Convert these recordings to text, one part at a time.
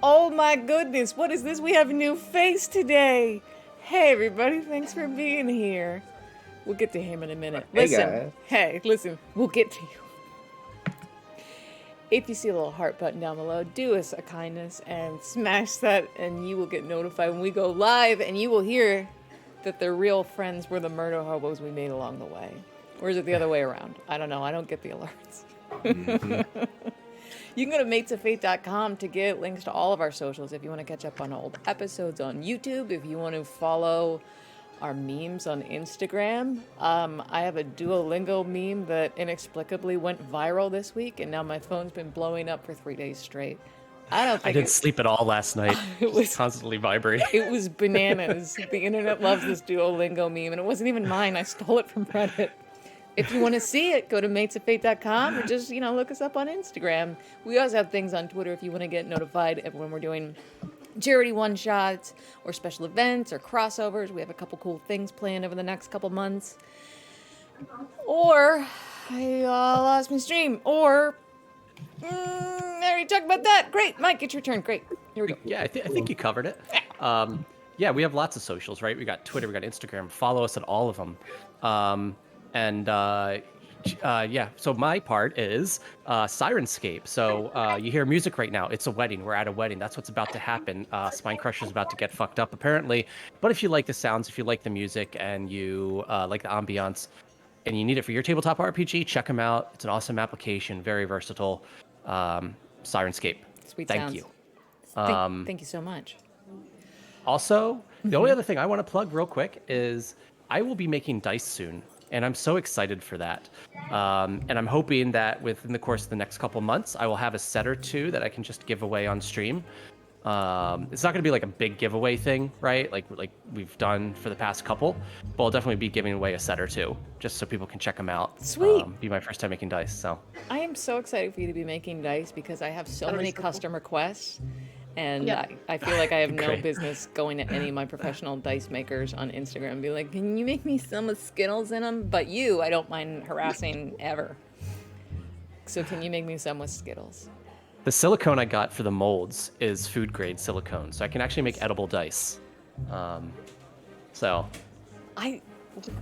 Oh my goodness, what is this? We have a new face today. Hey everybody, thanks for being here. We'll get to him in a minute. Hey Listen, guys. listen, we'll get to you. If you see a little heart button down below, do us a kindness and smash that, and you will get notified when we go live, and you will hear that the real friends were the murder hobos we made along the way. Or is it the other way around? I don't know. I don't get the alerts. Mm-hmm. You can go to matesofate.com to get links to all of our socials if you want to catch up on old episodes on YouTube, if you want to follow our memes on Instagram. I have a Duolingo meme that inexplicably went viral this week, and now my phone's been blowing up for 3 days straight. I didn't sleep at all last night. It was constantly vibrating. It was bananas. The internet loves this Duolingo meme, and it wasn't even mine. I stole it from Reddit. If you want to see it, go to matesofate.com or just, look us up on Instagram. We also have things on Twitter if you want to get notified when we're doing charity one-shots or special events or crossovers. We have a couple cool things planned over the next couple months. Or, I lost my stream. Or, I already talked about that. Great. Mike, it's your turn. Great. Here we go. Yeah, I think you covered it. Yeah, we have lots of socials, right? We got Twitter, we got Instagram. Follow us at all of them. So my part is Syrinscape. So you hear music right now. It's a wedding. We're at a wedding. That's what's about to happen. Spine Crusher's about to get fucked up, apparently. But if you like the sounds, if you like the music, and you like the ambiance, and you need it for your tabletop RPG, check them out. It's an awesome application, very versatile. Syrinscape. Sweet Thank sounds. you. Thank you so much. Also, the only other thing I want to plug real quick is I will be making dice soon, and I'm so excited for that. And I'm hoping that within the course of the next couple months, I will have a set or two that I can just give away on stream. It's not going to be like a big giveaway thing, right? Like we've done for the past couple, but I'll definitely be giving away a set or two just so people can check them out. Sweet. Be my first time making dice, so. I am so excited for you to be making dice because I have so many custom requests. And I feel like I have no business going to any of my professional dice makers on Instagram and be like, can you make me some with Skittles in them? But I don't mind harassing ever. So can you make me some with Skittles? The silicone I got for the molds is food grade silicone, so I can actually make edible dice.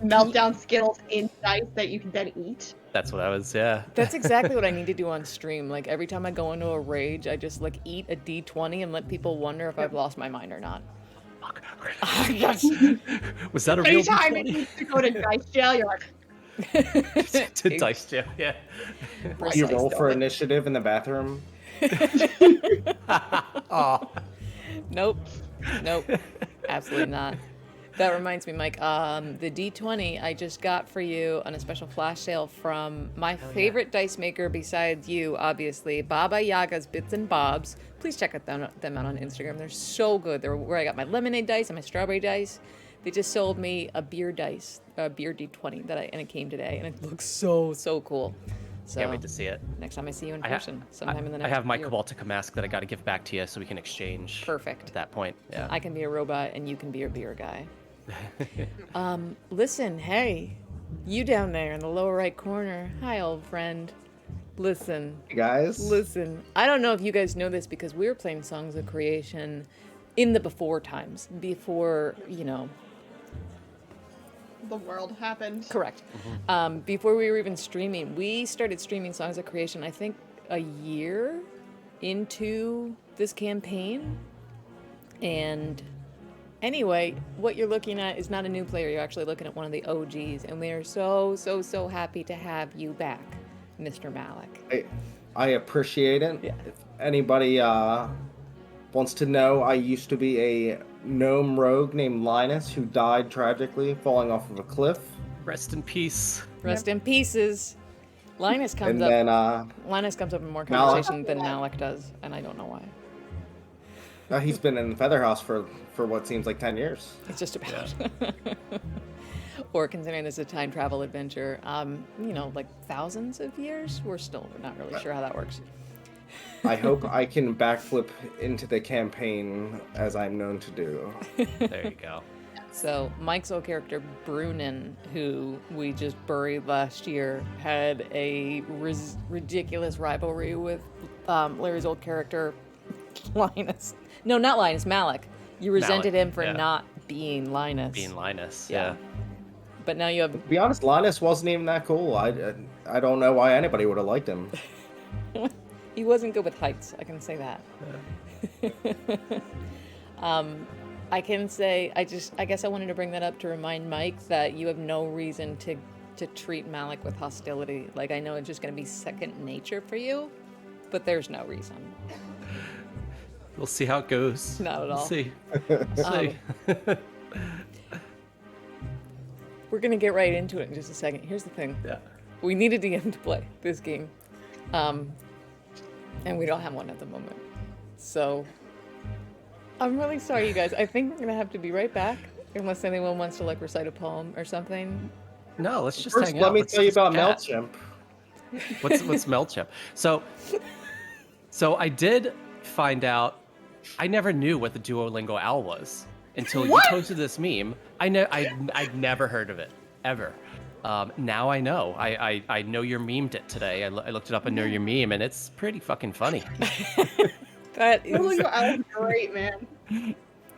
Melt down Skittles in dice that you can then eat. That's what I was, yeah. That's exactly what I need to do on stream. Like, every time I go into a rage, I just, eat a D20 and let people wonder if I've lost my mind or not. Was that a real D20? Anytime it needs to go to dice jail, you're like... to dice jail, yeah. You roll for initiative in the bathroom? Oh. Nope. Absolutely not. That reminds me, Mike, the D20 I just got for you on a special flash sale from my favorite dice maker besides you, obviously, Baba Yaga's Bits and Bobs. Please check them out on Instagram. They're so good. They're where I got my lemonade dice and my strawberry dice. They just sold me a beer dice, a beer D20, and it came today, and it looks so cool. So can't wait to see it. Next time I see you in person, sometime in the next I have my year. Cabaltica mask that I got to give back to you so we can exchange. Perfect. At that point, yeah. I can be a robot, and you can be a beer guy. Listen, hey, you down there in the lower right corner. Hi, old friend. Listen. Hey guys. Listen. I don't know if you guys know this because we were playing Songs of Creation in the before times. Before, The world happened. Correct. Mm-hmm. Before we were even streaming, we started streaming Songs of Creation, I think, a year into this campaign. And anyway, what you're looking at is not a new player. You're actually looking at one of the OGs. And we are so happy to have you back, Mr. Malik. I appreciate it. Yeah. If anybody wants to know, I used to be a gnome rogue named Linus who died tragically falling off of a cliff. Rest in peace. Rest in pieces. Linus comes up in more conversation than Malik does, and I don't know why. He's been in Featherhouse for what seems like 10 years. It's just about. Yeah. Or considering this a time travel adventure, thousands of years? We're not really sure how that works. I hope I can backflip into the campaign as I'm known to do. There you go. So Mike's old character, Brunin, who we just buried last year, had a ridiculous rivalry with Larry's old character, Linus. No, not Linus, Malik. You resented Malik, him for yeah. not being Linus. Being Linus, Yeah. yeah. But now you have. To be honest, Linus wasn't even that cool. I don't know why anybody would have liked him. He wasn't good with heights. I can say that. I can say I guess I wanted to bring that up to remind Mike that you have no reason to treat Malik with hostility. Like, I know it's just going to be second nature for you, but there's no reason. We'll see how it goes. Not at all. We'll see. We'll see. We're going to get right into it in just a second. Here's the thing. Yeah. We needed to get him to play this game. And we don't have one at the moment. So I'm really sorry, you guys. I think we're going to have to be right back unless anyone wants to like recite a poem or something. No, let's just First, hang out. let me Let's tell you just about chat. MailChimp. What's MailChimp? So I did find out. I never knew what the Duolingo owl was until you posted this meme. I'd never heard of it ever. Now I know. I know you memed it today. I looked it up and know your meme, and it's pretty fucking funny. That is Duolingo was great, man.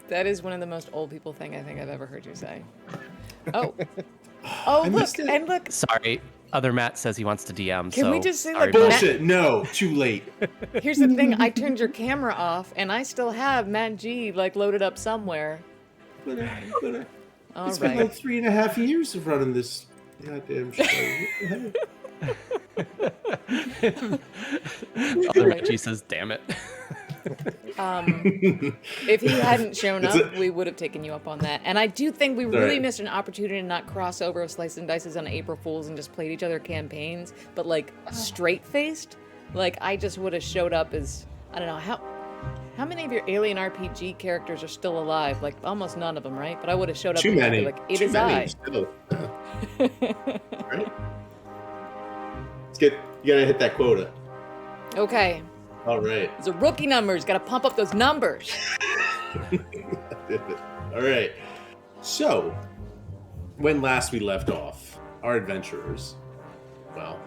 that is one of the most old people thing I think I've ever heard you say. Oh, look, and look. Sorry, other Matt says he wants to DM. Can so we just say, sorry, like, Matt. Bullshit. No, too late. Here's the thing, I turned your camera off, and I still have Matt G, like, loaded up somewhere. But All it's been right. like 3.5 years of running this goddamn show. Other Matt G says, "Damn it." If he hadn't shown It's up, we would have taken you up on that. And I do think we really right. missed an opportunity to not cross over with Slice and Dices on April Fools and just played each other campaigns, but like straight-faced. Like, I just would have showed up as, I don't know, how many of your Alien RPG characters are still alive? Like, almost none of them, right? But I would have showed up Too and just be many. like, it Too is many. I. Still. Right? Let's get. You gotta hit that quota. Okay. All right. Those are rookie numbers. Got to pump up those numbers. All right. So, when last we left off, our adventurers, well,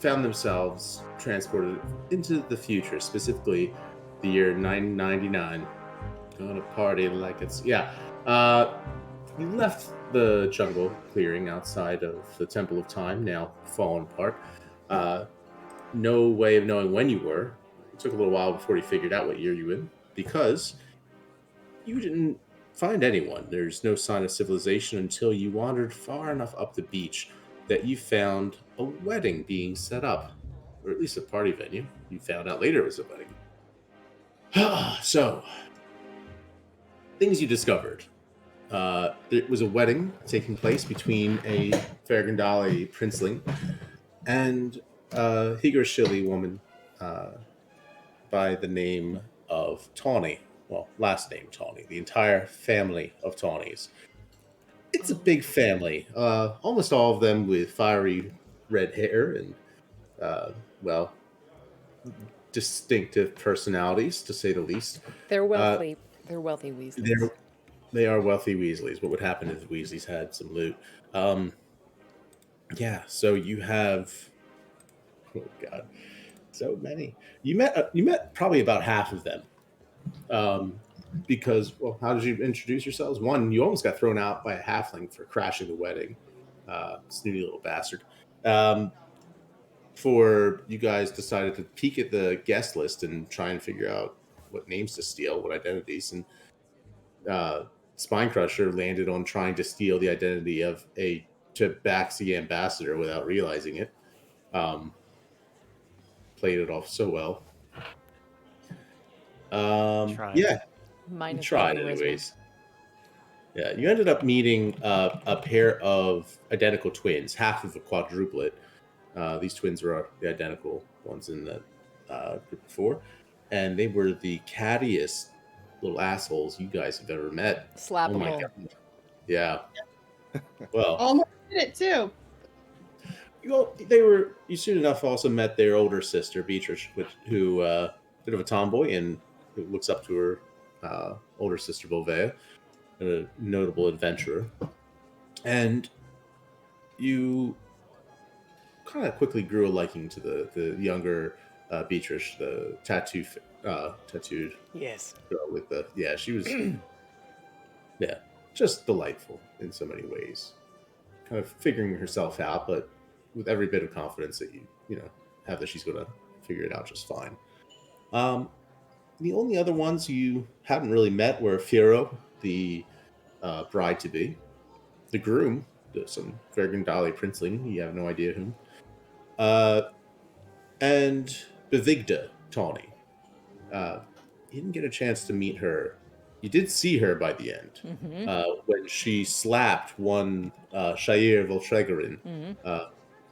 found themselves transported into the future, specifically the year 999. Gonna party like it's we left the jungle clearing outside of the Temple of Time, now fallen apart. No way of knowing when you were. It took a little while before you figured out what year you were in, because you didn't find anyone. There's no sign of civilization until you wandered far enough up the beach that you found a wedding being set up, or at least a party venue. You found out later it was a wedding. So, things you discovered. It was a wedding taking place between a Fergandali princeling and a Higurashili woman by the name of Tawny. Well, last name Tawny. The entire family of Tawnies. It's a big family. Almost all of them with fiery red hair and, distinctive personalities, to say the least. They're wealthy. They're wealthy Weasleys. They are wealthy Weasleys. What would happen if the Weasleys had some loot? So you have... Oh, God. So many. You met probably about half of them. Because, well, how did you introduce yourselves? One, you almost got thrown out by a halfling for crashing the wedding. Snooty little bastard. You guys decided to peek at the guest list and try and figure out what names to steal, what identities. And Spinecrusher landed on trying to steal the identity of a Tabaxi ambassador without realizing it. Played it off so well. Tried. Yeah, Minus you tried my charisma. anyways. Yeah, you ended up meeting a pair of identical twins, half of a quadruplet. These twins were the identical ones in the group before, and they were the cattiest little assholes you guys have ever met. Slap Oh them my all. God. Yeah. Well, Almost did it too. you soon enough also met their older sister, Beatrice, who bit of a tomboy and who looks up to her older sister, Beauvais, a notable adventurer. And you kind of quickly grew a liking to the younger Beatrice, the tattooed Yes. girl with the she was yeah, just delightful in so many ways. Kind of figuring herself out, but with every bit of confidence that you know have that she's going to figure it out just fine. The only other ones you hadn't really met were Fiero, the bride to be, the groom, some Vergandali princeling, you have no idea whom, and Bevigda Tawny. You didn't get a chance to meet her. You did see her by the end when she slapped one Shair Voltregarin,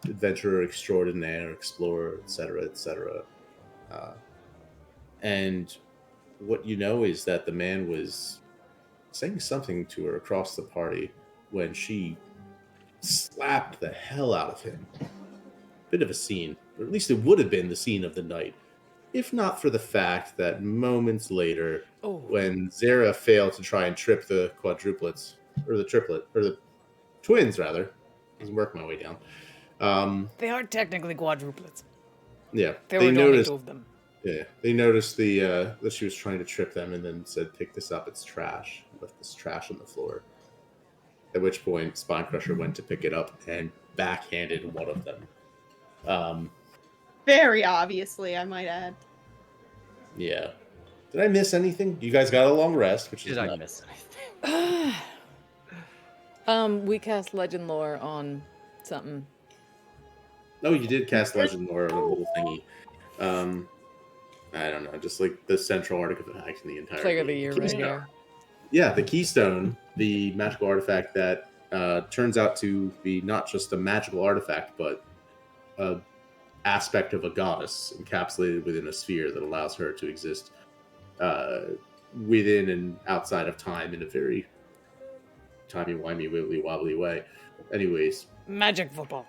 adventurer extraordinaire, explorer, etc., etc. And what you know is that the man was saying something to her across the party when she slapped the hell out of him. Bit of a scene, or at least it would have been the scene of the night, if not for the fact that moments later, when Zara failed to try and trip the quadruplets, or the triplet, or the twins rather, doesn't work my way down. They are technically quadruplets. Yeah, There they were only noticed. two of them. Yeah, they noticed that she was trying to trip them, and then said, "Pick this up. It's trash." Left this trash on the floor. At which point, Spinecrusher went to pick it up and backhanded one of them. Very obviously, I might add. Yeah. Did I miss anything? You guys got a long rest, which is Did I nice. miss anything? We cast legend lore on something. Oh, you did cast Legend Lore on a little thingy. I don't know, just like the central artifact in the entire Player of the game. year right here. Yeah, the Keystone, the magical artifact that turns out to be not just a magical artifact, but a aspect of a goddess encapsulated within a sphere that allows her to exist within and outside of time in a very timey-wimey, wibbly-wobbly way. Anyways, Magic football.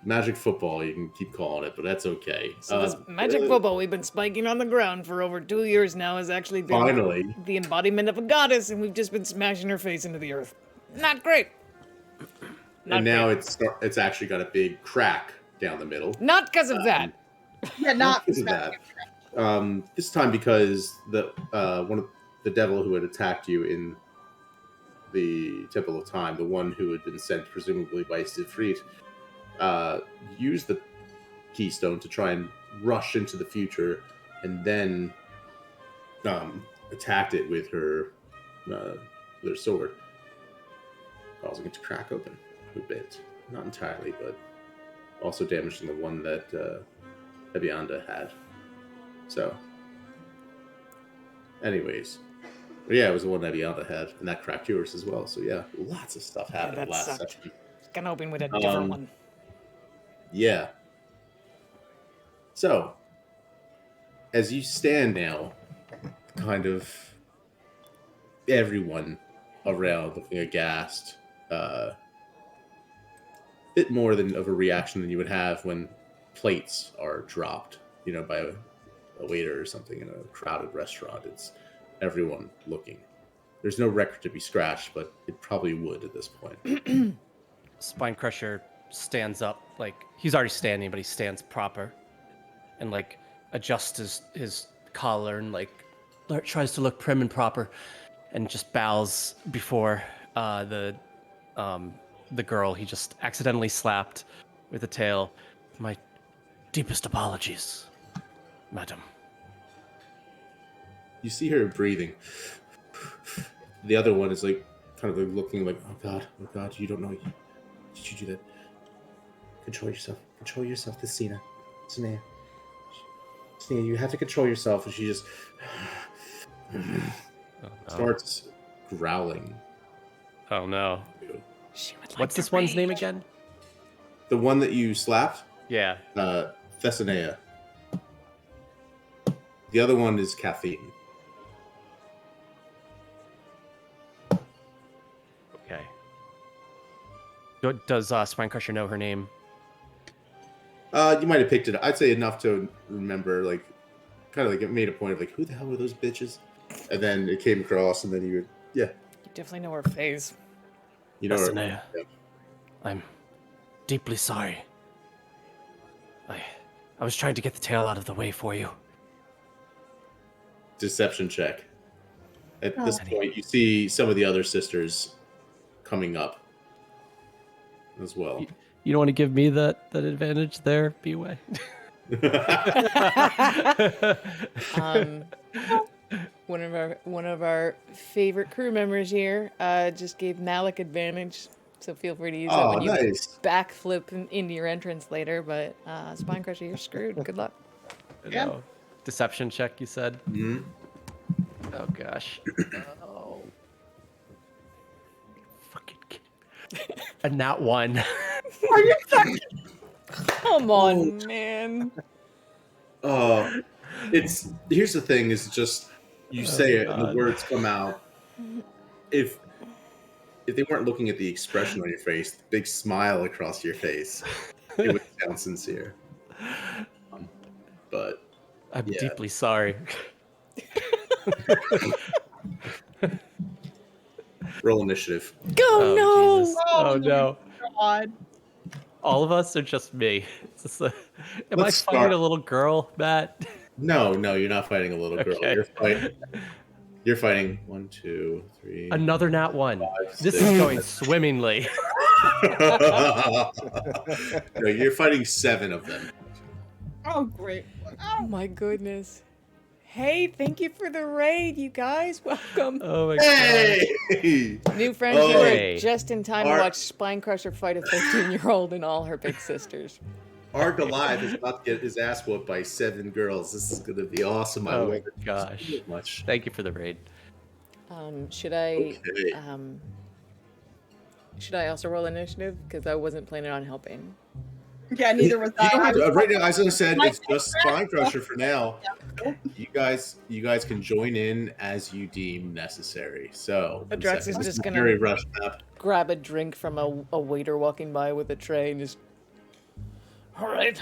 magic football, you can keep calling it, but that's okay. So this magic football we've been spiking on the ground for over 2 years now has actually been Finally. the embodiment of a goddess, and we've just been smashing her face into the earth. Not great. And now it's actually got a big crack down the middle. Not because of that. Yeah, not Because of that. This time because the one of the devil who had attacked you in the Temple of Time, the one who had been sent presumably by Siegfried, used the keystone to try and rush into the future, and then attacked it with her sword, causing it to crack open a bit. Not entirely, but also damaging the one that Ebianda had. So, anyways, but yeah, it was the one that Ebianda had, and that cracked yours as well. So yeah, lots of stuff happened that last sucked. session. Gonna open with a different one. Yeah. So, as you stand now, kind of everyone around looking aghast, bit more than of a reaction than you would have when plates are dropped, by a waiter or something in a crowded restaurant. It's everyone looking. There's no record to be scratched, but it probably would at this point. Spinecrusher stands up, like he's already standing, but he stands proper, and like adjusts his collar and like tries to look prim and proper, and just bows before the girl he just accidentally slapped with the tail. My deepest apologies, madam. You see her breathing. The other one is like kind of like looking like, oh god, you don't know. Did you do that? Control yourself, Tessina. Tessina, you have to control yourself. And she just starts growling. Oh no. She would like What's to this one's name rage. again? The one that you slapped? Yeah. Thessanea. The other one is Kathleen. Okay. Does Spinecrusher know her name? You might have picked it up. I'd say enough to remember, like, kind of like it made a point of like, who the hell were those bitches? And then it came across, and then you You definitely know her face. know. Thessanea. Yeah. I'm deeply sorry. I was trying to get the tail out of the way for you. Deception check. At this point, you see some of the other sisters coming up as well. You don't want to give me that advantage there, B-Way? One of our favorite crew members here just gave Malik advantage, so feel free to use it when you backflip into your entrance later. But Spine Crusher, you're screwed. Good luck. Yeah. No. Deception check, you said? Mm-hmm. Oh gosh. Oh. Fucking kid. A nat 1. Are you fucking Come on, man. Here's the thing: is just you say it and the words come out. If they weren't looking at the expression on your face, the big smile across your face, it would sound sincere. But I'm deeply sorry. Roll initiative. Go, no! Jesus. Oh no. God. All of us or just me? Am Let's I fighting start. a little girl, Matt? No, you're not fighting a little girl. Okay. You're fighting 1, 2, 3. Another nat 1. 5, This 6. is going swimmingly. No, you're fighting 7 of them. Oh, great. Oh my goodness. Hey, thank you for the raid, you guys. Welcome. Oh my god. Hey! New friends, you Hey. were just in time to watch Spine Crusher fight a 13-year-old and all her big sisters. Our Goliath is about to get his ass whooped by 7 girls. This is going to be awesome. I Oh love my it gosh. so much. Thank you for the raid. Should I Okay. should I also roll initiative? Because I wasn't planning on helping. Yeah, neither was You don't I. have to, right now, as I said, My it's just Spine Crusher for now. You guys can join in as you deem necessary. So Adrax is this just a gonna- very rushed map. Grab a drink from a waiter walking by with a tray and just. All right.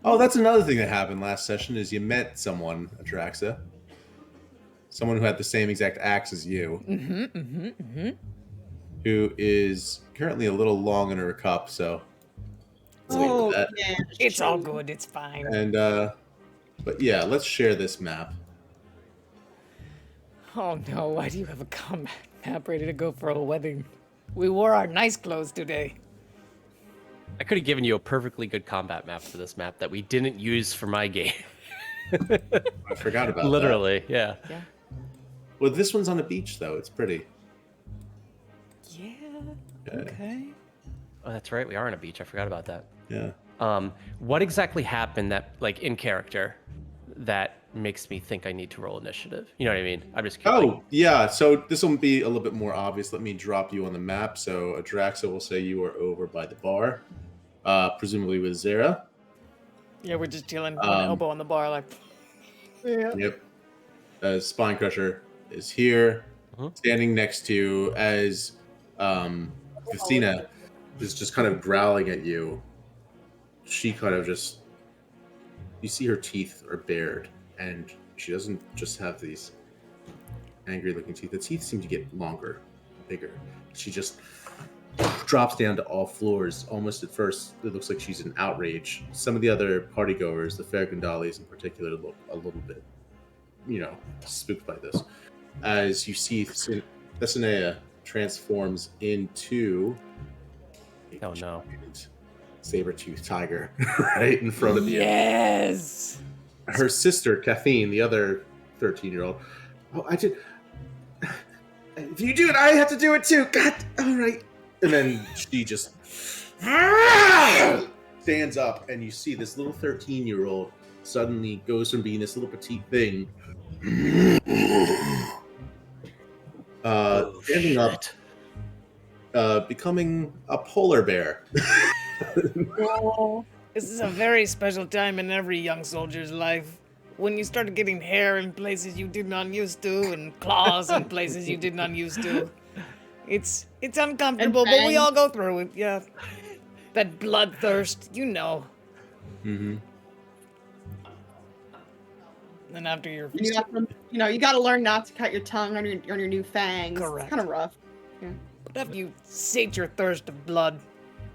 Oh, that's another thing that happened last session is you met someone, Adraxa. Someone who had the same exact axe as you. Who is currently a little long in her cup, so let's wait for that. yeah, It's all good. It's fine. And but yeah, let's share this map. Oh no! Why do you have a combat map ready to go for a wedding? We wore our nice clothes today. I could have given you a perfectly good combat map for this map that we didn't use for my game. I forgot about that. Literally, yeah. Yeah. Well, this one's on the beach though. It's pretty. Yeah. Yeah. Okay. Oh, that's right. We are on a beach. I forgot about that. Yeah. What exactly happened that, like, in character, that makes me think I need to roll initiative? You know what I mean? I'm just kidding. Oh, yeah. So this will be a little bit more obvious. Let me drop you on the map. So Adraxa will say you are over by the bar, presumably with Zara. Yeah, we're just chilling, one elbow on the bar, like. Yeah. Yep. Spine Crusher is here, standing next to you as Christina is just kind of growling at you. She kind of just, you see her teeth are bared, and she doesn't just have these angry looking teeth. The teeth seem to get longer, bigger. She just drops down to all floors. Almost at first, it looks like she's in outrage. Some of the other partygoers, the Fair Gondalis in particular, look a little bit, spooked by this. As you see Thessanea transforms into a Oh, no. giant saber-toothed tiger right in front of you. Yes. Her sister, Kathleen, the other 13-year-old. Oh, I did. If you do it, I have to do it too. God, all right. And then she just stands up, and you see this little 13-year-old suddenly goes from being this little petite thing, standing up, becoming a polar bear. This is a very special time in every young soldier's life. When you start getting hair in places you did not used to, and claws in places you did not used to. It's uncomfortable, but we all go through it, yeah. That bloodthirst, you know. Mm-hmm. And after your You got to learn not to cut your tongue on your new fangs. Correct. It's kind of rough. but after you sate your thirst of blood,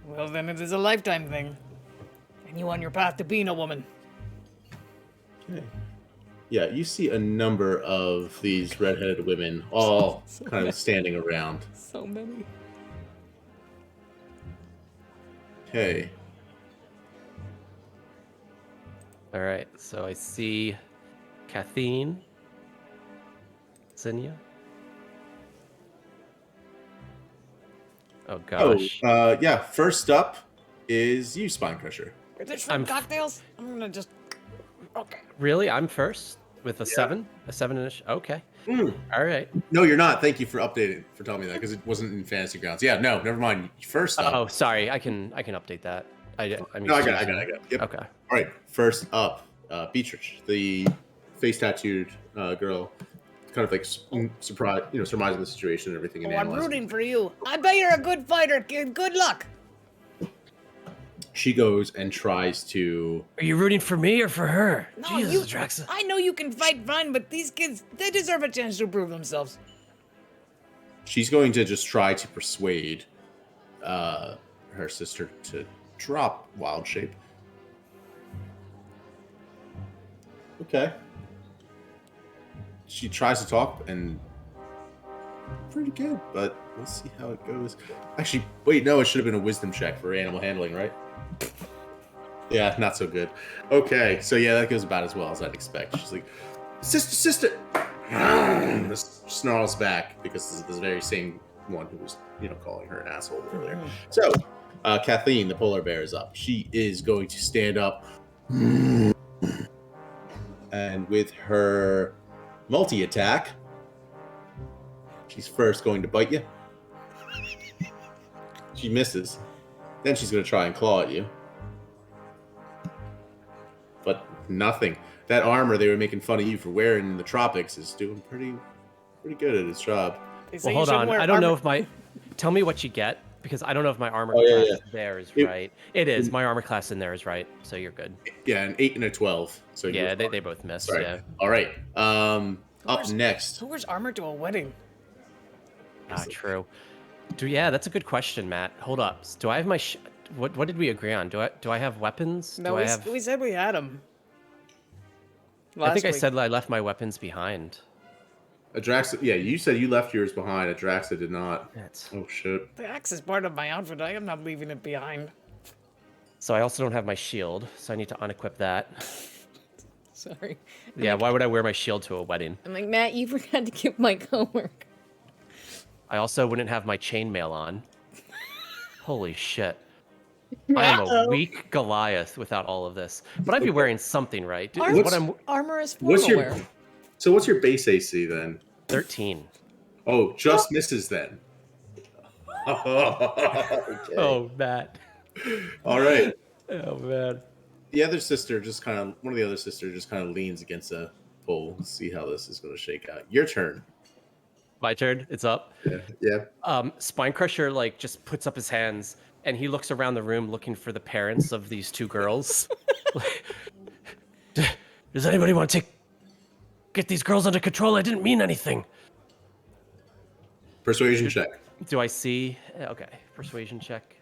well then it is a lifetime thing. and you on your path to being a woman. Okay. Yeah, you see a number of these redheaded women all So kind many. of standing around. So many. Okay. All right, so I see Kathleen, Zinnia. Oh gosh. Yeah. First up is you, Spine Crusher. Are this I'm from cocktails? I'm gonna just. Okay. Really? I'm first with a Yeah. 7? A 7-ish? Okay. Mm. All right. No, you're not. Thank you for telling me that because it wasn't in Fantasy Grounds. Yeah, no, never mind. First up. Oh, sorry. I can update that. I mean, No, I got it. Yep. Okay. All right. First up, Beatrice, the face tattooed girl, kind of like surmising the situation and everything. And Oh, I'm analyzing. rooting for you. I bet you're a good fighter, kid. Good luck. She goes and tries to. Are you rooting for me or for her? No, Jesus, Draxa. I know you can fight fine, but these kids, they deserve a chance to prove themselves. She's going to just try to persuade her sister to drop Wild Shape. Okay. She tries to talk and pretty good, but we'll see how it goes. Actually, wait, no, it should have been a wisdom check for animal handling, right? Yeah, not so good. Okay, so yeah, that goes about as well as I'd expect. She's like, sister! Just snarls back because this is the very same one who was, calling her an asshole earlier. So, Kathleen, the polar bear, is up. She is going to stand up. And with her multi-attack, she's first going to bite you. She misses. Then she's going to try and claw at you. But nothing. That armor they were making fun of you for wearing in the tropics is doing pretty good at its job. Well, hold on. I don't know if my... Tell me what you get, because I don't know if my armor class there is right. It is. My armor class in there is right, so you're good. Yeah, an 8 and a 12. So yeah, they both miss. Sorry. Yeah. All right. Up next. Who wears armor to a wedding? Ah, true. Yeah, that's a good question, Matt. Hold up. Do I have my... What did we agree on? Do I have weapons? No, we said we had them. I think I said I left my weapons behind. Adraxa, yeah, you said you left yours behind. Adraxa did not. Oh, shit. The axe is part of my outfit. I am not leaving it behind. So I also don't have my shield, so I need to unequip that. Sorry. Yeah, why would I wear my shield to a wedding? I'm like, Matt, you forgot to give my homework. I also wouldn't have my chainmail on. Holy shit. I am a weak Goliath without all of this. But I'd be wearing something, right? Armor is formal wear. So what's your base AC then? 13. Oh, just misses then. Okay. Oh, Matt. All right. Oh, man. The other sister one of the other sisters just kind of leans against a pole. Let's see how this is going to shake out. Your turn. My turn. It's up. Yeah. Spine Crusher just puts up his hands and he looks around the room looking for the parents of these two girls. Does anybody want to get these girls under control? I didn't mean anything. Persuasion check. Do I see? Okay, persuasion check.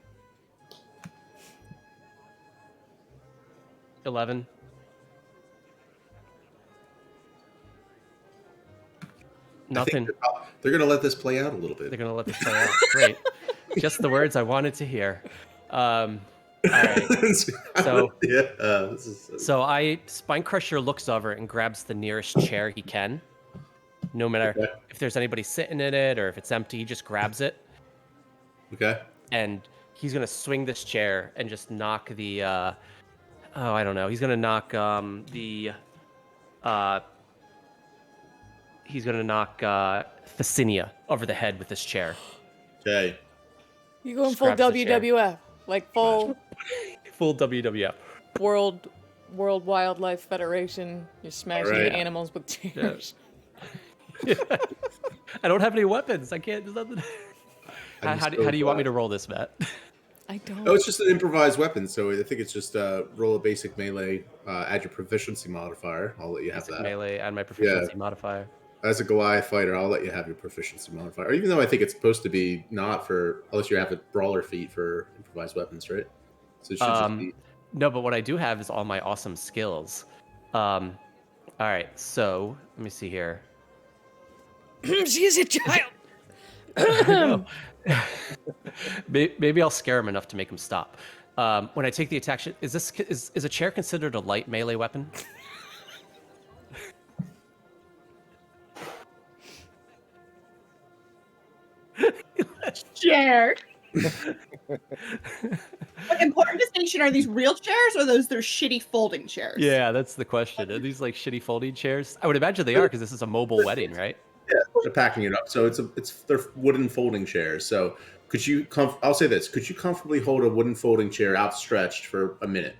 11. Nothing. They're going to let this play out a little bit. They're going to let this play out. Great. Just the words I wanted to hear. All right. So, Spine Crusher looks over and grabs the nearest chair he can. No matter if there's anybody sitting in it or if it's empty, he just grabs it. Okay. And he's going to swing this chair and just knock the... I don't know. He's going to knock he's going to knock Thesinia over the head with this chair. Okay. You going full WWF, like full WWF. World Wildlife Federation. You're smashing animals with chairs. Yeah. I don't have any weapons. I can't. There's nothing. How do you want me to roll this, Matt? I don't. Oh, it's just an improvised weapon, so I think it's just roll a basic melee, add your proficiency modifier. I'll let you have that. Melee, add my proficiency modifier. As a Goliath fighter, I'll let you have your proficiency modifier. Even though I think it's supposed to be not for, unless you have a brawler feat for improvised weapons, right? So it should just be... No, but what I do have is all my awesome skills. All right, so let me see here. She is a child. I know. Maybe I'll scare him enough to make him stop. When I take the attack, is a chair considered a light melee weapon? Chair. But important distinction: are these real chairs or those they're shitty folding chairs? Yeah, that's the question. Are these like shitty folding chairs? I would imagine they are because this is a mobile wedding, right? Yeah, they're packing it up. So they're wooden folding chairs. So could you I'll say this: could you comfortably hold a wooden folding chair outstretched for a minute?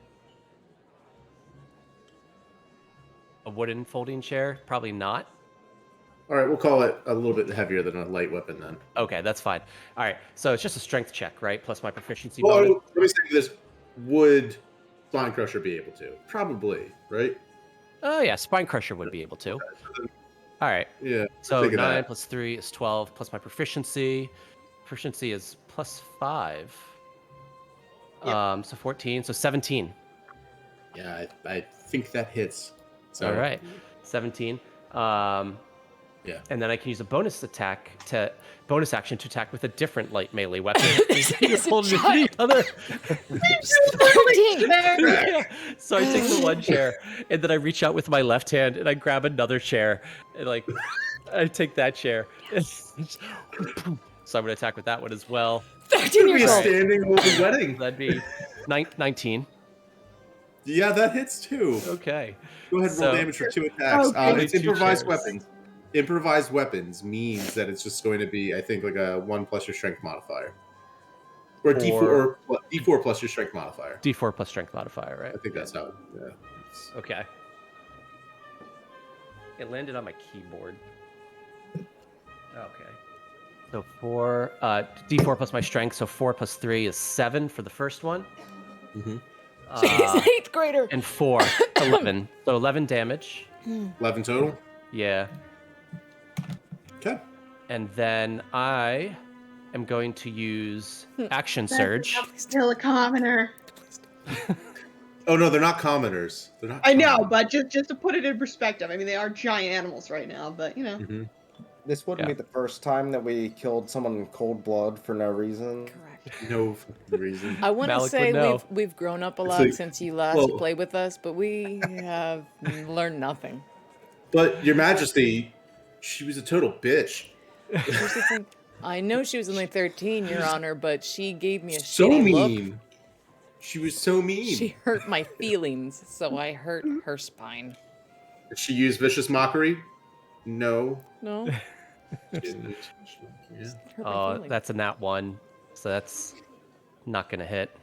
A wooden folding chair? Probably not. All right, we'll call it a little bit heavier than a light weapon then. Okay, that's fine. All right, so it's just a strength check, right? Plus my proficiency Well, bonus. let me say this: would Spine Crusher be able to? Probably, right? Oh yeah, Spine Crusher would be able to. All right. Yeah. So think of 9 that. plus 3 is 12, plus my proficiency. Proficiency is plus 5. Yep. So 14, so 17. Yeah, I think that hits. So, All right, 17. Yeah. And then I can use a bonus action to attack with a different light melee weapon. This is a Hold the child. other. 13. Yeah. So I take the one chair and then I reach out with my left hand and I grab another chair and like I take that chair. So I'm gonna attack with that one as well. 13 Be a years old. standing open wedding. That'd be 19. Yeah, that hits too. Okay. Go ahead and roll So- damage for 2 attacks. Okay. It's 22 improvised chairs. weapons. Improvised weapons means that it's just going to be, I think, like a 1 plus your strength modifier, or D4 plus your strength modifier. D4 plus strength modifier, right? I think that's how. Yeah. Okay. It landed on my keyboard. Okay. So D4 plus my strength, so 4 plus 3 is 7 for the first one. Mm-hmm. She's an 8th grader. And 4, 11. So 11 damage. 11 total. Yeah. Okay. And then I am going to use Action Surge. Still a commoner. Oh no, they're not commoners. They're not. I know, but just to put it in perspective, I mean, they are giant animals right now, but you know. Mm-hmm. This wouldn't Yeah. be the first time that we killed someone in cold blood for no reason. Correct. No fucking reason. I want to Malik say would know. we've grown up a It's lot like- since you last well- played with us, but we have learned nothing. But Your Majesty, she was a total bitch. Here's the thing. I know she was only 13, Your Honor, but she gave me a So shitty mean. look. She was so mean. She hurt my feelings, so I hurt her spine. Did she use vicious mockery? No. No? She didn't. Yeah. Hurt my Oh, feelings. that's a nat 1. So that's not going to hit.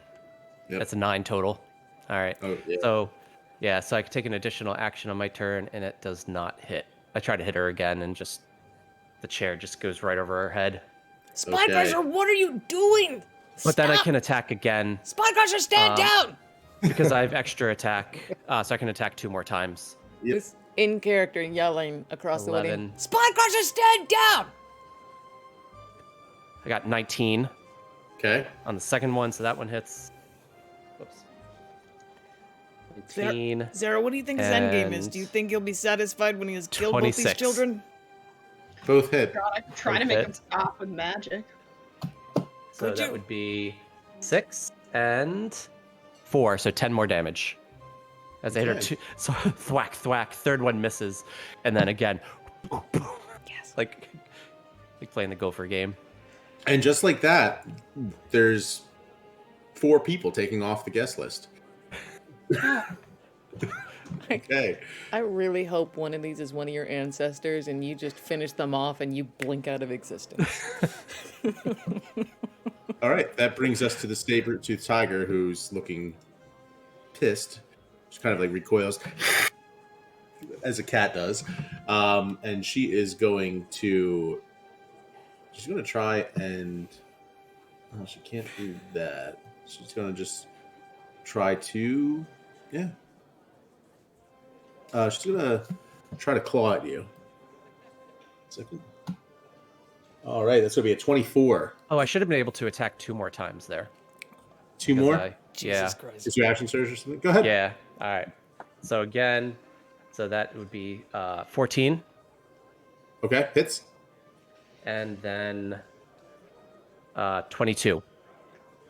Yep. That's a 9 total. All right. Oh, yeah. So, yeah, so I can take an additional action on my turn, and it does not hit. I try to hit her again, and just the chair just goes right over her head. Spine Okay. Crusher, what are you doing? But then I Stop! can attack again Spine Crusher, stand down! because I have extra attack, so I can attack 2 more times. Yep. This in character yelling across the 11. wedding. Spine Crusher, stand down! I got 19 Okay. on the second one, so that one hits. Whoops. 19. Zara, what do you think his endgame is? And Do you think he'll be satisfied when he has killed both these 26. children? Both hit. God, I'm trying to Okay. make them stop with magic. So Could that you? would be 6 and 4, so 10 more damage. As I hit her Okay. 2, so thwack, thwack, third one misses, and then again, Yes. like playing the Gopher game. And just like that, there's 4 people taking off the guest list. Okay. I really hope one of these is one of your ancestors and you just finish them off and you blink out of existence. All right. That brings us to the saber-toothed tiger, who's looking pissed. She kind of like recoils, as a cat does, and she is going to. She's going to try and. Oh, she can't do that. She's going to just try to. Yeah. She's going to try to claw at you. Second. All right, that's going to be a 24. Oh, I should have been able to attack 2 more times there. 2 because more? Jesus Christ. Is your action surge or something? Go ahead. Yeah. All right. So again, that would be 14, Okay, hits. and then 22.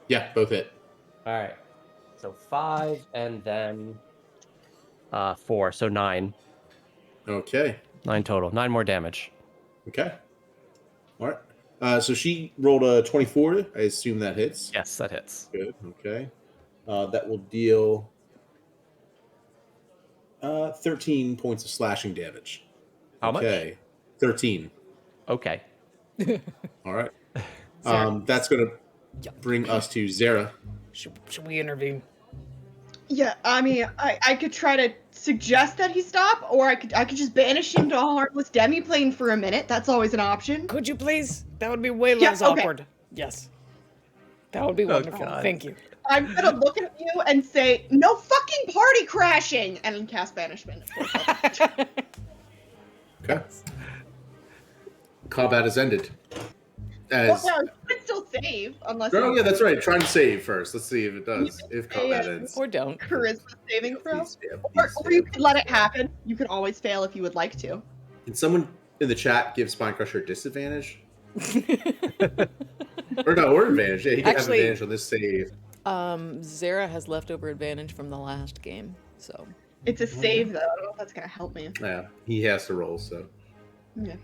Yeah, both hit. All right. So 5, and then 4. So 9. Okay. 9 total. 9 more damage. Okay. All right. So she rolled a 24. I assume that hits. Yes, that hits. Good. Okay. That will deal 13 points of slashing damage. How much? Okay. 13. Okay. All right. Zara. That's going to bring us to Zara. Should we intervene? Yeah, I mean, I could try to suggest that he stop, or I could just banish him to a harmless demiplane for a minute. That's always an option. Could you please? That would be way Yeah, less okay. awkward. Yes. That would be wonderful. God. Thank you. I'm gonna look at you and say, "No fucking party crashing," and then cast banishment. Okay. Combat has ended. Well, As... no, you can still save unless. Oh, you- yeah, that's right. Try and save first. Let's see if it does. If combat ends. Or don't. Charisma saving throw. Please, yeah, Or please, you could let it happen. You can always fail if you would like to. Can someone in the chat give Spinecrusher disadvantage? or advantage. Yeah, he can Actually- have advantage on this save. Zara has leftover advantage from the last game, so. It's a save though. I don't know if that's gonna help me. Yeah, he has to roll, so. Yeah,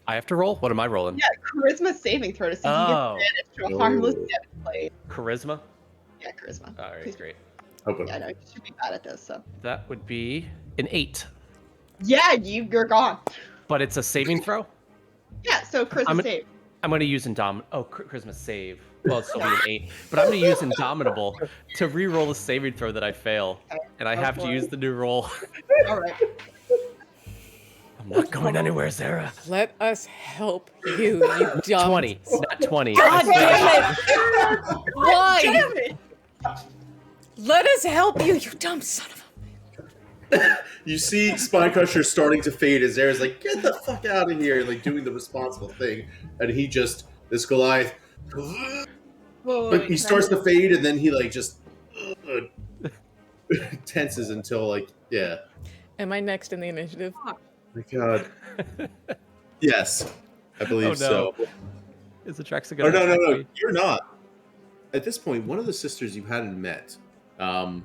I have to roll? What am I rolling? yeah, charisma saving throw to see if you Oh. get advantage to a harmless Oh. demiplane. Charisma? Yeah, charisma. All right, Please. great. Open. Yeah, no, you should be bad at this. So. That would be an 8. Yeah, you're gone. But it's a saving throw? Yeah, so charisma I'm a- save. I'm going to use Charisma save. Well, it's still be an 8. But I'm going to use Indomitable to re-roll a saving throw that I fail. And I Go have to for it. use the new roll. All right. I'm not going anywhere, Sarah. Let us help you, you dumb. 20. Not 20. God damn it! Why? Damn it! Let us help you, you dumb son of a. You see Spinecrusher starting to fade as Zara's like, get the fuck out of here, like doing the responsible thing. And he just, this Goliath, but he starts to fade and then he like just tenses until like, yeah. Am I next in the initiative? My God. Yes, I believe Oh, no. so. Is the Trexa Oh, going to no, you're not. At this point, one of the sisters you hadn't met comes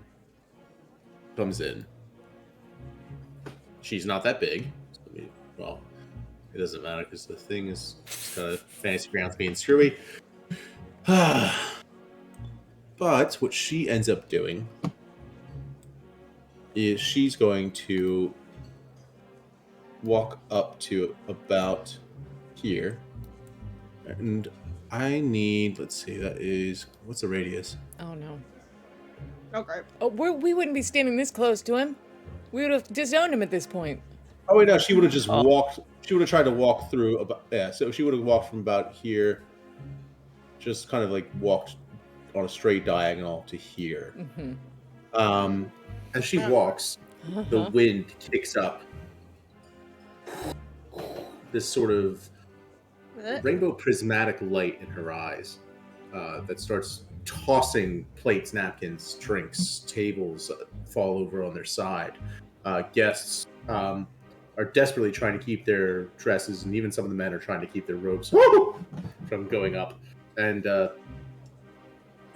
in. She's not that big. Well, it doesn't matter because the thing is just kind of fantasy grounds being screwy. But what she ends up doing is she's going to walk up to about here. And I need, let's see, that is, what's the radius? Oh no. Okay. Oh, we wouldn't be standing this close to him. We would have disowned him at this point. Oh, wait, no, she would have just Oh. walked, she would have tried to walk through about, yeah, so she would have walked from about here, just kind of like walked on a straight diagonal to here. Mm-hmm. As she walks, the wind kicks up. This sort of rainbow prismatic light in her eyes that starts tossing plates, napkins, drinks, tables fall over on their side. Guests are desperately trying to keep their dresses, and even some of the men are trying to keep their robes from going up. And at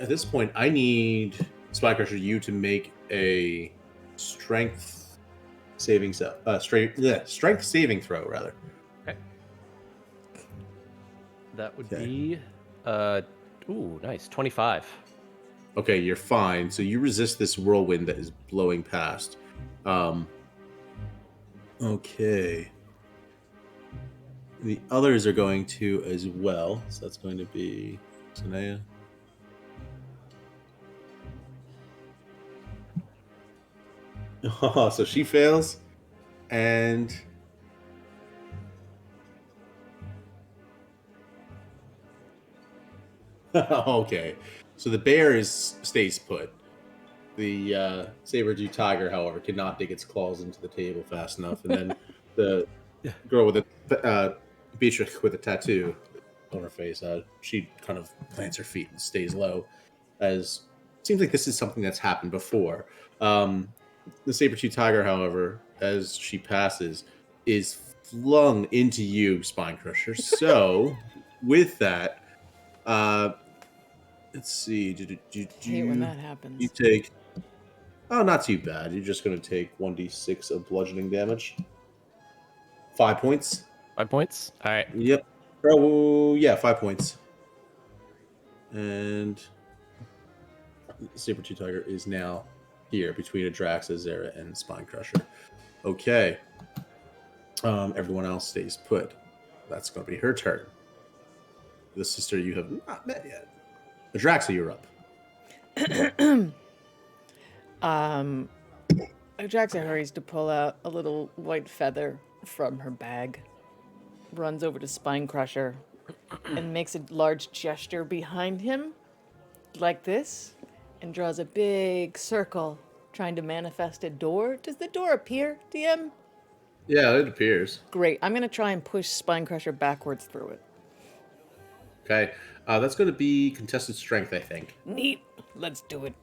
this point, I need Spycrusher you to make a strength saving strength saving throw rather. That would Okay. be, ooh, nice, 25. Okay, you're fine. So you resist this whirlwind that is blowing past. Okay. The others are going to as well. So that's going to be Sanaya. Oh, so she fails. And okay. So the bear stays put. The saber-tooth tiger, however, cannot dig its claws into the table fast enough. And then the girl with the Beatrix with a tattoo on her face, she kind of plants her feet and stays low as seems like this is something that's happened before. The saber-tooth tiger, however, as she passes, is flung into you, Spine Crusher. So, with that, let's see. I hate when that happens. You take. Oh, not too bad. You're just going to take 1d6 of bludgeoning damage. 5 points. 5 points. All right. Yep. Oh, yeah, 5 points. And Saber-tooth Tiger is now here between Adraxa, Zera, and Spine Crusher. Okay. Everyone else stays put. That's going to be her turn. The sister you have not met yet. Adraxa, you're up. Adraxa hurries to pull out a little white feather from her bag, runs over to Spine Crusher, and makes a large gesture behind him, like this, and draws a big circle, trying to manifest a door. Does the door appear, DM? Yeah, it appears. Great. I'm going to try and push Spine Crusher backwards through it. Okay. That's going to be contested strength, I think. Neat. Let's do it.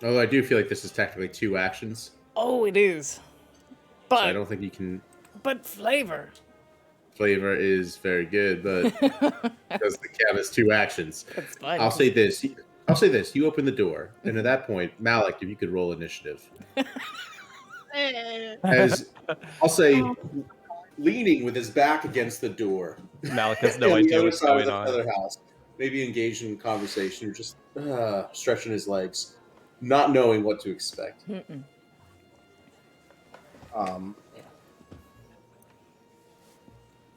Although I do feel like this is technically 2 actions. Oh, it is. But So I don't think you can... But flavor. Flavor is very good, but doesn't count as 2 actions. That's fine. I'll say this. You open the door, and at that point, Malik, if you could roll initiative. As I'll say, leaning with his back against the door. Malik has no on the idea other what's side of going the on. feather house. Maybe engaged in conversation or just stretching his legs, not knowing what to expect. Mm-mm.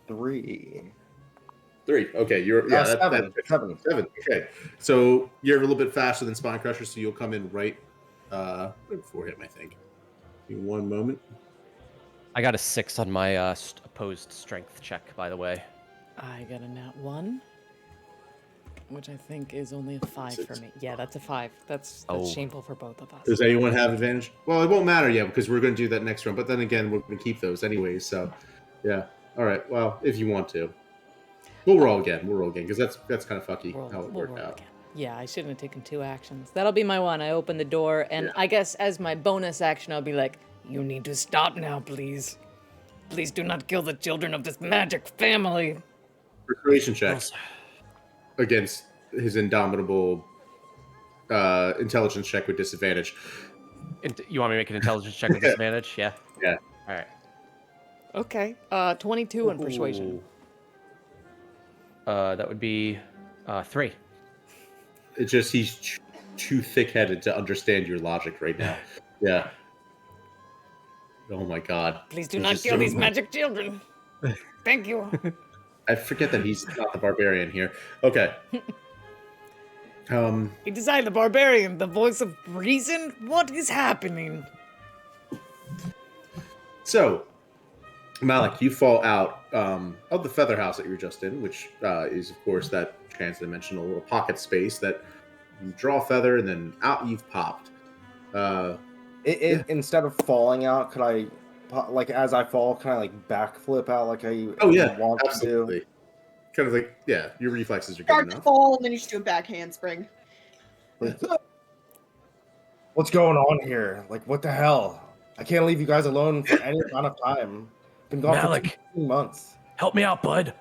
3. 3. Okay, you're 7. 7. 7. Okay, so you're a little bit faster than Spine Crusher, so you'll come in right before him, I think. Give me 1 moment. I got a 6 on my opposed strength check, by the way. I got a nat 1, which I think is only a 5 for 6. me. Yeah, that's a 5. That's Oh. shameful for both of us. Does anyone have advantage? Well, it won't matter yet because we're going to do that next round. But then again, we're going to keep those anyways. So, yeah. All right. Well, if you want to, we'll roll again. Because that's kind of fucky how it worked out. Again. Yeah, I shouldn't have taken 2 actions. That'll be my 1. I open the door, and I guess as my bonus action, I'll be like, "You need to stop now, please. Please do not kill the children of this magic family." Persuasion check against his indomitable intelligence check with disadvantage. You want me to make an intelligence check with disadvantage? Yeah. Yeah. All right. Okay. 22 on persuasion. That would be 3. It's just he's too thick-headed to understand your logic right now. Yeah. Oh my god. Please do not kill these magic children. Thank you. I forget that he's not the barbarian here. Okay. It is I, the barbarian, the voice of reason. What is happening? So, Malik, you fall out of the feather house that you were just in, which is, of course, that trans-dimensional little pocket space that you draw a feather and then out you've popped. Instead of falling out, could I, like, as I fall, can I, like, backflip out like I want absolutely. to do? Kind of like, yeah, your reflexes are good Start to enough. fall, and then you just do a back handspring. What's going on here? Like, what the hell? I can't leave you guys alone for any amount of time. Been gone Malik. for 2 months. Help me out, bud.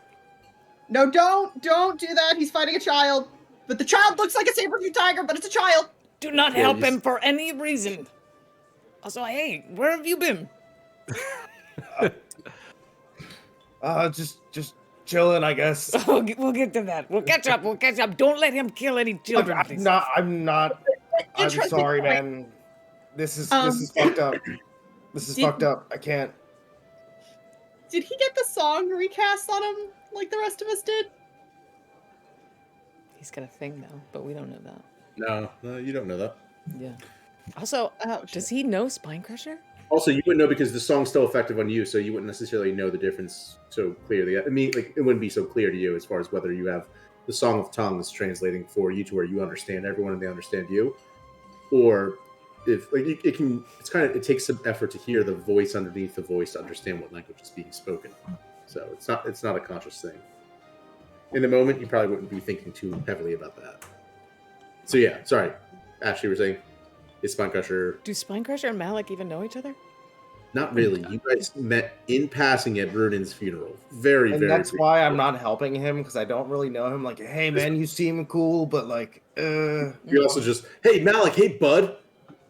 No, don't do that. He's fighting a child. But the child looks like a saber-tooth tiger, but it's a child. Do not help him for any reason. Also, hey, where have you been? Just chilling, I guess. We'll get to that. We'll catch up. Don't let him kill any children. please. I'm not. I'm Interesting sorry, point. man. This is fucked up. This is fucked up. I can't. Did he get the song recast on him like the rest of us did? He's got a thing now, but we don't know that. No, you don't know that. Yeah. Also, does he know Spine Crusher? Also, you wouldn't know because the song's still effective on you, so you wouldn't necessarily know the difference so clearly. I mean, like, it wouldn't be so clear to you as far as whether you have the Song of Tongues translating for you to where you understand everyone and they understand you, or if like it takes some effort to hear the voice underneath the voice to understand what language is being spoken. So it's not a conscious thing. In the moment, you probably wouldn't be thinking too heavily about that. So yeah, sorry. Ashley, you were saying, is Spinecrusher... Do Spinecrusher and Malik even know each other? Not really. You guys met in passing at Brunin's funeral. Very, And very that's brief. why I'm not helping him, because I don't really know him. Like, hey man, you seem cool, but like, You also just, hey Malik, hey bud,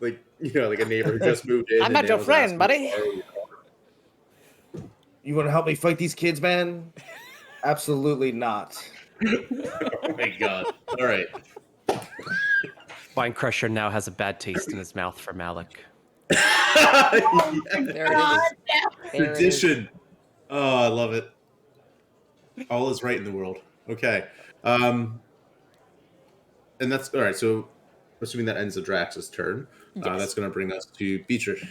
like like a neighbor who just moved in. I'm not your friend, buddy. you want to help me fight these kids, man? Absolutely not. Oh my god! All right. Spine Crusher now has a bad taste in his mouth for Malik. Yes. There it is. There it is. Tradition. Oh, I love it. All is right in the world. Okay. And that's all right. So, assuming that ends the Drax's turn, Yes. that's going to bring us to Beatrice,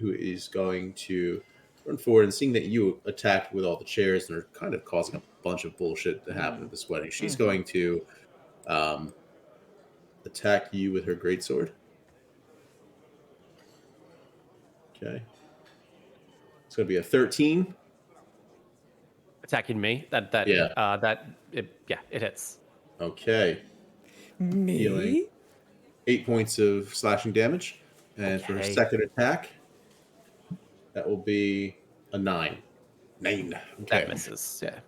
who is going to run forward. And seeing that you attacked with all the chairs and are kind of causing a bunch of bullshit to happen at this wedding, she's going to attack you with her greatsword. Okay. It's going to be a 13. Attacking me. It hits. Okay. Me? Healing 8 points of slashing damage. And for her Okay. second attack, that will be a 9. 9. Okay. That misses. Yeah.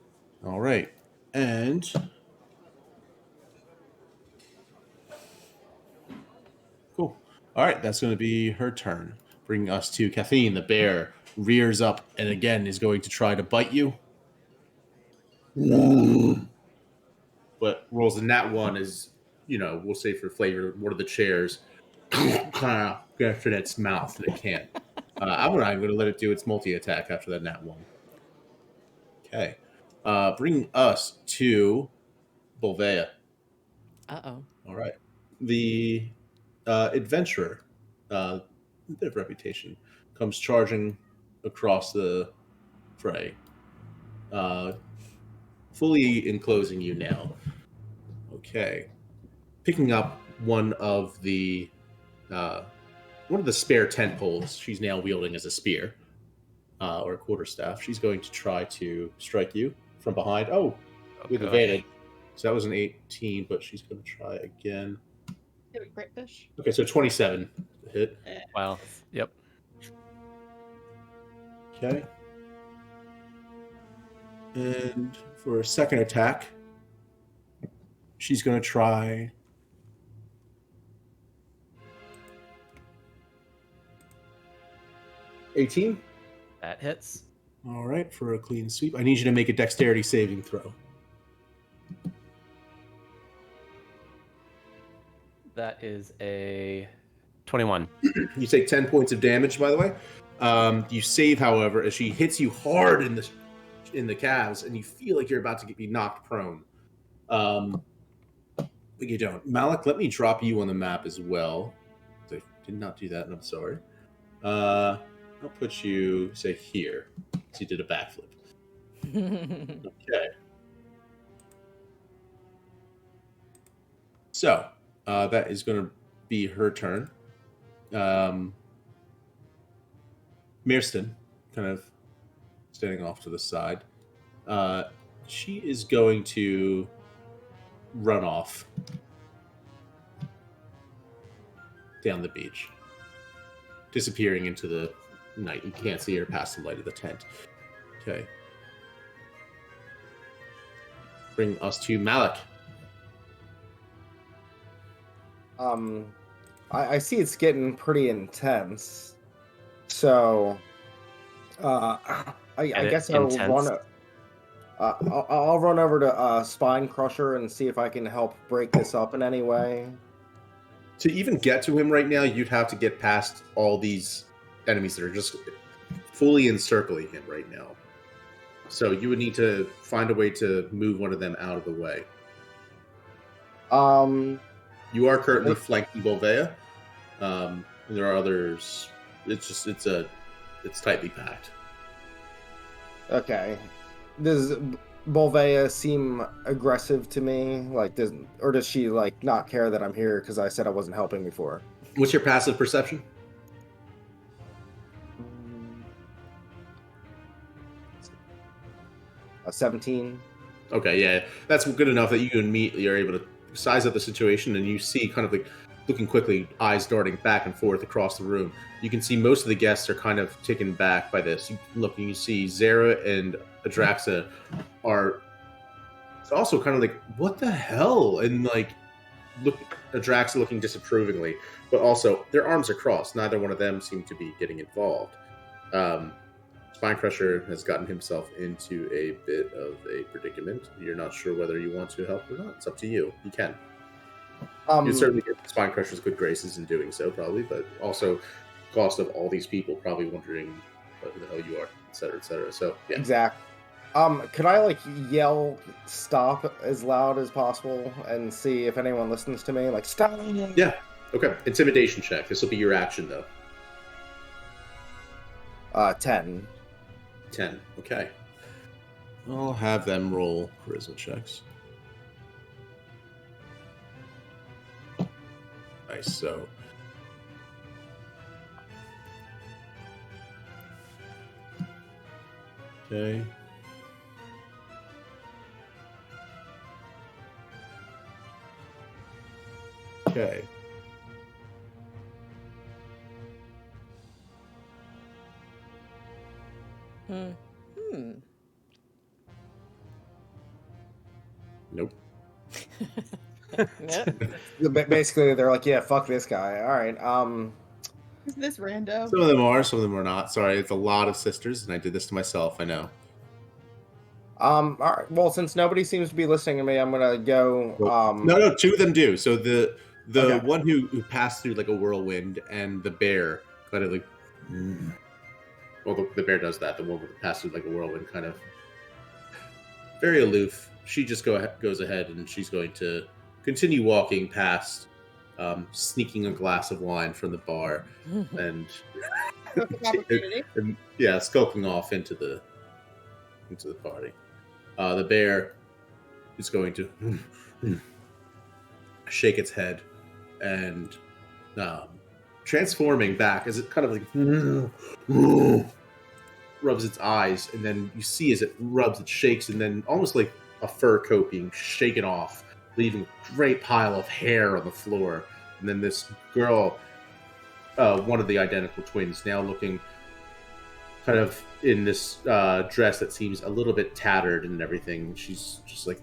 All right. And cool. All right. That's going to be her turn. Bringing us to Kathleen. The bear rears up and again is going to try to bite you. But rolls a nat 1 is, we'll say for flavor, one of the chairs kind of gets in its mouth and it can't. I'm going to let it do its multi-attack after that nat 1. Okay. Bringing us to Bolvea. Uh-oh. All right. The adventurer, a bit of reputation, comes charging across the fray, fully enclosing you now. Okay. Picking up one of the spare tent poles she's now wielding as a spear, or a quarterstaff. She's going to try to strike you from behind. Oh, with gosh. advantage. So that was an 18, but she's going to try again. Great fish. Okay, so 27 to hit. Well, yep. Okay. And for a second attack, she's going to try... 18. That hits. All right, for a clean sweep. I need you to make a dexterity saving throw. That is a 21. You take 10 points of damage, by the way. You save, however, as she hits you hard in the calves, and you feel like you're about to be knocked prone. But you don't. Malik, let me drop you on the map as well. I did not do that, and I'm sorry. I'll put you, say, here. So you did a backflip. Okay. So, that is going to be her turn. Mirston, kind of standing off to the side. She is going to run off down the beach, disappearing into the night. You can't see her past the light of the tent. Okay. Bring us to Malik. I see it's getting pretty intense. So, I guess I'll run. I'll run over to Spine Crusher and see if I can help break this up in any way. To even get to him right now, you'd have to get past all these enemies that are just fully encircling him right now. So you would need to find a way to move one of them out of the way. You are currently flanking Bolvea. And there are others. It's tightly packed. Okay. Does Bolvea seem aggressive to me? Or does she not care that I'm here because I said I wasn't helping before? What's your passive perception? A 17. Okay, yeah, that's good enough that you immediately are able to size up the situation, and you see kind of like looking quickly, eyes darting back and forth across the room. You can see most of the guests are kind of taken back by this. You look, and you see Zara and Adraxa are also kind of like, what the hell? And like, look, Adraxa looking disapprovingly, but also their arms are crossed. Neither one of them seem to be getting involved. Spinecrusher has gotten himself into a bit of a predicament. You're not sure whether you want to help or not. It's up to you. You can. You certainly get Spinecrusher's good graces in doing so, probably, but also cost of all these people probably wondering what the hell you are, et cetera, et cetera. So, yeah. Exactly. Could I like yell stop as loud as possible and see if anyone listens to me? Like, stop! Yeah. Okay. Intimidation check. This will be your action, though. 10. 10. Okay. I'll have them roll charisma checks. Nice. So. Okay. Okay. Nope. Yep. Basically, they're like, yeah, fuck this guy. All right. Is this rando? Some of them are, some of them are not. Sorry, it's a lot of sisters, and I did this to myself. I know. All right. Well, since nobody seems to be listening to me, I'm gonna go. No, two of them do. So the Okay. one who passed through like a whirlwind, and the bear kind of like. Well, the bear does that. The one that passed through like a whirlwind, kind of very aloof. She just goes ahead, and she's going to continue walking past, sneaking a glass of wine from the bar, and, Perfect opportunity. and yeah, skulking off into the party. The bear is going to shake its head and transforming back as it kind of like rubs its eyes, and then you see as it rubs, it shakes, and then almost like a fur coat being shaken off, leaving a great pile of hair on the floor. And then this girl, one of the identical twins, now looking kind of in this dress that seems a little bit tattered and everything. She's just like,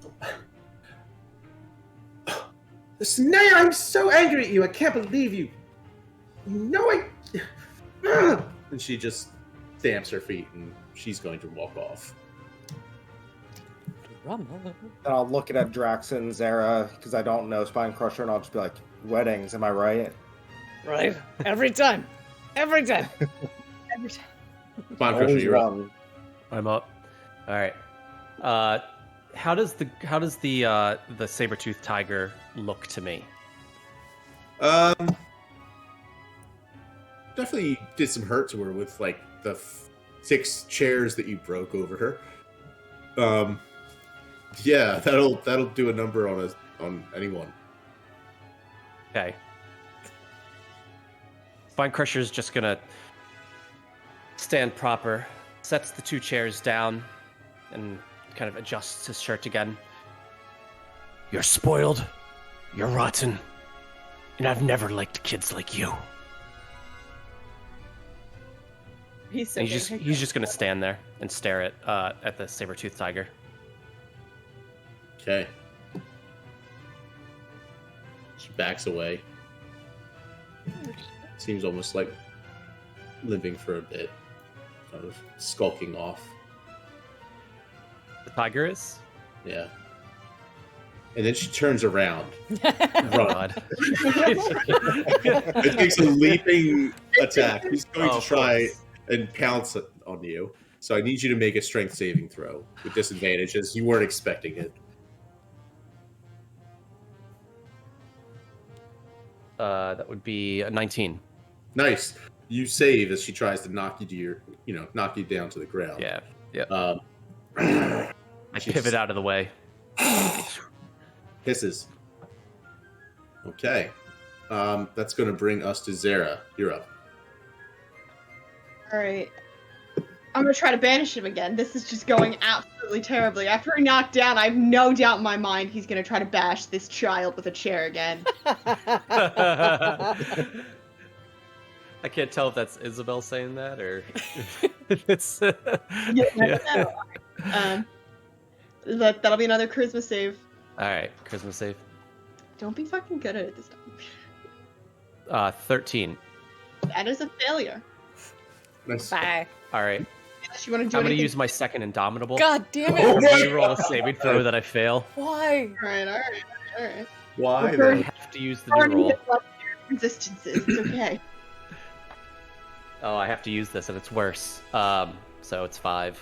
Snaya, I'm so angry at you. I can't believe you. No, and she just stamps her feet, and she's going to walk off. And I'll look at Drax and Zara because I don't know Spinecrusher, and I'll just be like, weddings, am I right? Right? Every time. Every time. Every time. Spinecrusher, you're up. I'm up. All right. How does the saber-toothed tiger look to me? Definitely did some hurt to her with like the 6 chairs that you broke over her. Yeah, that'll do a number on anyone. Okay. Spinecrusher's just gonna stand proper, sets the 2 chairs down, and kind of adjusts his shirt again. You're spoiled, you're rotten, and I've never liked kids like you. He's And he's just gonna stand there and stare at the saber-toothed tiger. Okay. She backs away. Seems almost like limping for a bit, kind of skulking off. The tiger is? Yeah. And then she turns around. Run. God. It takes a leaping attack. He's going to try course. and pounce on you. So I need you to make a strength saving throw with disadvantage, as you weren't expecting it. That would be a 19. Nice. You save as she tries to knock you down to the ground. Yeah. Yeah. I She's- pivot out of the way. Hisses. Okay. That's going to bring us to Zara. You're up. All right. I'm gonna try to banish him again. This is just going absolutely absolutely terribly. After he knocked down, I have no doubt in my mind he's gonna try to bash this child with a chair again. I can't tell if that's Isabel saying that or if it's. Yeah. That'll be another charisma save. All right, charisma save. Don't be fucking good at it this time. 13. That is a failure. Nice. Bye. All right. Unless you want to do I'm gonna anything. use my second indomitable. God damn it. Oh my Reroll a saving throw that I fail. Why? Alright. Why I though? have to use the new roll. Resistances. It's okay. Oh, I have to use this, and it's worse. So it's 5.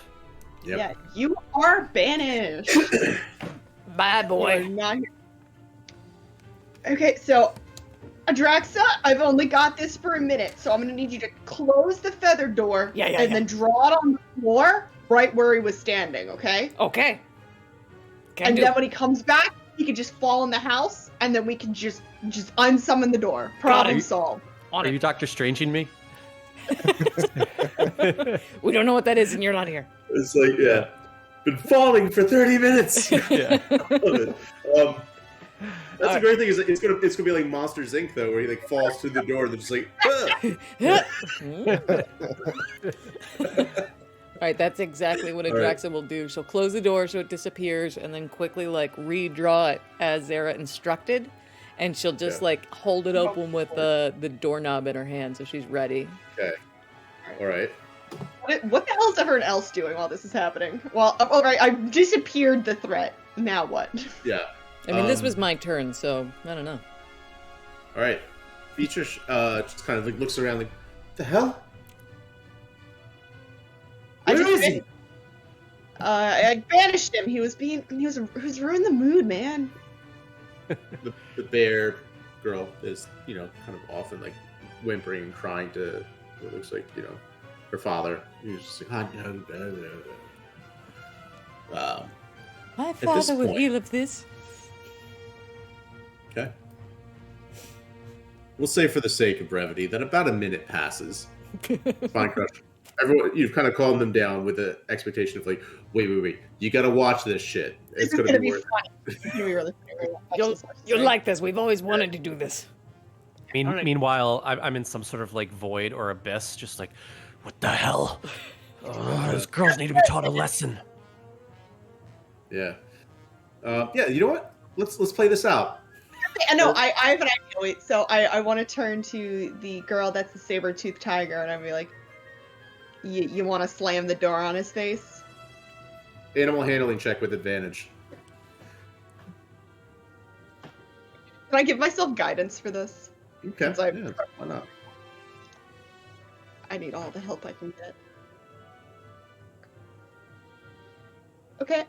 Yep. Yeah, you are banished. Bye, You are boy. not here. Okay, so Adraxa, I've only got this for a minute, so I'm gonna need you to close the feather door and then draw it on the floor right where he was standing, okay? Okay. And then when he comes back, he can just fall in the house, and then we can just unsummon the door. Problem solved. Are you Doctor Stranging me? We don't know what that is, and you're not here. It's like, yeah, been falling for 30 minutes. Yeah. That's the great thing is it's gonna be like Monsters Inc. though, where he like falls through the door and they're just like, Alright, that's exactly what Adraxa will do. She'll close the door so it disappears, and then quickly like redraw it as Zara instructed, and she'll just like hold it open with the doorknob in her hand so she's ready. Okay. All right. What the hell is everyone else doing while this is happening? Well, alright, I disappeared the threat. Now what? Yeah. I mean, this was my turn, so I don't know. All right. Feature just kind of like looks around like, the hell? Where is he? I banished him. He was ruining the mood, man. The bear girl is, kind of often like whimpering and crying to what looks like, her father. He's just like, My father would point- heal of this. Okay. We'll say for the sake of brevity that about a minute passes. Fine Crush. Everyone, you've kind of calmed them down with the expectation of like, wait. You got to watch this shit. It's going to be worth funny. It's gonna be really funny. You'll like this. We've always wanted to do this. Meanwhile, I'm in some sort of like void or abyss, just like, what the hell? Those girls need to be taught a lesson. Yeah. Yeah. You know what? Let's play this out. No, I have an idea. Wait, so I want to turn to the girl that's the saber-toothed tiger, and I'd be like, you want to slam the door on his face? Animal handling check with advantage. Can I give myself guidance for this? Okay. Since Yeah, why not? I need all the help I can get. Okay.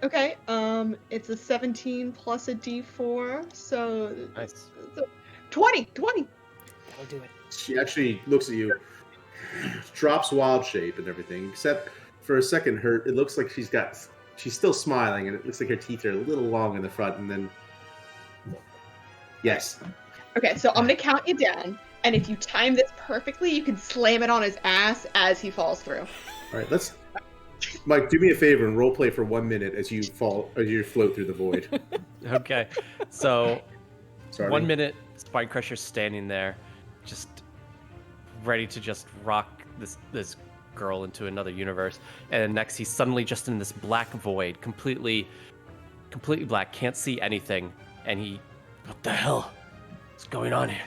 It's a 17 plus a D4, so Nice. 20. That'll do it. She actually looks at you, drops wild shape and everything, except for a second, it looks like she's still smiling, and it looks like her teeth are a little long in the front, and then, yes. Okay, so I'm gonna count you down, and if you time this perfectly, you can slam it on his ass as he falls through. All right, Mike, do me a favor and roleplay for 1 minute as you float through the void. Okay, so Sorry. 1 minute, Spine Crusher's standing there, just ready to just rock this girl into another universe, and next he's suddenly just in this black void, completely black, can't see anything, and what the hell is going on here?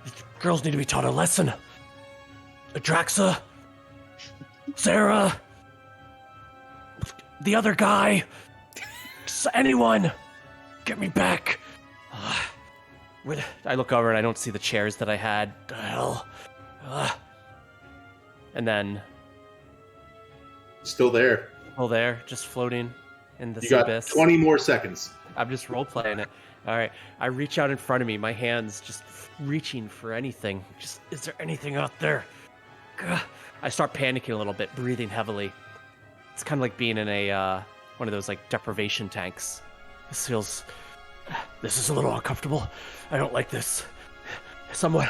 These girls need to be taught a lesson. Adraxa, Sarah, the other guy, anyone, get me back. I look over and I don't see the chairs that I had. The hell? And then Still there. just floating in this You got abyss. 20 more seconds. I'm just role playing it. All right, I reach out in front of me, my hands just reaching for anything. Is there anything out there? Gah. I start panicking a little bit, breathing heavily. It's kind of like being in a one of those like deprivation tanks. This is a little uncomfortable. I don't like this. Someone,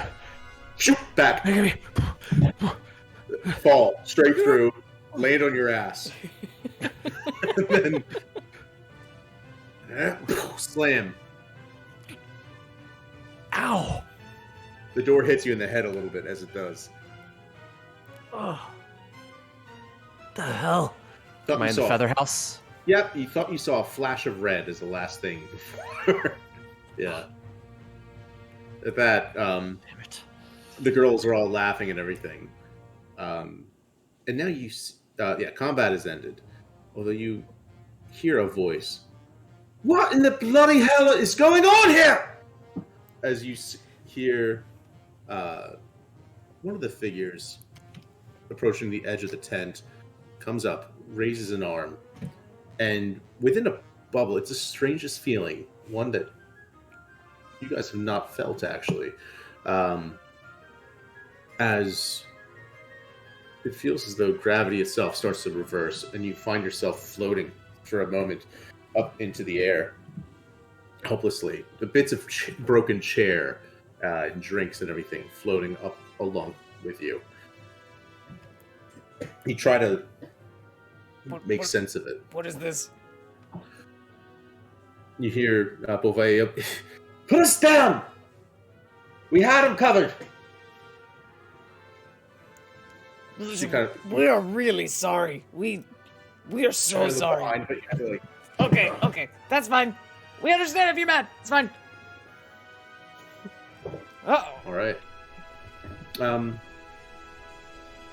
Shoot back. Fall straight through. Land on your ass. And then slam. Ow! The door hits you in the head a little bit as it does. Oh. What the hell? Thought Am I you in the saw- feather house? Yep, you thought you saw a flash of red as the last thing before. Yeah. At that, Damn it. the girls are all laughing and everything. And now combat has ended. Although you hear a voice. What in the bloody hell is going on here? As you hear one of the figures approaching the edge of the tent comes up, raises an arm, and within a bubble, it's the strangest feeling, one that you guys have not felt actually, as it feels as though gravity itself starts to reverse, and you find yourself floating for a moment up into the air, helplessly. The bits of broken chair and drinks and everything floating up along with you. You try to make sense of it. What is this? You hear Beauvais, put us down! We had him covered! She kind of, We are really sorry. We are so turns sorry. behind, but you have to, like, Okay, that's fine. We understand if you're mad. It's fine. Uh-oh. all right.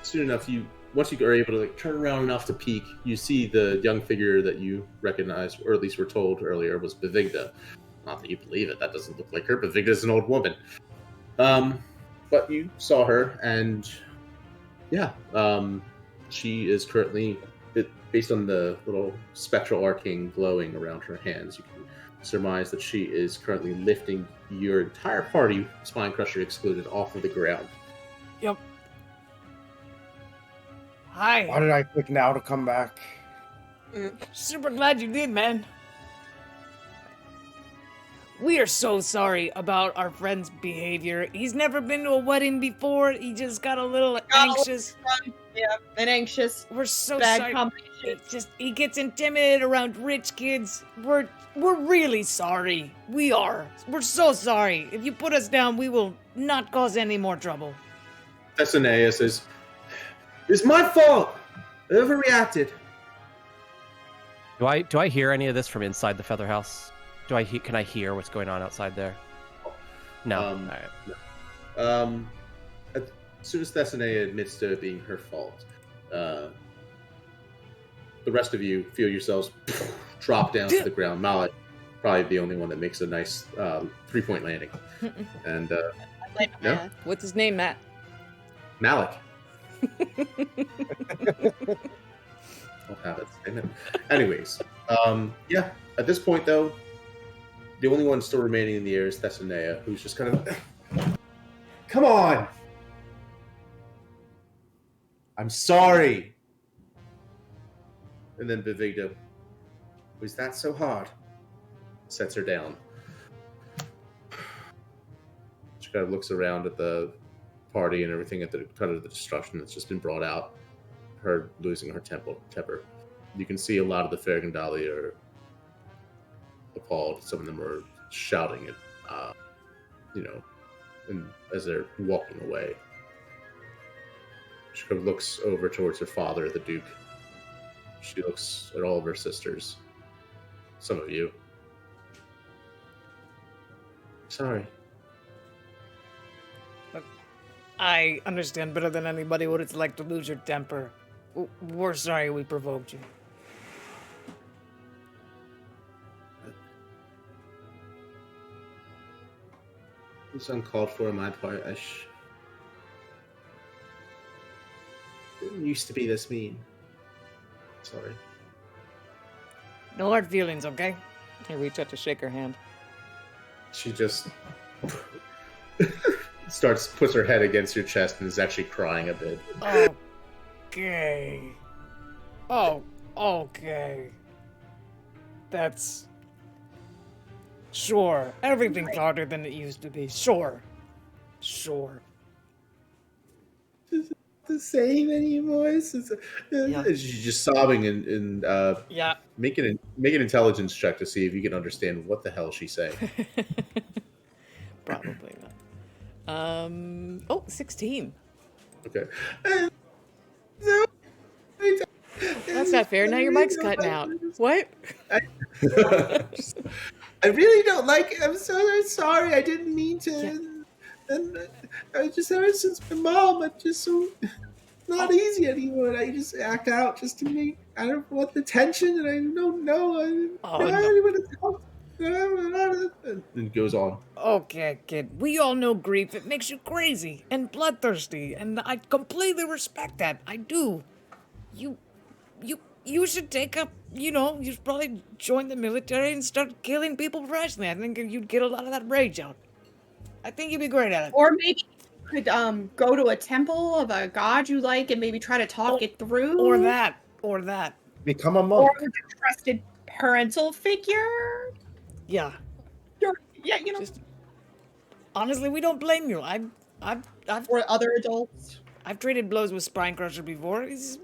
Soon enough, once you are able to like turn around enough to peek, you see the young figure that you recognized, or at least were told earlier, was Bevigda. Not that you believe it; that doesn't look like her. Bevigda's an old woman. But you saw her, and yeah, she is currently, based on the little spectral arcane glowing around her hands, you can surmise that she is currently lifting your entire party, Spine Crusher excluded, off of the ground. Yep. Hi. Why did I click now to come back? Super glad you did, man. We are so sorry about our friend's behavior. He's never been to a wedding before. He just got a little anxious. Yeah, and anxious. We're so Bad sorry. combination. He gets intimidated around rich kids. We're really sorry. We are. We're so sorry. If you put us down, we will not cause any more trouble. Thessalonea says, "It's my fault. I overreacted." Do I hear any of this from inside the feather house? Can I hear what's going on outside there? No. All right. As soon as Thessalonea admits to it being her fault, the rest of you feel yourselves drop down to the ground. Malik, probably the only one that makes a nice 3-point landing. And no? What's his name, Matt? Malik. I'll have it. Amen. Anyways, yeah. At this point, though, the only one still remaining in the air is Thessalonea, who's just kind of, come on! I'm sorry! And then Bevigda, was that so hard? Sets her down. She kind of looks around at the party and everything, at the kind of the destruction that's just been brought out. Her losing her temper. You can see a lot of the Fergandali are appalled. Some of them are shouting at, and as they're walking away. She kind of looks over towards her father, the Duke. She looks at all of her sisters. Some of you. Sorry. I understand better than anybody what it's like to lose your temper. We're sorry we provoked you. It's uncalled for on my part. Didn't used to be this mean. Sorry. No hard feelings, okay? I reach out to shake her hand. She just puts her head against your chest and is actually crying a bit. Okay. Oh, okay. That's... Sure. Everything's harder than it used to be. Sure. the same anymore. She's just sobbing and make an intelligence check to see if you can understand what the hell she's saying. Probably not. 16. Okay. That's not fair. Now your mic's cutting out. What? I really don't like it. I'm so sorry. I didn't mean to. Yeah. And I just ever since my mom, I'm just so not easy anymore. I just act out just to make. I don't want the tension, and I don't know. Anyone to talk. And it goes on. Okay, kid. We all know grief. It makes you crazy and bloodthirsty, and I completely respect that. I do. You should take up. You should probably join the military and start killing people professionally. I think you'd get a lot of that rage out. I think you'd be great at it. Or maybe you could go to a temple of a god you like and maybe try to talk it through. Or that. Become a monk. Or a trusted parental figure. Yeah. Yeah, Honestly, we don't blame you. I've or other adults. I've traded blows with Spine Crusher before. He's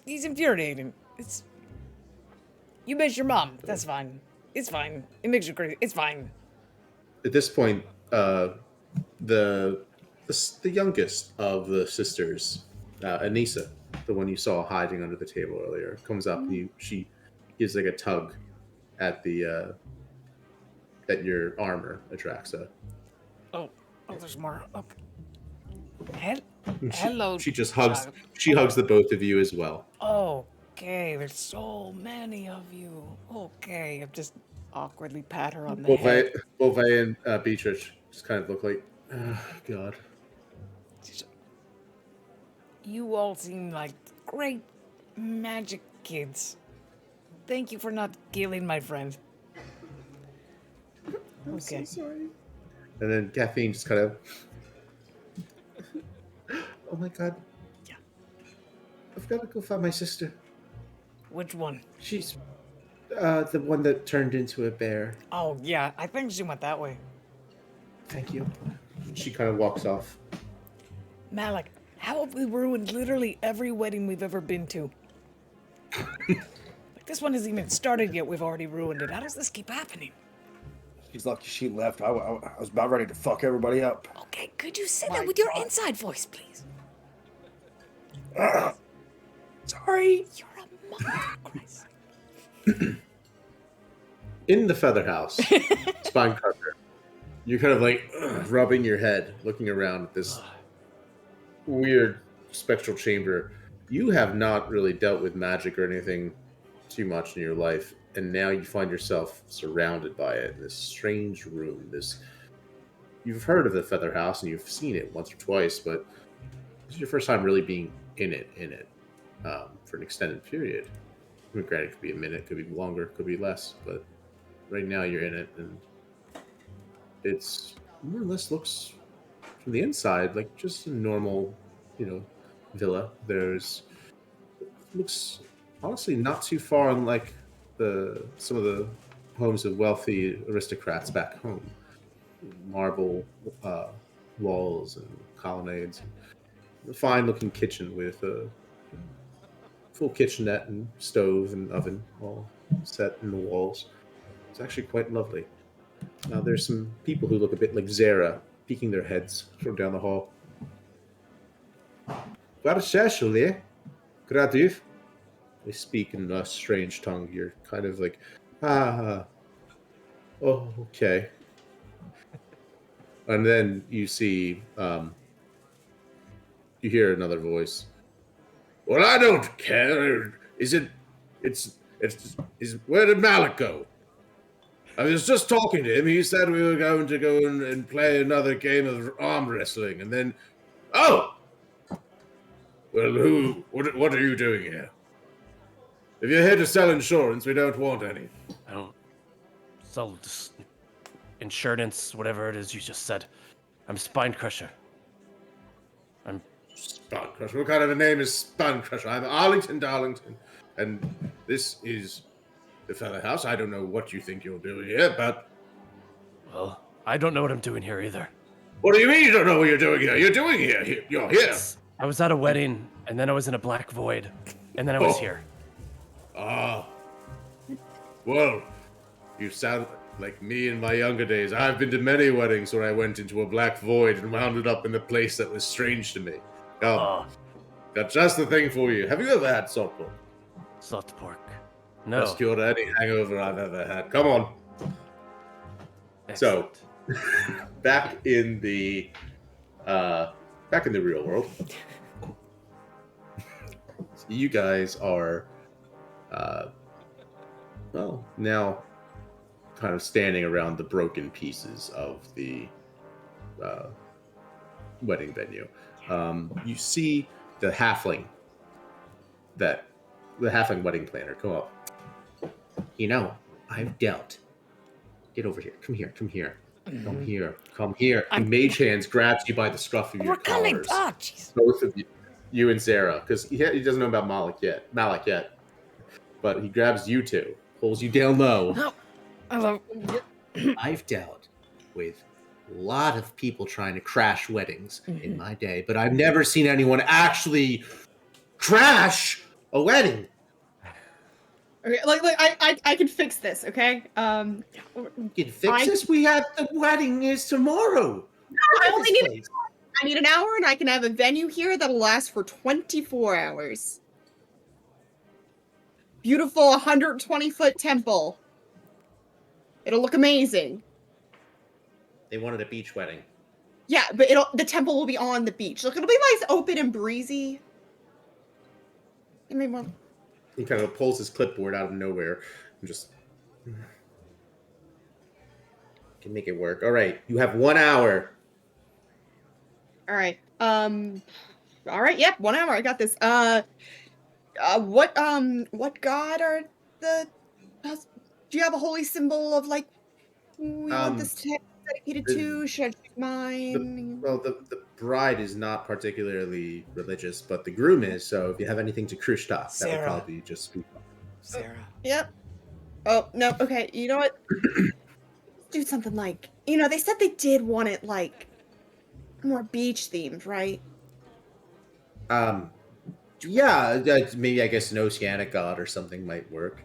infuriating. You miss your mom. That's fine. It's fine. It makes you crazy. It's fine. At this point, the youngest of the sisters, Anissa, the one you saw hiding under the table earlier, comes up. She gives like a tug at the at your armor, Atraxa. Oh, there's more. Okay. Hello. She just hugs. She hugs the both of you as well. Okay, there's so many of you. Okay, I just awkwardly pat her on the head. Beauvais and Beatrice just kind of look like, oh, God. You all seem like great magic kids. Thank you for not killing my friend. I'm so sorry. And then Caffeine just kind of, oh my God. Yeah. I've got to go find my sister. Which one? She's the one that turned into a bear. Oh, yeah. I think she went that way. Thank you. She kind of walks off. Malik, how have we ruined literally every wedding we've ever been to? Like, this one hasn't even started yet. We've already ruined it. How does this keep happening? She's lucky she left. I was about ready to fuck everybody up. Okay, could you say that with your inside voice, please? Sorry. You're a mother, Christ. In the feather house, Spine Crusher, you're kind of like rubbing your head, looking around at this weird spectral chamber. You have not really dealt with magic or anything too much in your life, and now you find yourself surrounded by it in this strange room. You've heard of the feather house and you've seen it once or twice, but this is your first time really being in it for an extended period. I mean, granted, it could be a minute, could be longer, could be less, but right now you're in it, and it's more or less looks from the inside like just a normal, villa. Looks honestly not too far unlike some of the homes of wealthy aristocrats back home. Marble walls and colonnades, a fine-looking kitchen with a full kitchenette and stove and oven all set in the walls. It's actually quite lovely. Now there's some people who look a bit like Zara peeking their heads from down the hall. They speak in a strange tongue. You're kind of like, oh, okay. And then you see, you hear another voice. Well, I don't care. Where did Malik go? I was just talking to him. He said we were going to go and play another game of arm wrestling, and then, oh! Well, what are you doing here? If you're here to sell insurance, we don't want any. I don't sell insurance, whatever it is you just said. I'm Spine Crusher. Spine Crusher? What kind of a name is Spine Crusher? I'm Arlington Darlington, and this is the feather house. I don't know what you think you're doing here, but... Well, I don't know what I'm doing here either. What do you mean you don't know what you're doing here? You're doing here. You're here. I was at a wedding, and then I was in a black void, and then I was here. Ah. Well, you sound like me in my younger days. I've been to many weddings where I went into a black void and wound up in a place that was strange to me. Come, got just the thing for you. Have you ever had salt pork? Salt pork. No. Best cure to any hangover I've ever had. Come on. Excellent. So, back in the real world, you guys are, now kind of standing around the broken pieces of the wedding venue. You see the halfling wedding planner come up. You know, I've dealt. Get over here. Come here. Come here. Come here. Come here. And Mage Hands grabs you by the scruff of your collars. Oh, jeez. Both of you and Sarah, because he doesn't know about Malik yet. But he grabs you two, pulls you down low. No. I love. I've dealt with a lot of people trying to crash weddings in my day, but I've never seen anyone actually crash a wedding. Okay, like I can fix this, okay? You can fix this? We have the wedding is tomorrow. I only need an hour, and I can have a venue here that'll last for 24 hours. Beautiful 120-foot temple. It'll look amazing. They wanted a beach wedding. Yeah, but the temple will be on the beach. Look, it'll be nice, open and breezy. I mean, well, He kind of pulls his clipboard out of nowhere and just can make it work. All right, you have 1 hour. all right. All right. Yep. 1 hour. I got this. What god are the? Do you have a holy symbol of like we want this to be dedicated to? Should I check mine? The bride is not particularly religious, but the groom is. So if you have anything to Krishna, that would Sarah. probably just be. Sarah. Yep. Oh no. Okay. You know what? Do something like they said they did want it like more beach themed, right? Yeah, maybe I guess an oceanic god or something might work.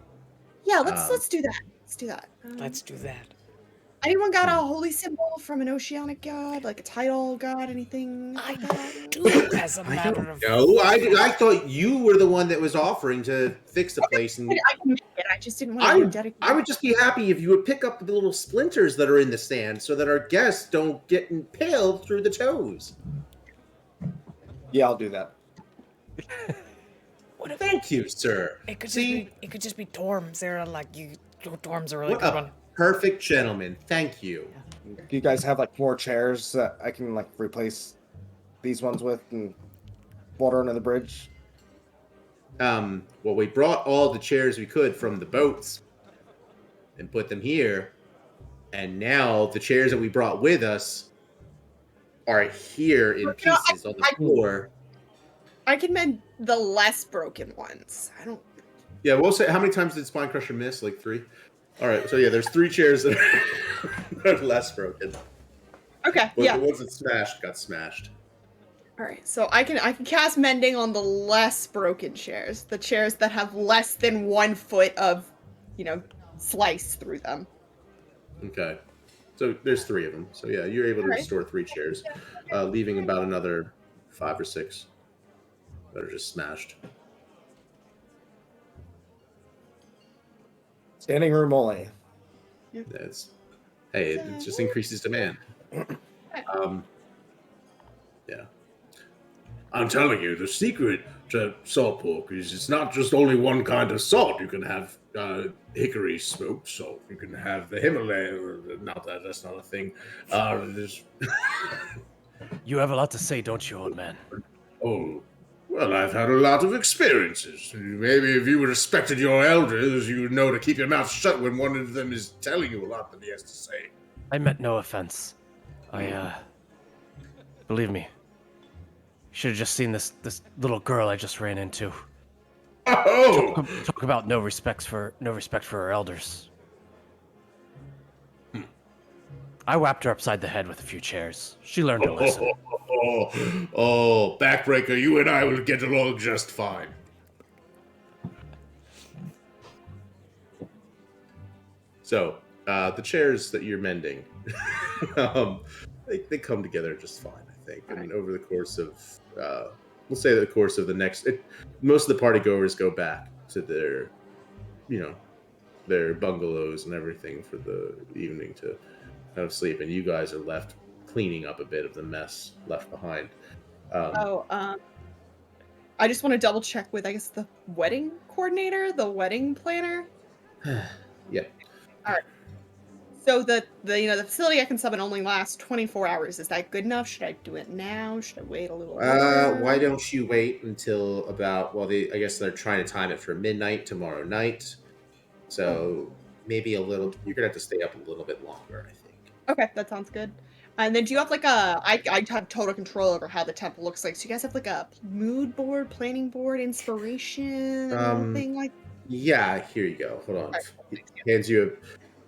Yeah. Let's do that. Let's do that. Let's do that. Anyone got a holy symbol from an oceanic god, like a tidal god, anything like that? Do as a matter of. No, I thought you were the one that was offering to fix the place. And I can make it. I just didn't want to dedicate. I would just be happy if you would pick up the little splinters that are in the sand so that our guests don't get impaled through the toes. Yeah, I'll do that. What if Thank you, sir. it could just be Torm, Sarah? Like Torm's a really What good a one. perfect gentleman. Thank you. Do you guys have like more chairs that I can like replace these ones with and water under the bridge? Well, we brought all the chairs we could from the boats and put them here, and now the chairs that we brought with us are here in pieces on the floor. I can mend the less broken ones. I don't. Yeah, we'll say, how many times did Spine Crusher miss? Like 3? All right, so yeah, there's 3 chairs that are less broken. Okay. But yeah. the ones that smashed got smashed. All right. So I can cast mending on the less broken chairs, the chairs that have less than 1 foot of, slice through them. Okay. So there's 3 of them. So yeah, you're able to restore 3 chairs, leaving about another 5 or 6 that are just smashed. Standing room only. It just increases demand. Yeah. I'm telling you, the secret to salt pork is it's not just only one kind of salt. You can have hickory smoked salt. You can have the Himalayan. That's not a thing. You have a lot to say, don't you, old man? Oh, well, I've had a lot of experiences. Maybe if you respected your elders, you would know to keep your mouth shut when one of them is telling you a lot that he has to say. I meant no offense. Believe me. You should have just seen this little girl I just ran into. Oh! Talk about no respect for her elders. I whapped her upside the head with a few chairs. She learned to listen. Oh, backbreaker, you and I will get along just fine. So, the chairs that you're mending, they come together just fine, I think. And over the course of, we'll say the course of the next, most of the party goers go back to their, their bungalows and everything for the evening to kind of sleep, and you guys are left cleaning up a bit of the mess left behind. I just want to double check with, I guess, the wedding coordinator, the wedding planner. Yeah. All right. So the facility I can summon only lasts 24 hours. Is that good enough? Should I do it now? Should I wait a little longer? Why don't you wait until about, I guess they're trying to time it for midnight tomorrow night. So maybe you're going to have to stay up a little bit longer, I think. Okay, that sounds good. And then do you have I have total control over how the temple looks like. So you guys have like a mood board, planning board, inspiration, thing like that? Yeah, here you go. Hold on. He hands you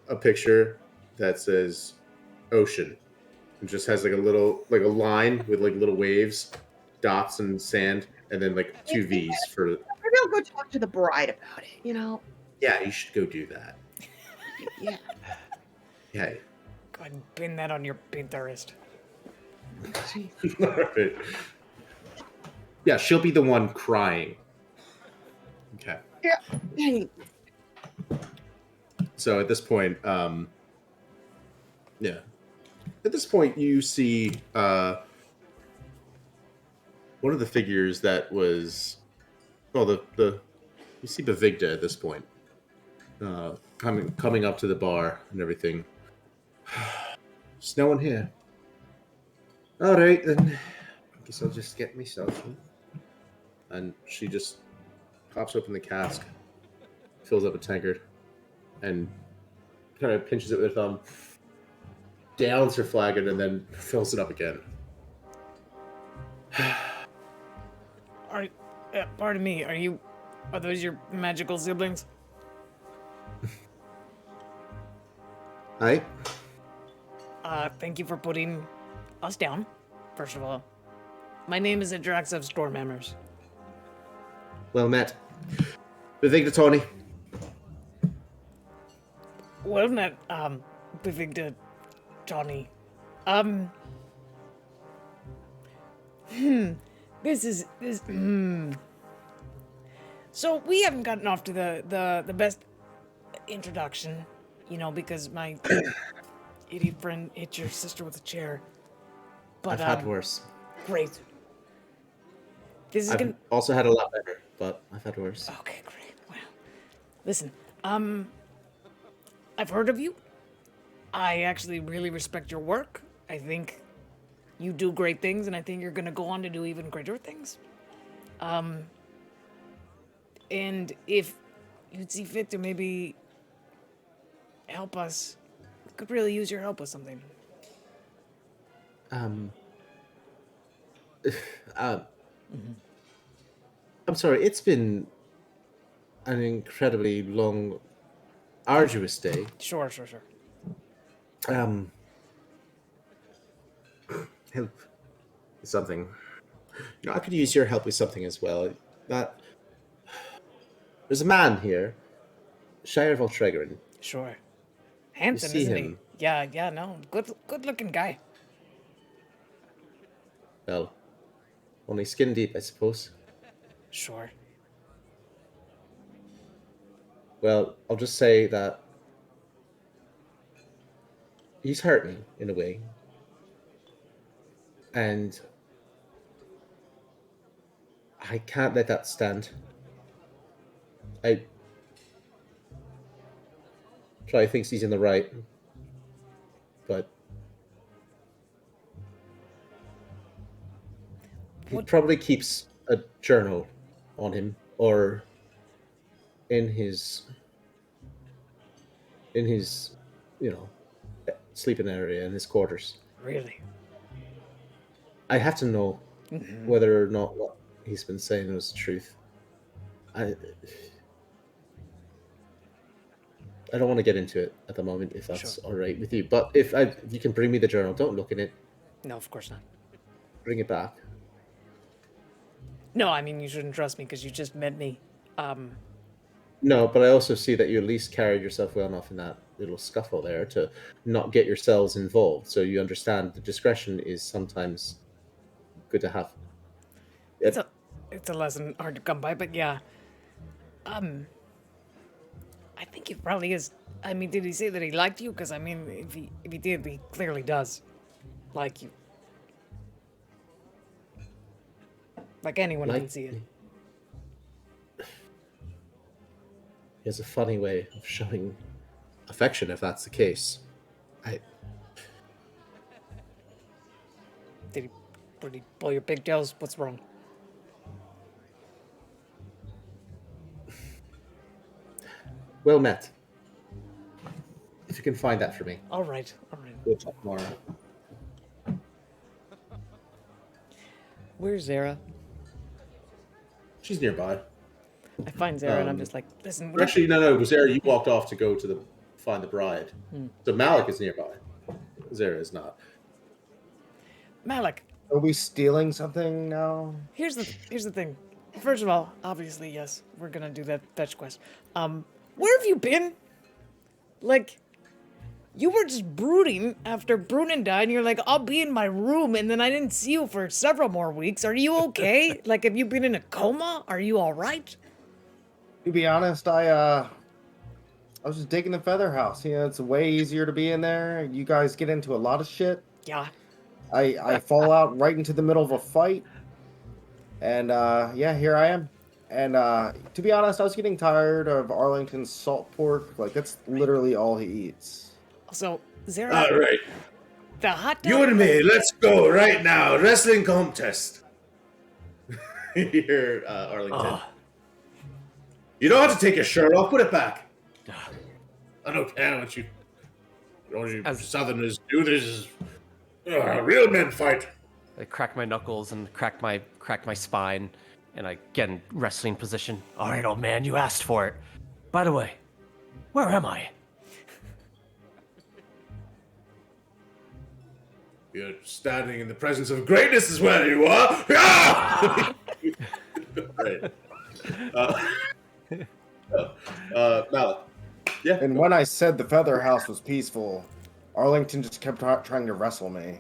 a picture that says ocean. It just has like a line with like little waves, dots and sand, and then like 2 V's for. Maybe I'll go talk to the bride about it, Yeah, you should go do that. Yeah. Yeah. Go ahead and pin that on your Pinterest. Right. Yeah, she'll be the one crying. Okay. Yeah. So at this point, At this point, you see one of the figures that was, you see Bavigda at this point, coming up to the bar and everything. There's no one here. All right, then. I guess I'll just get myself one. And she just pops open the cask, fills up a tankard, and kind of pinches it with her thumb, downs her flagon, and then fills it up again. Pardon me, are those your magical siblings? Hi. Thank you for putting us down, first of all. My name is Adrax of Stormhammers. Well met. Bavigda Tawny. Well met, Bavigda Johnny. So we haven't gotten off to the best introduction, because my idiot friend hit your sister with a chair. But I've had worse. Great. I've also had a lot better, but I've had worse. Okay, great. Well, listen, I've heard of you. I actually really respect your work. I think you do great things, and I think you're gonna go on to do even greater things. And if you'd see fit to maybe help us, we could really use your help with something. I'm sorry, it's been an incredibly long, arduous day. Sure. Help with something. I could use your help with something as well. There's a man here, Shire of Altregarin. Sure. Handsome, see isn't him? he? Yeah, no. Good looking guy. Well, only skin deep, I suppose. Sure. Well, I'll just say that he's hurt me in a way. And I can't let that stand. I probably thinks he's in the right, but he probably keeps a journal on him or in his sleeping area in his quarters. Really? I have to know whether or not what he's been saying was the truth. I don't want to get into it at the moment, if that's all right with you. But if you can bring me the journal, don't look in it. No, of course not. bring it back. No, I mean, you shouldn't trust me because you just met me. No, but I also see that you at least carried yourself well enough in that little scuffle there to not get yourselves involved. So you understand the discretion is sometimes good to have. It's a lesson hard to come by, but yeah. I think it probably is. I mean, did he say that he liked you? Because I mean, if he did, he clearly does like you. Like anyone can see it. He has a funny way of showing affection, if that's the case. Did he pull your pigtails? What's wrong? Well met. If you can find that for me. All right. We'll talk more. Where's Zara? She's nearby. I find Zara and I'm just like, listen. Actually, no. Zara, you walked off to go to find the bride. So Malik is nearby. Zara is not. Malik. Are we stealing something now? Here's the thing. First of all, obviously, yes, we're gonna do that fetch quest. Where have you been? Like, you were just brooding after Brunin died, and you're like, I'll be in my room, and then I didn't see you for several more weeks. Are you okay? Like, have you been in a coma? Are you all right? To be honest, I was just digging the feather house. You know, it's way easier to be in there. You guys get into a lot of shit. Yeah. I fall out right into the middle of a fight. And yeah, here I am. And to be honest, I was getting tired of Arlington's salt pork. Like, that's literally all he eats. So, Zara. All right. The hot dog. You and me, let's go right now. Wrestling contest. Here, Arlington. You don't have to take your shirt off. Put it back. I don't care what you Southerners do. This is real men fight. I crack my knuckles and crack my spine, and I get in wrestling position. All right, old man, you asked for it. By the way, where am I? You're standing in the presence of greatness is where you are. Right. Malik. Yeah. And when I said the feather house was peaceful, Arlington just kept trying to wrestle me.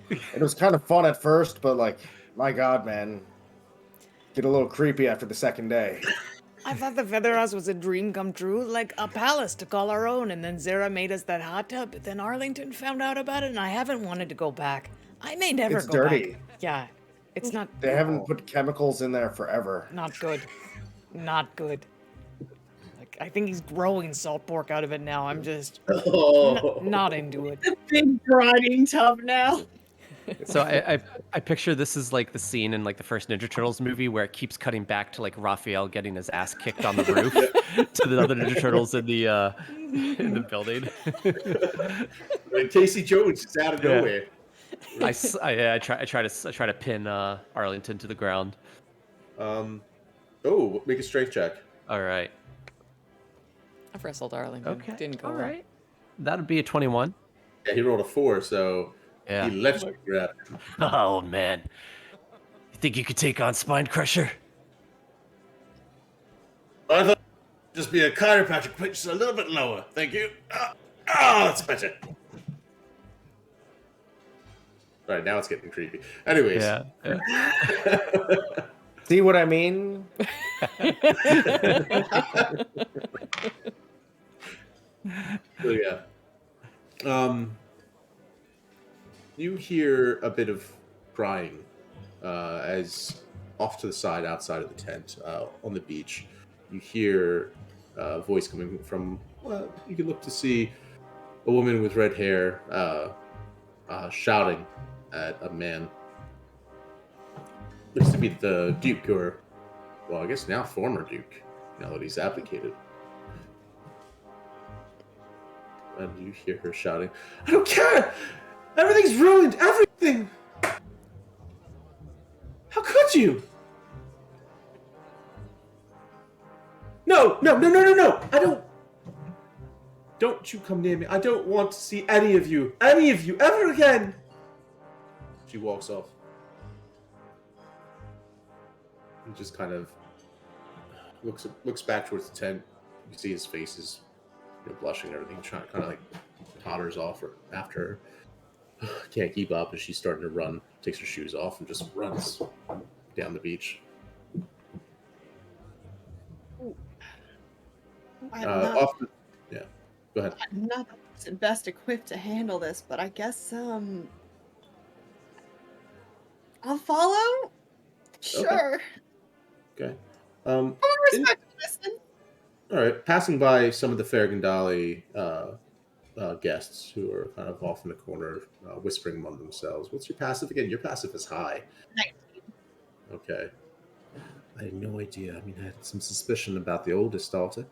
It was kind of fun at first, but like, my God, man, get a little creepy after the second day. I thought the feather house was a dream come true, like a palace to call our own, and then Zara made us that hot tub, but then Arlington found out about it, and I haven't wanted to go back. I may never It's go dirty. back. Yeah, it's not... They haven't put chemicals in there forever. Not good. Not good. Like, I think he's growing salt pork out of it now. I'm just not into it. A big grinding tub now. So I picture this is like the scene in like the first Ninja Turtles movie where it keeps cutting back to like Raphael getting his ass kicked on the roof to the other Ninja Turtles in the building. When Casey Jones is out of nowhere. I try to pin Arlington to the ground. Make a strength check. All right. I've wrestled Arlington. Okay. Didn't go all well. right. That'd be a 21. Yeah, he rolled a 4, so Yeah. he lets you grab him. Oh man. You think you could take on Spine Crusher? I thought it'd just be a chiropractic, but just a little bit lower. Thank you. That's better. All right, now it's getting creepy. Anyways. Yeah. See what I mean? So yeah. You hear a bit of crying as off to the side, outside of the tent, on the beach. You hear a voice coming from, well, you can look to see a woman with red hair shouting at a man. Looks to be the Duke, or, well, I guess now former Duke, now that he's abdicated. And you hear her shouting, I don't care! Everything's ruined! Everything! How could you? No! I don't... Don't you come near me. I don't want to see any of you ever again! She walks off. He just kind of looks back towards the tent. You see his face is blushing and everything, trying to kind of like totters off after her. Can't keep up as she's starting to run, takes her shoes off and just runs down the beach. Yeah, go ahead. I'm not the best equipped to handle this, but I guess I'll follow. Sure. Okay. Listen. All right. Passing by some of the Fergandali guests who are kind of off in the corner, whispering among themselves. What's your passive again? Your passive is high. 19. Okay. I had no idea. I mean, I had some suspicion about the oldest daughter,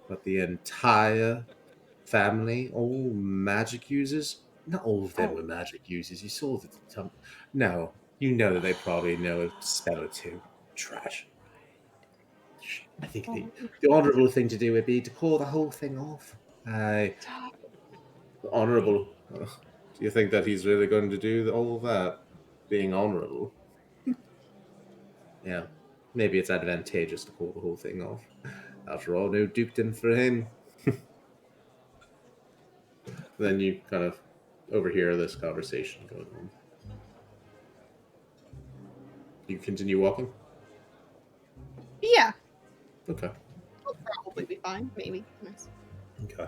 but the entire family, all magic users. Not all of them were magic users. You saw the no. You know that they probably know a spell or two. Trash. I think the honourable thing to do would be to call the whole thing off. Honourable. Do you think that he's really going to do all of that? Being honourable? Yeah. Maybe it's advantageous to call the whole thing off. After all, no dukedom for him. Then you kind of overhear this conversation going on. You continue walking? Yeah. Okay. I'll probably be fine. Maybe. Nice. Okay.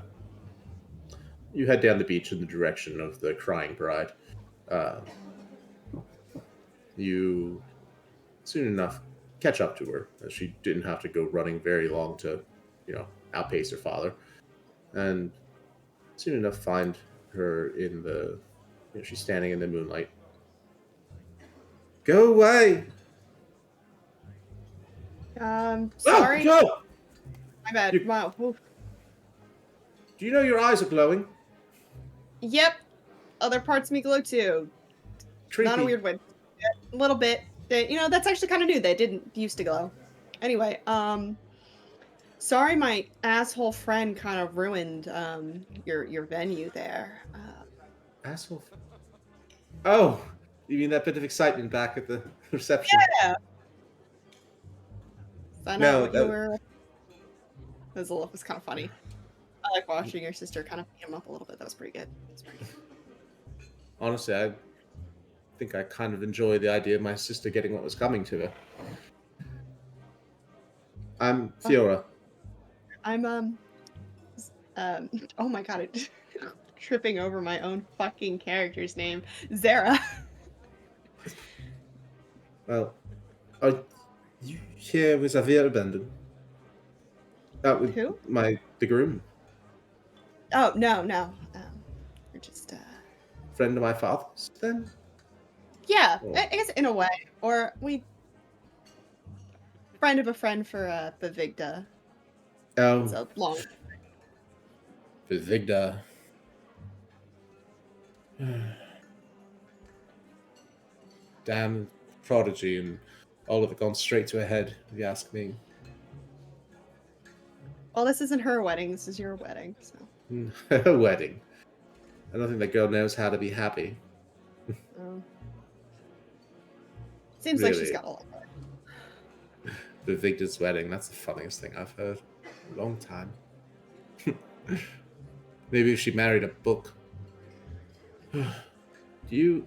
You head down the beach in the direction of the crying bride. You soon enough catch up to her, as she didn't have to go running very long to, outpace her father. And soon enough find her in the, she's standing in the moonlight. Go away! Sorry. Oh, go! My bad. Wow. Oof. Do you know your eyes are glowing? Yep. Other parts of me glow too. Creepy. Not a weird way. A little bit. That's actually kind of new. They didn't used to glow. Anyway, sorry my asshole friend kind of ruined your venue there. Asshole. Oh, you mean that bit of excitement back at the reception? Yeah. I know what you were. It was kind of funny. I like watching your sister kind of beat him up a little bit. That was pretty good. Honestly, I think I kind of enjoy the idea of my sister getting what was coming to her. I'm Fiora. I'm oh my god, tripping over my own fucking character's name. Zara. Well, are you here with Zavir Abandon? Who? The groom. Oh, no. We're just Friend of my father's, then? Yeah, I guess in a way. Or friend of a friend for Bavigda. Oh. It's a long. Bavigda. Damn prodigy, and all of it gone straight to her head, if you ask me. Well, this isn't her wedding, this is your wedding, so. Her wedding. I don't think that girl knows how to be happy. Seems really? Like she's got a lot. The Victor's wedding, that's the funniest thing I've heard in a long time. Maybe if she married a book. Do you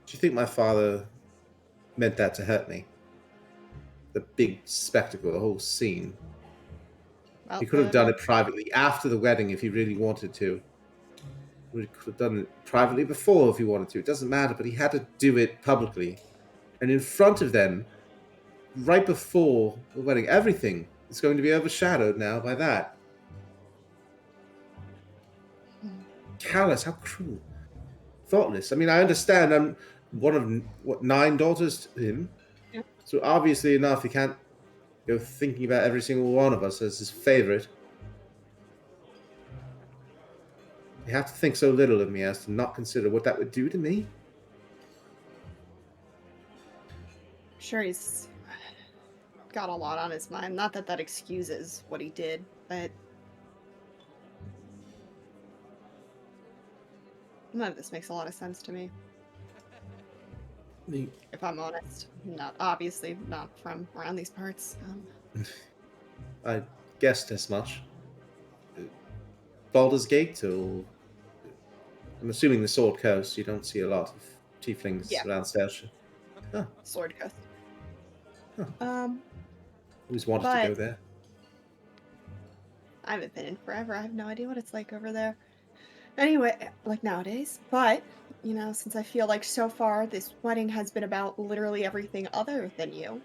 think my father meant that to hurt me? The big spectacle, the whole scene. Well, he could have done it privately after the wedding if he really wanted to. He could have done it privately before if he wanted to. It doesn't matter, but he had to do it publicly. And in front of them, right before the wedding, everything is going to be overshadowed now by that. Callous, how cruel. Thoughtless. I mean, I understand I'm one of 9 daughters to him. Yeah. So obviously enough, he can't go thinking about every single one of us as his favorite. You have to think so little of me as to not consider what that would do to me. Sure, he's got a lot on his mind. Not that excuses what he did, but none of this makes a lot of sense to me. If I'm honest, not obviously not from around these parts. I guessed as much. Baldur's Gate, or I'm assuming the Sword Coast. You don't see a lot of tieflings around Steltia. Huh. Sword Coast. Huh. Always wanted to go there. I haven't been in forever. I have no idea what it's like over there. Anyway, like nowadays. But, you know, since I feel like so far this wedding has been about literally everything other than you,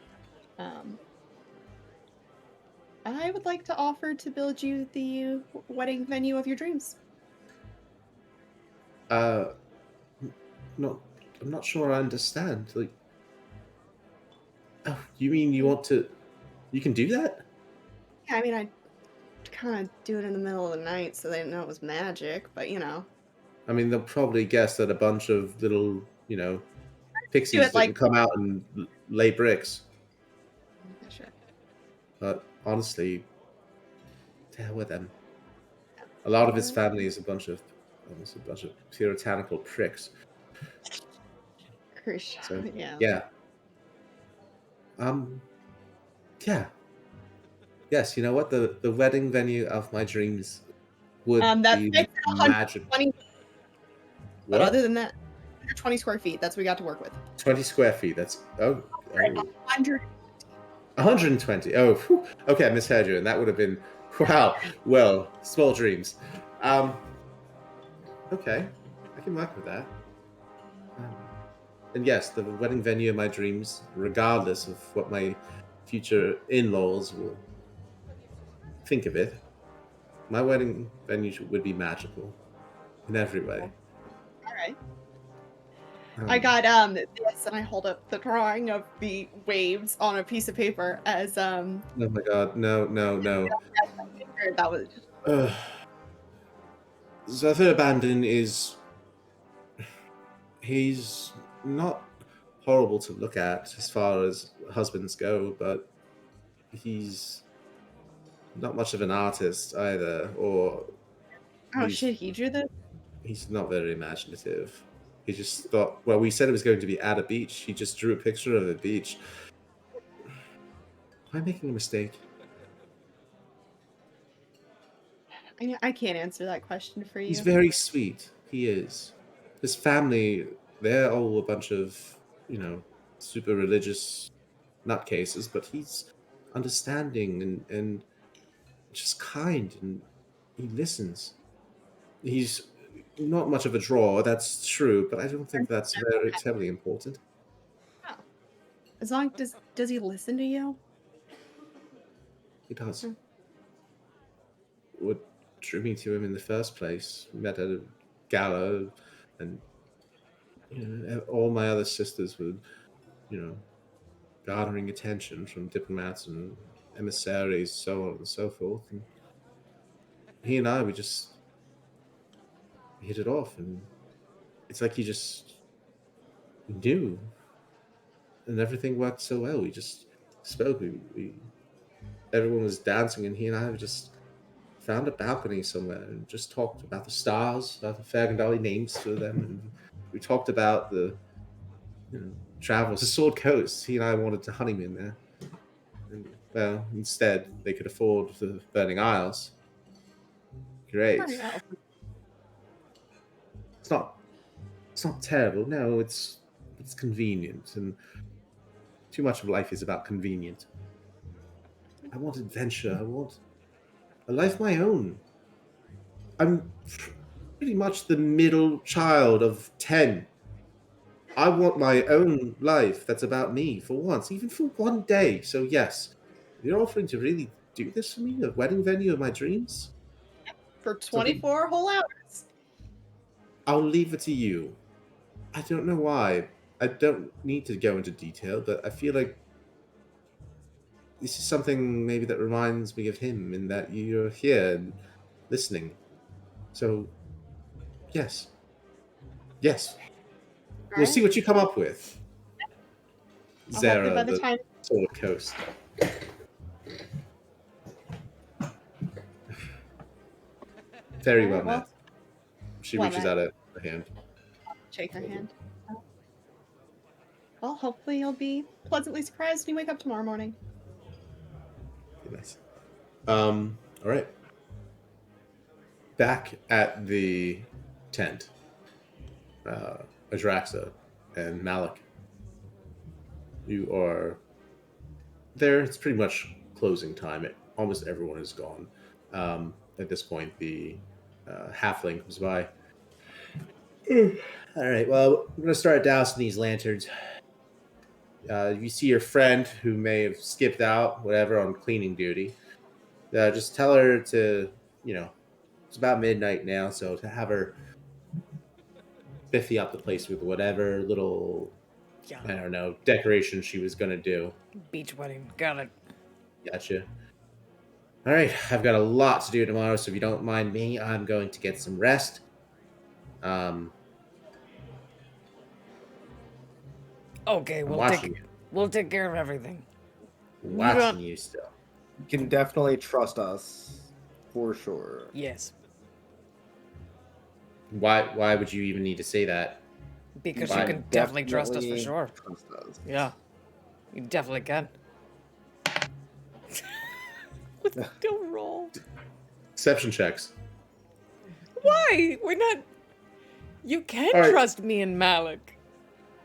I would like to offer to build you the wedding venue of your dreams. No, I'm not sure I understand. Like, oh, you mean you want to? You can do that? Yeah, I mean, I kind of do it in the middle of the night so they didn't know it was magic, but you know. I mean, they'll probably guess that a bunch of little, you know, pixies didn't like come out and lay bricks. Yeah, sure. But honestly, to hell with them. A lot of his family is almost a bunch of puritanical pricks. So, yeah. Yeah. Yes, you know what? The wedding venue of my dreams would That's be fixed at magical. 120. But What? other than that, 120 square feet. That's what we got to work with. 20 square feet. That's 100. 120. Oh, whew. Okay, I misheard you, and that would have been wow. Well, small dreams. Okay, I can work with that. And yes, the wedding venue of my dreams, regardless of what my future in-laws will think of it, my wedding venue would be magical in every way. All right. I got this, and I hold up the drawing of the waves on a piece of paper as Oh my god, no. That was Zephyr Abandon is... He's not horrible to look at as far as husbands go, but he's not much of an artist either, or... Oh shit, he drew this? He's not very imaginative. He just thought, well, we said it was going to be at a beach. He just drew a picture of a beach. Am I making a mistake? I can't answer that question for you. He's very sweet. He is. His family, they're all a bunch of, you know, super religious nutcases, but he's understanding and just kind, and he listens. He's not much of a drawer, that's true, but I don't think that's very terribly important. Oh. As long does he listen to you? He does. What drew me to him in the first place? We met at a gala, and you know, all my other sisters were, you know, garnering attention from diplomats and emissaries, so on and so forth. And he and I, we just hit it off, and it's like he just knew, and everything worked so well. We just spoke. Everyone was dancing, and he and I just found a balcony somewhere and just talked about the stars, about the Fergandali names for them, and we talked about the, you know, travels to Sword Coast. He and I wanted to honeymoon there, and well, instead they could afford the Burning Isles. Great. It's not terrible. No, it's convenient, and too much of life is about convenient. I want adventure. I want a life of my own. I'm pretty much the middle child of 10. I want my own life that's about me for once, even for one day. So yes, you're offering to really do this for me, a wedding venue of my dreams? For 24 whole hours. I'll leave it to you. I don't know why. I don't need to go into detail, but I feel like this is something maybe that reminds me of him, in that you're here and listening. So, yes. We'll see what you come up with. Zara, by the time Sword Coast. Very well met. She reaches out a hand. Shake her hand. Well, hopefully you'll be pleasantly surprised when you wake up tomorrow morning. Nice. All right. Back at the tent, Adraxa and Malik, you are there. It's pretty much closing time. Almost everyone is gone. At this point, the halfling comes by. All right, well, I'm going to start dousing these lanterns. You see your friend who may have skipped out, whatever, on cleaning duty. Just tell her to, it's about midnight now, so to have her biffy up the place with whatever little, I don't know, decoration she was going to do. Beach wedding. Got it. Gotcha. All right, I've got a lot to do tomorrow, so if you don't mind me, I'm going to get some rest. Okay, we'll take care of everything. Watching you still. You can definitely trust us, for sure. Yes. Why would you even need to say that? Because you can definitely trust us for sure. Trust us. Yeah. You definitely can. Don't roll. Deception checks. Why? We're not... You can trust me and Malik.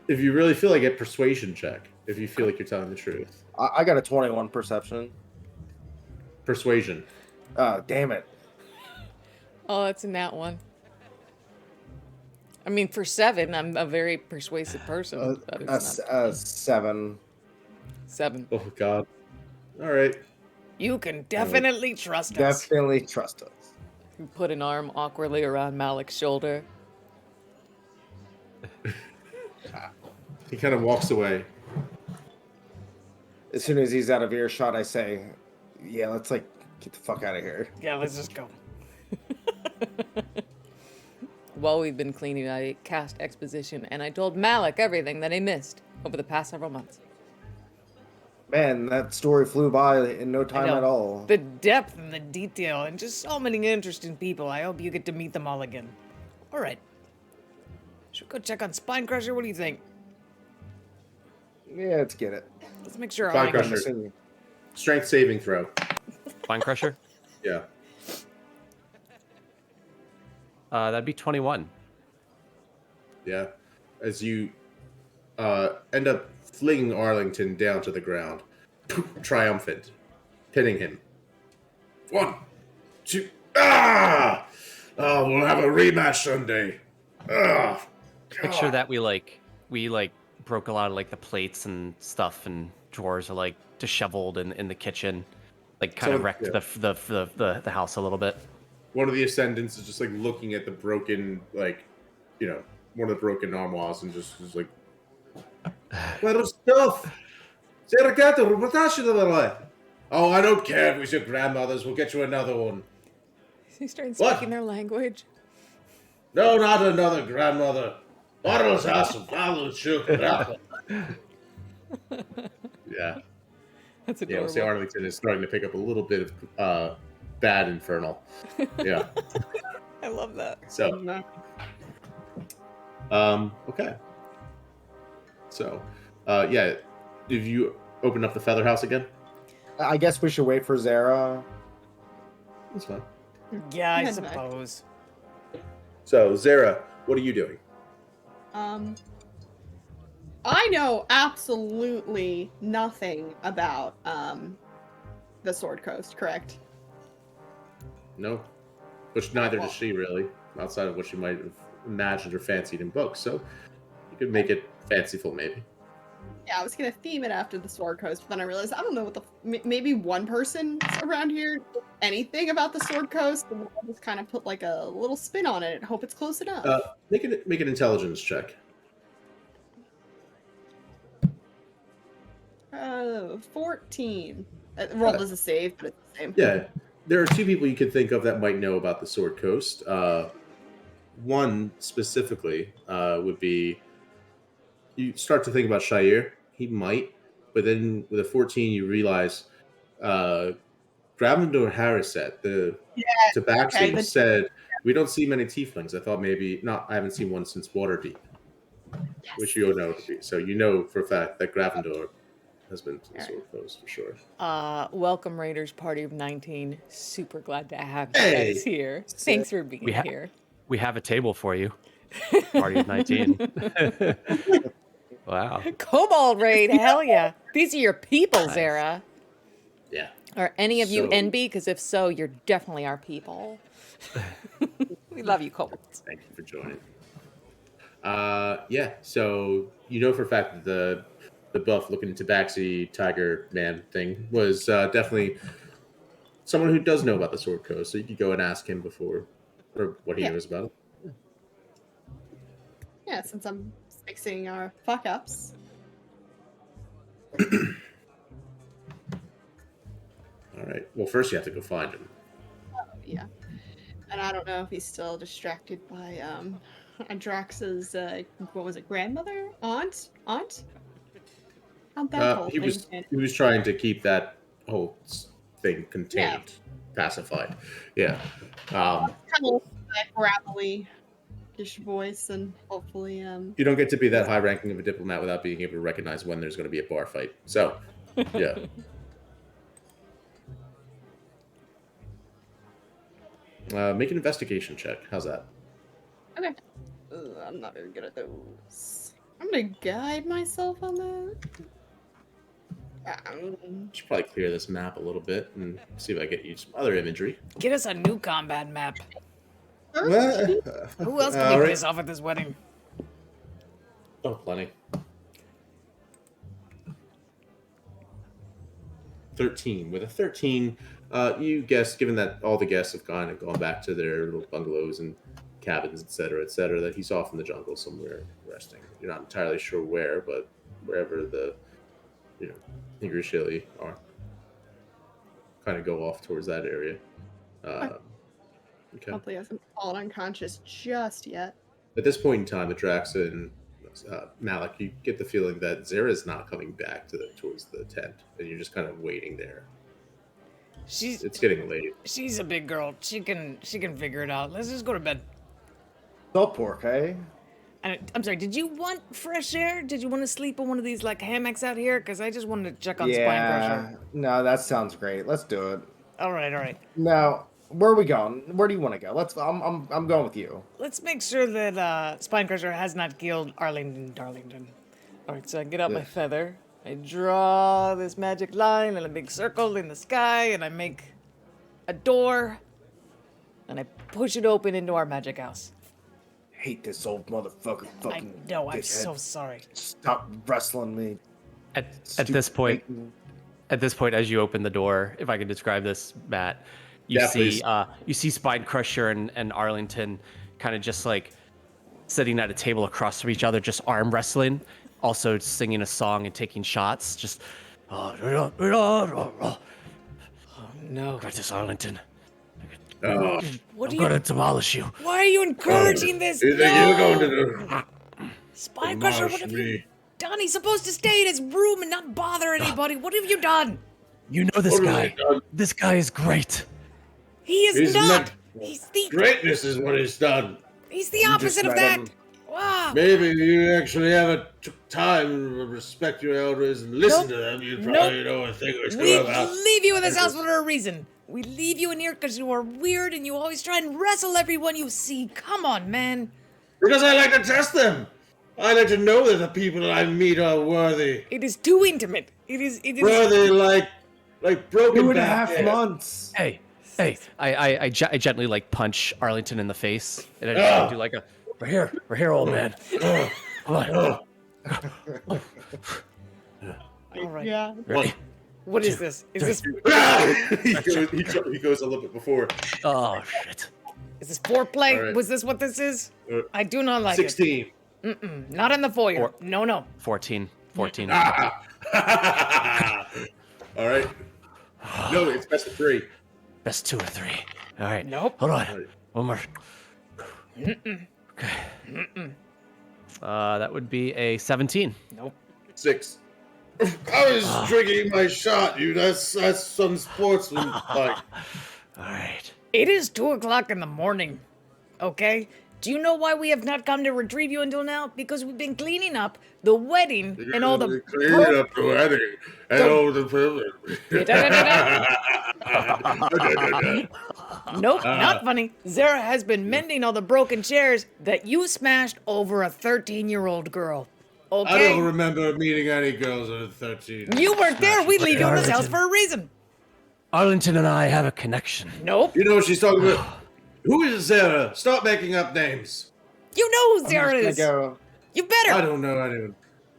If you really feel like it, persuasion check. If you feel like you're telling the truth. I got a 21 perception. Persuasion. Damn it. Oh, that's a nat one. I mean, for 7, I'm a very persuasive person. But it's not. 7. 7. Oh, God. All right. You can definitely trust us. Definitely trust us. You put an arm awkwardly around Malik's shoulder. He kind of walks away. As soon as he's out of earshot, I say, yeah, let's, get the fuck out of here. Yeah, let's just go. While we've been cleaning, I cast exposition, and I told Malik everything that I missed over the past several months. Man, that story flew by in no time at all. The depth and the detail, and just so many interesting people. I hope you get to meet them all again. All right. Should we go check on Spine Crusher? What do you think? Yeah, let's get it. Let's make sure. Spine Crusher. Strength saving throw. Spine Crusher? Yeah. That'd be 21. Yeah. As you end up flinging Arlington down to the ground, triumphant, pinning him. 1, 2, ah! Oh, we'll have a rematch Sunday. Ah! Picture that we broke a lot of the plates and stuff, and drawers are disheveled in the kitchen, kind of wrecked the house a little bit. One of the ascendants is just looking at the broken one of the broken armoires and just is like, "Well, stuff. Oh, I don't care if it was your grandmother's. We'll get you another one." He started speaking their language. No, not another grandmother. Yeah. That's adorable. Yeah, we'll say Arlington is starting to pick up a little bit of bad infernal. Yeah. I love that. So, okay. So, yeah, if you open up the feather house again? I guess we should wait for Zara. That's fine. Yeah, I suppose. So, Zara, what are you doing? I know absolutely nothing about the Sword Coast, correct? No. Which neither does she, really, outside of what she might have imagined or fancied in books. So you could make it fanciful, maybe. Yeah, I was going to theme it after the Sword Coast, but then I realized I don't know what maybe one person around here knows anything about the Sword Coast, and I'll just kind of put a little spin on it and hope it's close enough. Make an intelligence check. 14. Rolled as a save, but it's the same. Yeah. There are 2 people you could think of that might know about the Sword Coast. One specifically would be, you start to think about Shair. He might, but then with a 14, you realize Gravendor Harriset, the Tabaxi, said, "We don't see many tieflings." I thought maybe not. I haven't seen one since Waterdeep. Yes. which you know to be. So you know for a fact that Gravendor has been to the All Sword Coast for sure. Welcome, Raiders Party of 19. Super glad to have you Hey! guys here. Thanks for being here. We have a table for you. Party of 19. Wow. Cobalt Raid, hell yeah. These are your people, Zara. Yeah. Are any of you So- NB? Because if so, you're definitely our people. We love you, Cobalt. Thank you for joining. Yeah, so you know for a fact that the buff-looking tabaxi tiger man thing was definitely someone who does know about the Sword Coast, so you could go and ask him before, or what he knows about it. Yeah, since I'm fixing our fuck ups. All right. Well, first you have to go find him. Yeah. And I don't know if he's still distracted by Andrax's what was it, grandmother? Aunt? How'd that whole He thing was trying to keep that whole thing contained, pacified. Yeah. kind of that gravelly-ish voice, and hopefully You don't get to be that high ranking of a diplomat without being able to recognize when there's going to be a bar fight. So, yeah. Make an investigation check. How's that? okay. I'm not very good at those. I'm gonna guide myself on that. Should probably clear this map a little bit and see if I get you some other imagery. Get us a new combat map. Who Who else can we piss off at this wedding? Oh, plenty. 13. With a 13, you guess, given that all the guests have kind of gone back to their little bungalows and cabins, etc., that he's off in the jungle somewhere resting. You're not entirely sure where, but wherever the, Ingrishili are, kind of go off towards that area. Okay. Hopefully, he hasn't fallen unconscious just yet. At this point in time, Adraxa and Malik, you get the feeling that Zara's not coming back towards the tent, and you're just kind of waiting there. It's getting late. She's a big girl. She can figure it out. Let's just go to bed. Salt pork, eh? I'm sorry, did you want fresh air? Did you want to sleep on one of these like hammocks out here? Because I just wanted to check on Spine Crusher. No, that sounds great. Let's do it. All right. Now, where are we going? Where do you want to go? I'm going with you. Let's make sure that Spine Crusher has not killed Darlington. All right, so I get out my feather. I draw this magic line and a big circle in the sky, and I make a door, and I push it open into our magic house. Hate this old motherfucker. I know. I'm dickhead. so sorry. Stop wrestling me. At this point, as you open the door, if I can describe this, Matt, you see Spine Crusher and Arlington kind of just like sitting at a table across from each other, just arm wrestling, also singing a song and taking shots. Just, No. Gratis Arlington. What I'm are you? gonna demolish you. Why are you encouraging this? You think you're going to do? Spine Crusher, what have you done? He's supposed to stay in his room and not bother anybody. What have you done? You know this guy. This guy is great. He is not. He's the Greatness is what he's done. He's the opposite of that. Wow. Maybe if you actually ever took time to respect your elders and listen to them, you'd probably know a thing or two We about. leave you in this house for a reason. We leave you in here because you are weird and you always try and wrestle everyone you see. Come on, man. Because I like to test them. I like to know that the people I meet are worthy. It is too intimate. It is. Worthy like broken 2.5 months. Hey, I gently like punch Arlington in the face, and I just do like a, we're here, old man. Come on. All right. Yeah. What is this? Is this he goes a little bit before. Oh shit. is this foreplay? All right. Was this what this is? I do not like 16. it. Not in the foyer. No. 14. All right. No, it's best of 3. Best 2 or 3. All right. Nope. Hold on. Right. One more. Okay. That would be a 17. Nope. 6. I was drinking my shot, you. That's some sportsman like. All right. It is 2:00 in the morning. Okay? Do you know why we have not come to retrieve you until now? Because we've been cleaning up the wedding and all the... Cleaning up the wedding and all the... Nope, not funny. Zara has been mending all the broken chairs that you smashed over a 13-year-old girl. Okay? I don't remember meeting any girls at 13. You weren't there. We leave you in this house for a reason. Arlington and I have a connection. Nope. You know what she's talking about? Who is Zara? Stop making up names. You know who Zara is. Go. You better. I don't know anyone.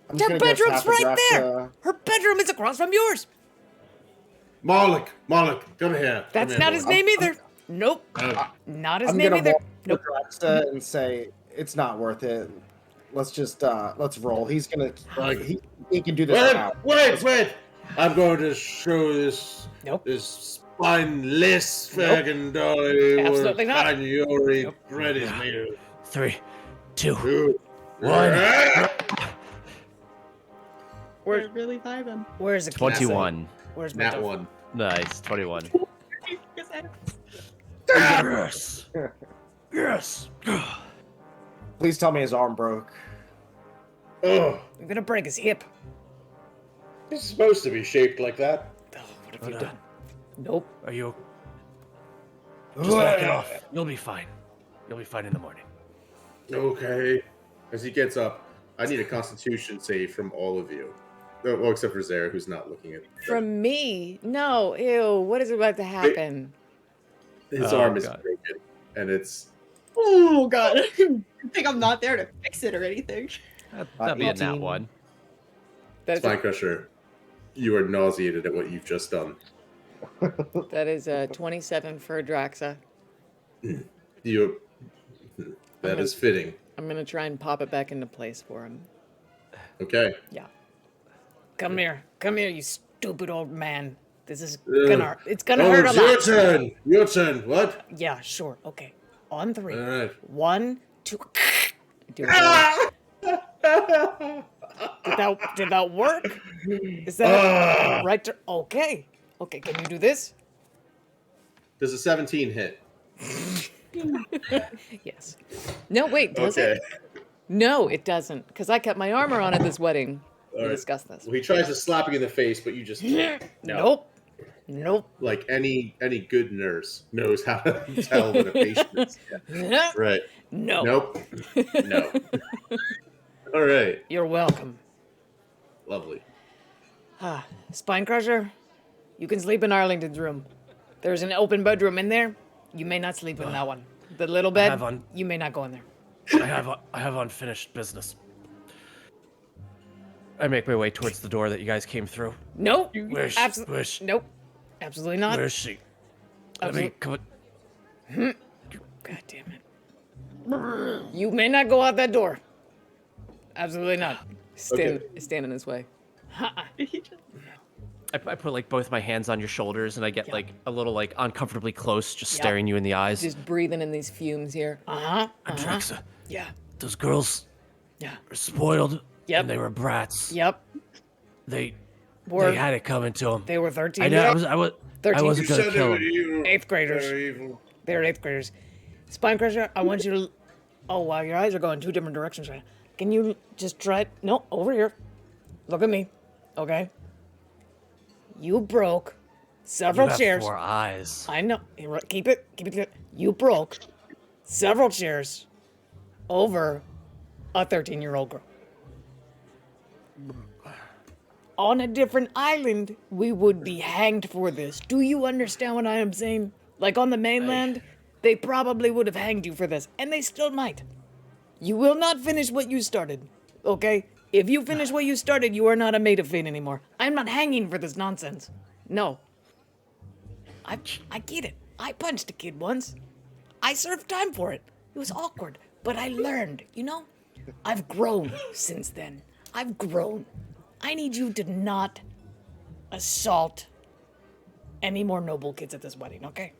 Her bedroom's right there. Her bedroom is across from yours. Malik, come here. That's not his name either. Nope. Not his I'm name gonna either. walk Nope. to Draxa and say it's not worth it. Let's just let's roll. He's gonna he can do this now. Wait! I'm going to show this Nope. this spineless fucking dolly Absolutely not. Yuri Nope. bread is made of. 3, 2, Dude. 1. We're really vibing. Where's the 21. Where's my Nat dough? one. Nice. 21. Yes. Yes. Please tell me his arm broke. Oh, I'm gonna break his hip. it's supposed to be shaped like that. Oh, what have you done? Nope. Are you? Just walk it off. You'll be fine. You'll be fine in the morning. Okay. As he gets up, I need a Constitution save from all of you. Well, except for Zara, who's not looking at. From me? No. Ew. What is about to happen? His Oh, arm is God. broken, and it's. Oh god. I think I'm not there to fix it or anything. That'd be a nat 18. 1. That's Spine Crusher, you are nauseated at what you've just done. that is a 27 for Draxa. You. That is fitting. I'm gonna try and pop it back into place for him. Okay. Yeah. Come here, you stupid old man. This is gonna. It's gonna hurt a it's lot. your turn. Your turn. What? Yeah, sure. Okay. On 3. All right. 1, 2. Do it. Did that work? Is that right? Okay. Okay. Can you do this? Does a 17 hit? Yes. No, wait. Does Okay. it? No, it doesn't. Because I kept my armor on at this wedding. We right. discussed this. Well, he tries to slap you in the face, but you just no. Nope. Like any good nurse knows how to tell when a patient is right. No. Nope. No. All right. You're welcome. Lovely. Spine Crusher, you can sleep in Arlington's room. There's an open bedroom in there. You may not sleep in that one. The little bed, you may not go in there. I have unfinished business. I make my way towards the door that you guys came through. Nope. Where's Nope. Absolutely not. Where is she? Let me come. God damn it. You may not go out that door. Absolutely not. Stand in his way. I put like both my hands on your shoulders and I get like a little like uncomfortably close, just staring you in the eyes. Just breathing in these fumes here. Andrexa, Yeah. those girls Yeah. were spoiled. Yep. And they were brats. Yep. They had it coming to them. They were 13. I know. I 13. wasn't gonna kill them. Eighth graders. They're 8th graders. Spine Crusher, I want you to... Oh, wow, your eyes are going 2 different directions right now. Can you just try... No, over here. Look at me. Okay? You broke several chairs. 4 eyes. I know. Keep it. You broke several chairs over a 13-year-old girl. On a different island, we would be hanged for this. Do you understand what I am saying? Like on the mainland, they probably would have hanged you for this, and they still might. You will not finish what you started, okay? If you finish what you started, you are not a maid of fate anymore. I'm not hanging for this nonsense. No. I get it. I punched a kid once. I served time for it. It was awkward, but I learned, you know? I've grown since then. I've grown. I need you to not assault any more noble kids at this wedding, okay?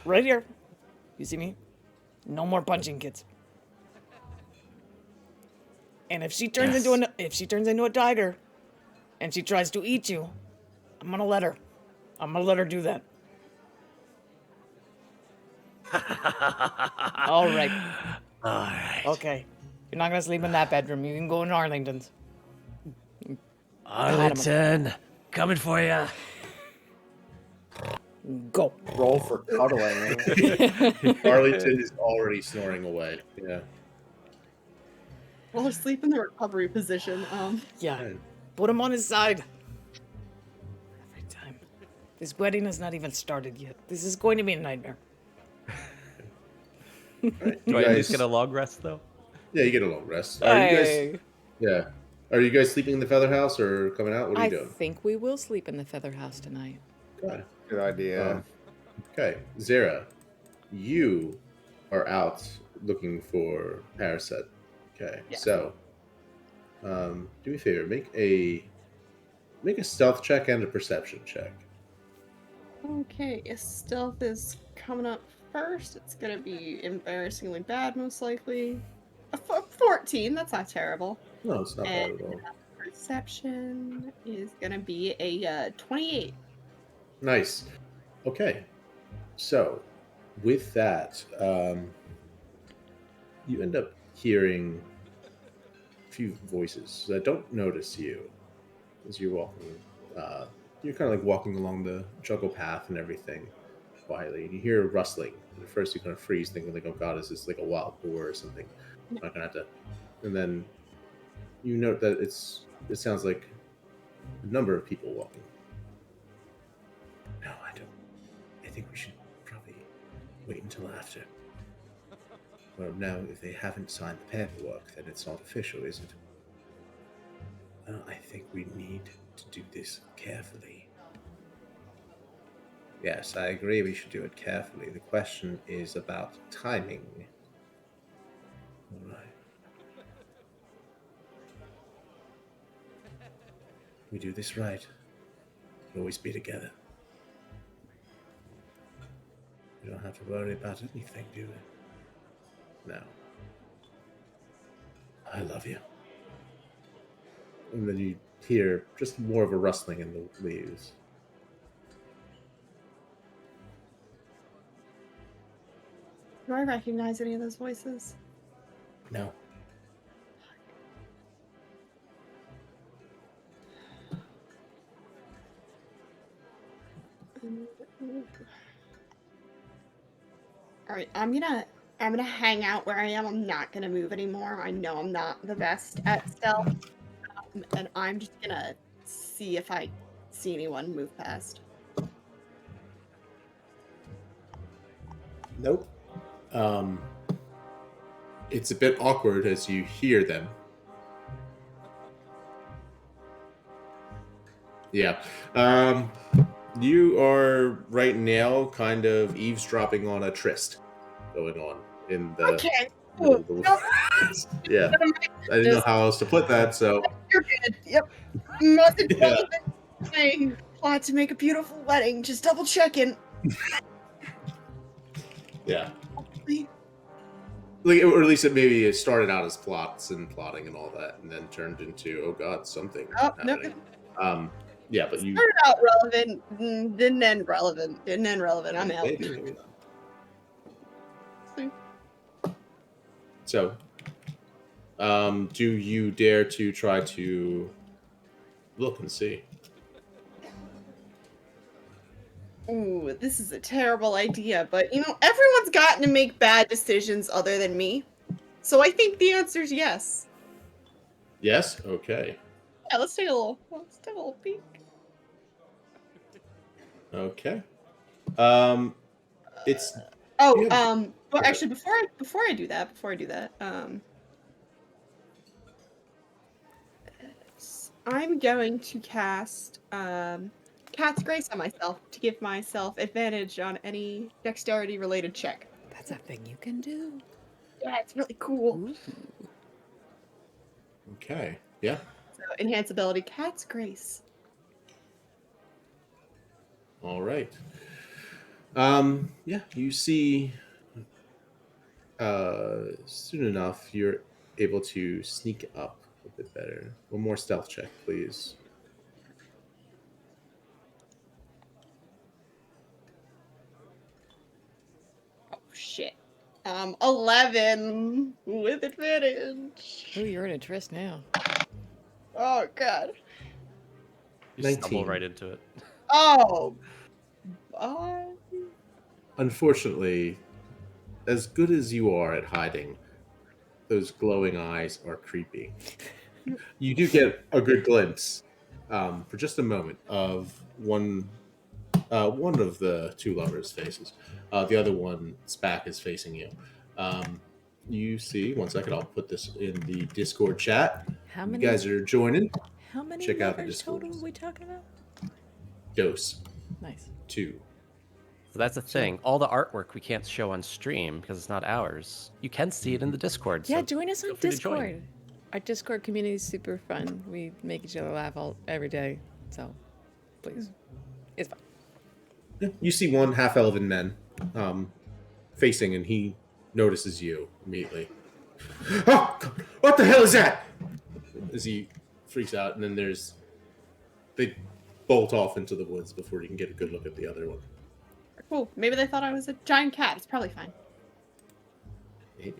Right here. You see me? No more punching kids. And if she turns into a tiger and she tries to eat you, I'm gonna let her. I'm gonna let her do that. All right. All right. Okay. You're not gonna sleep in that bedroom. You can go in Arlington's. Arlington, coming for you. Go. Roll for cuddling. Arlington is already snoring away. Yeah. Well, asleep in the recovery position. Yeah. Fine. Put him on his side. Every time. This wedding has not even started yet. This is going to be a nightmare. All right. Do I at least get a long rest though? Yeah, you get a long rest. Are you guys? Yeah. Are you guys sleeping in the feather house or coming out? What are you doing? I think we will sleep in the feather house tonight. Okay. Good idea. Okay, Zara, you are out looking for Paraset. Okay, Yes. so do me a favor, make a stealth check and a perception check. Okay, if stealth is coming up first, it's gonna be embarrassingly bad, most likely. 14, that's not terrible. No, it's not bad And at all. perception is gonna be a 28. Nice. Okay, so with that, you end up hearing a few voices that don't notice you as you're walking. You're kind of like walking along the jungle path and everything quietly, and you hear rustling. And at first, you kind of freeze, thinking like, "Oh God, is this like a wild boar or something?" I'm not gonna have to. And then you note that it sounds like a number of people walking. No, I don't. I think we should probably wait until after. Well, now, if they haven't signed the paperwork, then it's not official, is it? I think we need to do this carefully. Yes, I agree we should do it carefully. The question is about timing. All right. We do this right, we'll always be together. We don't have to worry about anything, do we? No. I love you. And then you hear just more of a rustling in the leaves. Do I recognize any of those voices? No. All right, I'm gonna hang out where I am. I'm not gonna move anymore. I know I'm not the best at stealth, and I'm just gonna see if I see anyone move past. Nope. It's a bit awkward as you hear them. Yeah. You are right now kind of eavesdropping on a tryst going on in the. Okay. Yeah. I didn't know how else to put that, so. You're good. Yep. Most Yeah. important thing. Plot to make a beautiful wedding. Just double checking. Yeah. Like, or at least maybe it started out as plots and plotting and all that, and then turned into, oh God, something happening. Yeah, but you started out relevant, didn't end relevant. I'm out. maybe not. So, do you dare to try to look and see? Ooh, this is a terrible idea, but everyone's gotten to make bad decisions other than me. So I think the answer is yes. Yes? Okay. Yeah, let's take a little peek. Okay. It's well actually before I do that, I'm going to cast Cat's Grace on myself to give myself advantage on any dexterity related check. That's a thing you can do. Yeah, it's really cool. Ooh. okay. Yeah. So enhance ability, Cat's Grace. All right. Yeah, you see soon enough you're able to sneak up a bit better. One more stealth check, please. 11 with advantage. Oh, you're in a tryst now. Oh god. You stumble 19. right into it. Oh. Unfortunately, as good as you are at hiding, those glowing eyes are creepy. You do get a good glimpse, for just a moment, of one of the two lovers' faces. The other one's back is facing you. You see, one second, I'll put this in the Discord chat. How You many? guys are joining. How many Check out the lovers Discord. total are we talking about? Dose. Nice. 2. So that's the thing. All the artwork we can't show on stream because it's not ours. You can see it in the Discord. Yeah, So join us feel on free to join. Discord. Our Discord community is super fun. We make each other laugh every day. So, please. It's fun. Yeah, you see one half-elven man facing, and he notices you immediately. Oh, God, what the hell is that? As he freaks out, and then they bolt off into the woods before you can get a good look at the other one. Cool. Maybe they thought I was a giant cat. It's probably fine. Maybe.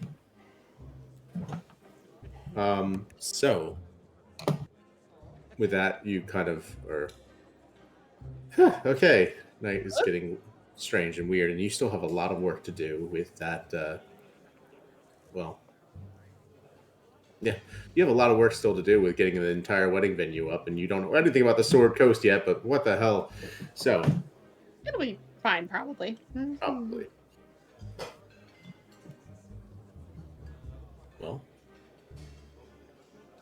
So with that, you kind of are okay. Night is getting strange and weird, and you still have a lot of work to do with that. Well, yeah, you have a lot of work still to do with getting the entire wedding venue up, and you don't know anything about the Sword Coast yet. But what the hell? So It'll be fine, probably. probably. Well,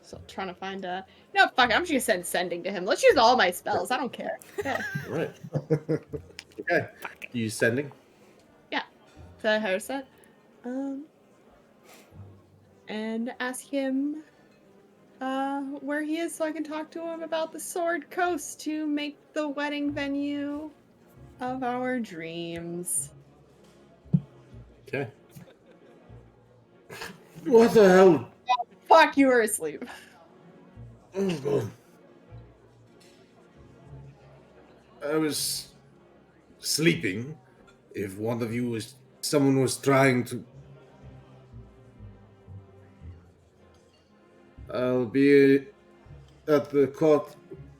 Still trying to find a. No, fuck it. I'm just gonna send sending to him. Let's use all my spells. I don't care. Yeah. all right. Okay, you sending? Is that how it's set? And ask him where he is so I can talk to him about the Sword Coast to make the wedding venue of our dreams. Okay. What the hell? Fuck, you were asleep. Oh, God. I was sleeping. If one of you someone was trying to. I'll be at the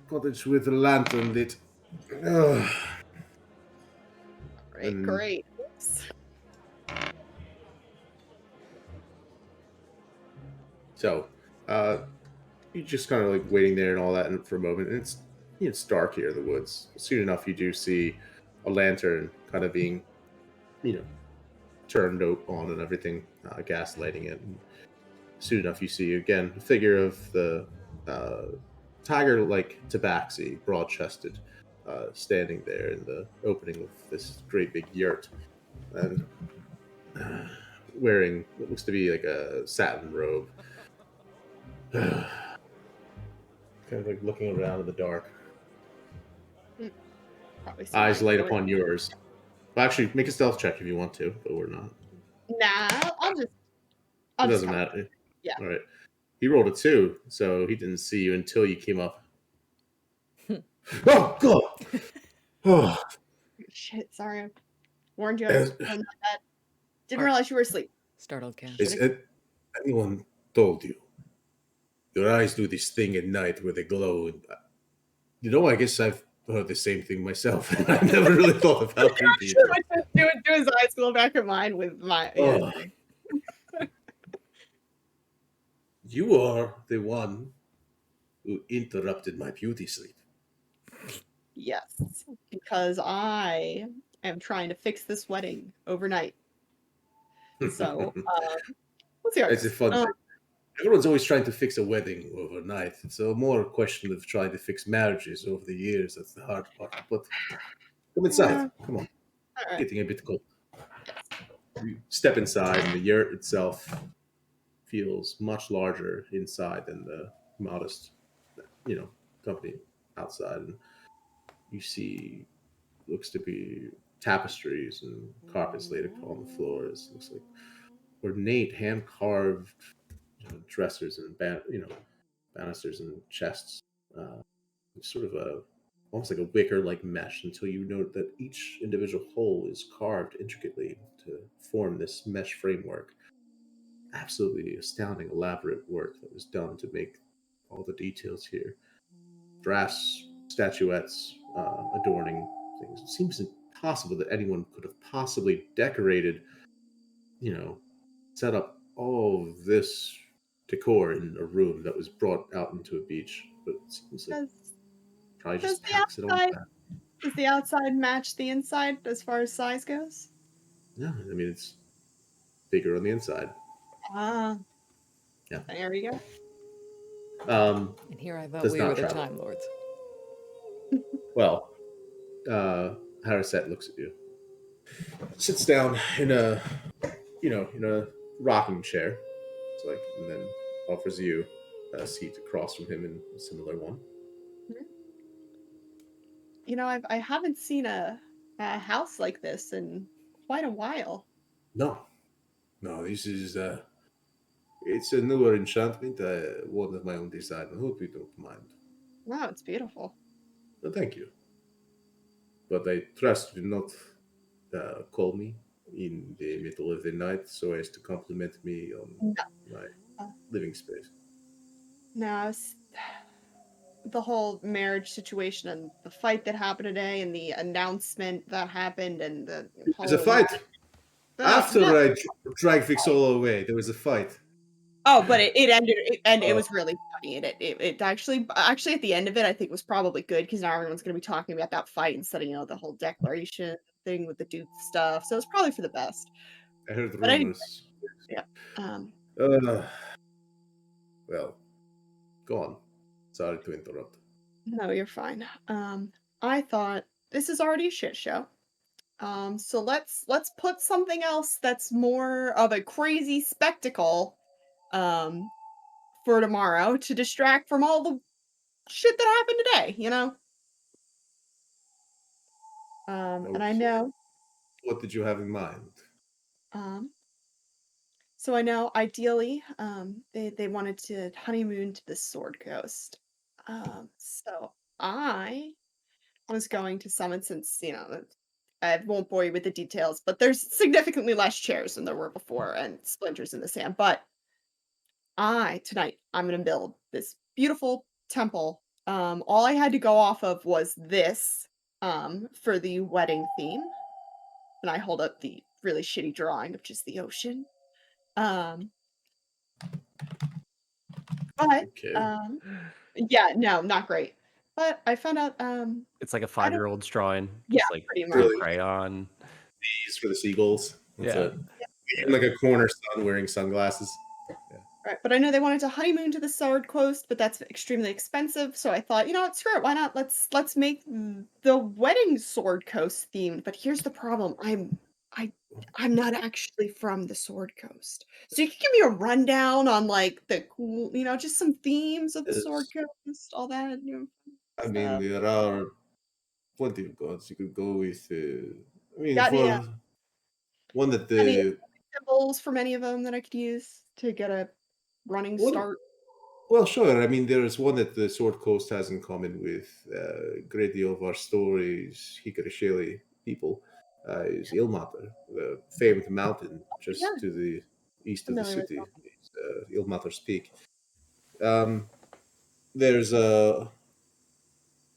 cottage with a lantern lit. Ugh. Great, great. Oops. So, you're just kind of like waiting there and all that for a moment, and it's dark here in the woods. Soon enough, you do see a lantern kind of being, turned on and everything, gas lighting it. And soon enough, you see again a figure of the tiger-like tabaxi, broad-chested, standing there in the opening of this great big yurt, and wearing what looks to be like a satin robe. Kind of like looking around in the dark. Probably Eyes light upon yours. Well, actually, make a stealth check if you want to, but we're not. Nah, I'll just. It doesn't matter. Yeah. All right. He rolled a 2, so he didn't see you until you came up. Oh, God! Oh. Shit, sorry. I warned you I was on my bed. Didn't realize you were asleep. Startled cat. Has anyone told you? Your eyes do this thing at night where they glow. And, I guess I've heard the same thing myself. I never really thought of how creepy it is. Do his eyes go back in mine with my. Oh. You are the one who interrupted my beauty sleep. Yes, because I am trying to fix this wedding overnight. So, let's see. It's a fun thing. Everyone's always trying to fix a wedding overnight. It's a more question of trying to fix marriages over the years. That's the hard part. But come inside. Yeah. Come on. All right. Getting a bit cold. You step inside, and the yurt itself feels much larger inside than the modest, company outside. And you see, looks to be tapestries and carpets laid upon the floors. Looks like ornate, hand-carved dressers and banisters and chests. Sort of a almost like a wicker-like mesh until you note that each individual hole is carved intricately to form this mesh framework. Absolutely astounding, elaborate work that was done to make all the details here. Brass statuettes adorning things. It seems impossible that anyone could have possibly decorated, set up all of this decor in a room that was brought out into a beach. But it seems like Does probably does just the tacks it on outside that. does the outside match the inside as far as size goes? No, I mean it's bigger on the inside. Ah, Yeah. there you go. And here I thought Does we not were the travel. Time Lords. Well, Harriset looks at you, sits down in a rocking chair. It's like, and then offers you a seat across from him in a similar one. I haven't seen a house like this in quite a while. No, this is it's a newer enchantment, one of my own design. I hope you don't mind. Wow, it's beautiful. No, thank you. But I trust you do not call me in the middle of the night so as to compliment me on No, my uh, living space. no, the whole marriage situation and the fight that happened today and the announcement that happened and the There's a whole fight. After no. I dragged Vixola away, there was a fight. Oh, but it ended, and it Oh, was really funny, and it actually at the end of it, I think was probably good because now everyone's gonna be talking about that fight instead of the whole declaration thing with the Duke stuff. So it's probably for the best. I heard But anyway, rumors. yeah. Uh, well, go on. Sorry to interrupt. No, you're fine. I thought this is already a shit show. So let's put something else that's more of a crazy spectacle, um, for tomorrow to distract from all the shit that happened today. And I Okay. know, What did you have in mind? um, so I know ideally, they wanted to honeymoon to the Sword Coast. So I was going to summon since, I won't bore you with the details, but there's significantly less chairs than there were before and splinters in the sand. But tonight, I'm gonna build this beautiful temple. All I had to go off of was this, for the wedding theme. And I hold up the really shitty drawing of just the ocean. Um, but Okay. yeah, no, not great. But I found out, It's like a I don't, 5-year-old's drawing, yeah, just like pretty much. blue Really? crayon. These for the seagulls. That's Yeah. it. Yeah. Even like a corner son wearing sunglasses. Right, but I know they wanted to honeymoon to the Sword Coast, but that's extremely expensive. So I thought, you know what, screw it. Why not? Let's make the wedding Sword Coast themed. But here's the problem: I I'm not actually from the Sword Coast. So you can give me a rundown on like the cool, just some themes of the Sword Yes. Coast, all that I mean, stuff. there are plenty of gods. You could go with. I mean, Got for one that any the symbols from any of them that I could use to get a running one. start? Well, sure. I mean, there is one that the Sword Coast has in common with a great deal of our stories, Hikari Shelley people, is Ilmater, the famed mountain Yeah, just to the east of the familiar with city. It's Ilmater's Peak. Um, there's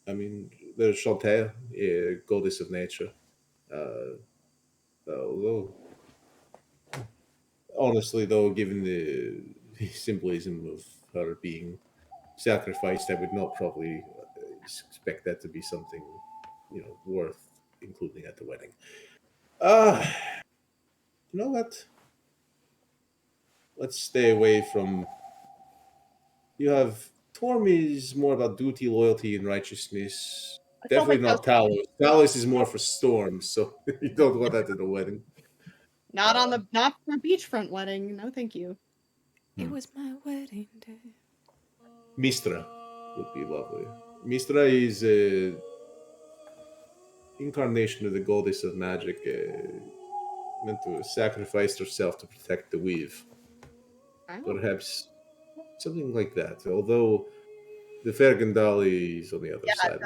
I mean, there's Shantae, a goddess of nature. Uh, although, honestly, though, given the symbolism of her being sacrificed, I would not probably expect that to be something, worth including at the wedding. Uh, you know what? Let's stay away from. You have Torm is more about duty, loyalty, and righteousness. I felt Definitely like those. not Talos. Talos is more for storms, so you don't want that at the wedding. Not for a beachfront wedding. No, thank you. It was my wedding day. Mistra would be lovely. Mistra is a incarnation of the goddess of magic, meant to sacrifice herself to protect the weave. Wow. Perhaps something like that. Although The Fergandali is on the other side.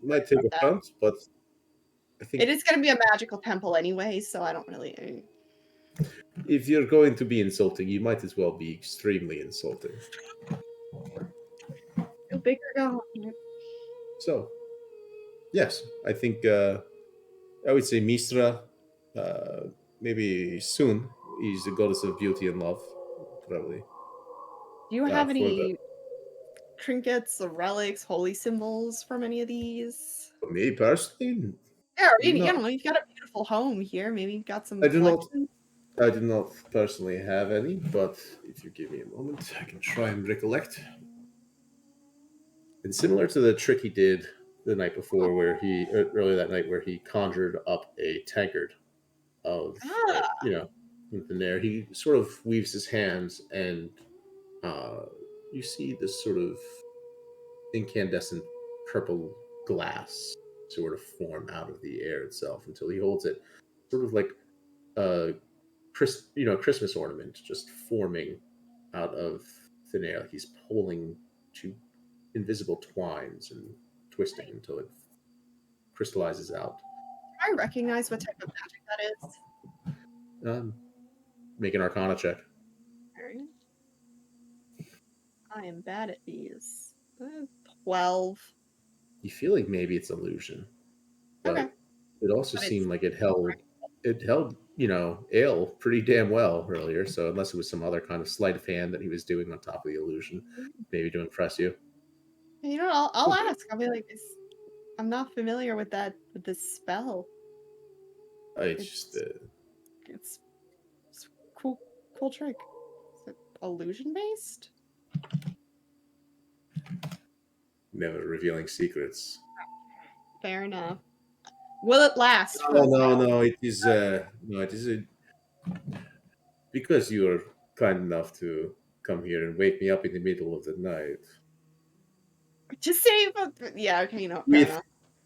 Might take a punt, but I think it is going to be a magical temple anyway, so I don't really. If you're going to be insulting, you might as well be extremely insulting. Go big or go home. So, yes, I think I would say Mistra, maybe soon, is the goddess of beauty and love, probably. Do you have any trinkets or relics, holy symbols from any of these? For me personally, yeah, you've got a beautiful home here. Maybe you've got some. I do not personally have any, but if you give me a moment, I can try and recollect. And similar to the trick he did the night before, where earlier that night, where he conjured up a tankard of in thin air, he sort of weaves his hands, and you see this sort of incandescent purple glass sort of form out of the air itself until he holds it, sort of like a Christmas ornament, just forming out of thin air. He's pulling two invisible twines and twisting until it crystallizes out. Do I recognize what type of magic that is? Make an Arcana check. I am bad at these. 12. You feel like maybe it's illusion, but it also seemed like it held, ale pretty damn well earlier. So unless it was some other kind of sleight of hand that he was doing on top of the illusion, maybe to impress you. I'll ask. I'll be like, I'm not familiar with this spell. It's cool trick. Is it illusion based? Never revealing secrets. Fair enough. Will it last? No. It is because you are kind enough to come here and wake me up in the middle of the night. Just say, okay,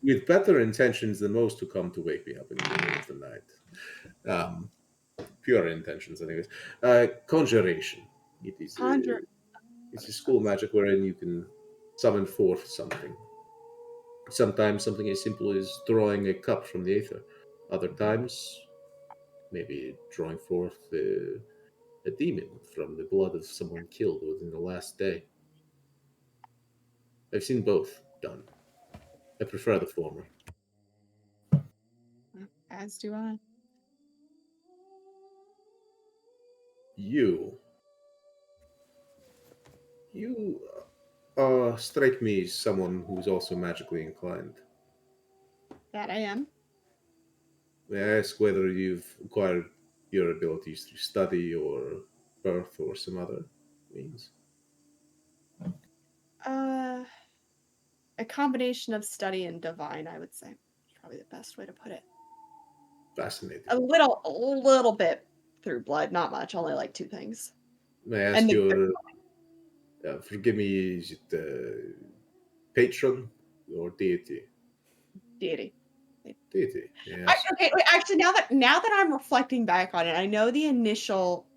with better intentions than most who come to wake me up in the middle of the night. Pure intentions, anyways. Conjuration. It is it's a school magic wherein you can summon forth something. Sometimes something as simple as drawing a cup from the aether. Other times, maybe drawing forth a demon from the blood of someone killed within the last day. I've seen both done. I prefer the former. As do I. You strike me as someone who's also magically inclined. That I am. May I ask whether you've acquired your abilities through study or birth or some other means? A combination of study and divine, I would say. Probably the best way to put it. Fascinating. A little bit through blood, not much, only like 2 things. May I ask your forgive me, is it patron or deity? Deity. Deity, yes. Actually, now that I'm reflecting back on it, I know the initial.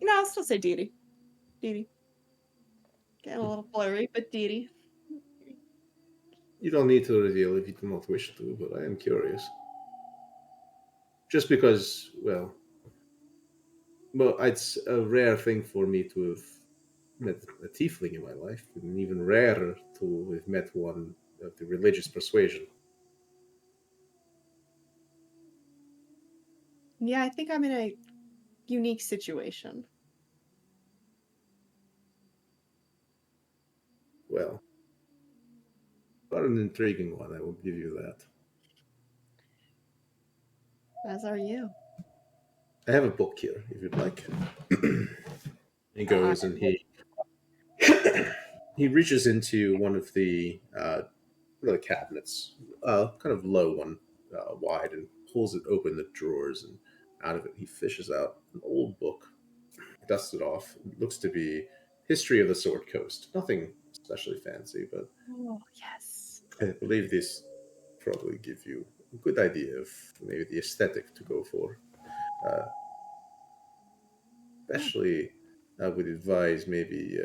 I'll still say deity. Deity. Getting a little blurry, but deity. You don't need to reveal if you do not wish to, but I am curious. Just because, well, it's a rare thing for me to have met a tiefling in my life, and even rarer to have met one of the religious persuasion. Yeah, I think I'm in a unique situation. Well, but an intriguing one, I will give you that. As are you. I have a book here, if you'd like. He goes and he reaches into one of the cabinets, kind of low one, wide, and pulls it open, the drawers, and out of it he fishes out an old book. Dusts it off. It looks to be History of the Sword Coast. Nothing especially fancy, but yes, I believe this probably give you a good idea of maybe the aesthetic to go for. Especially I would advise maybe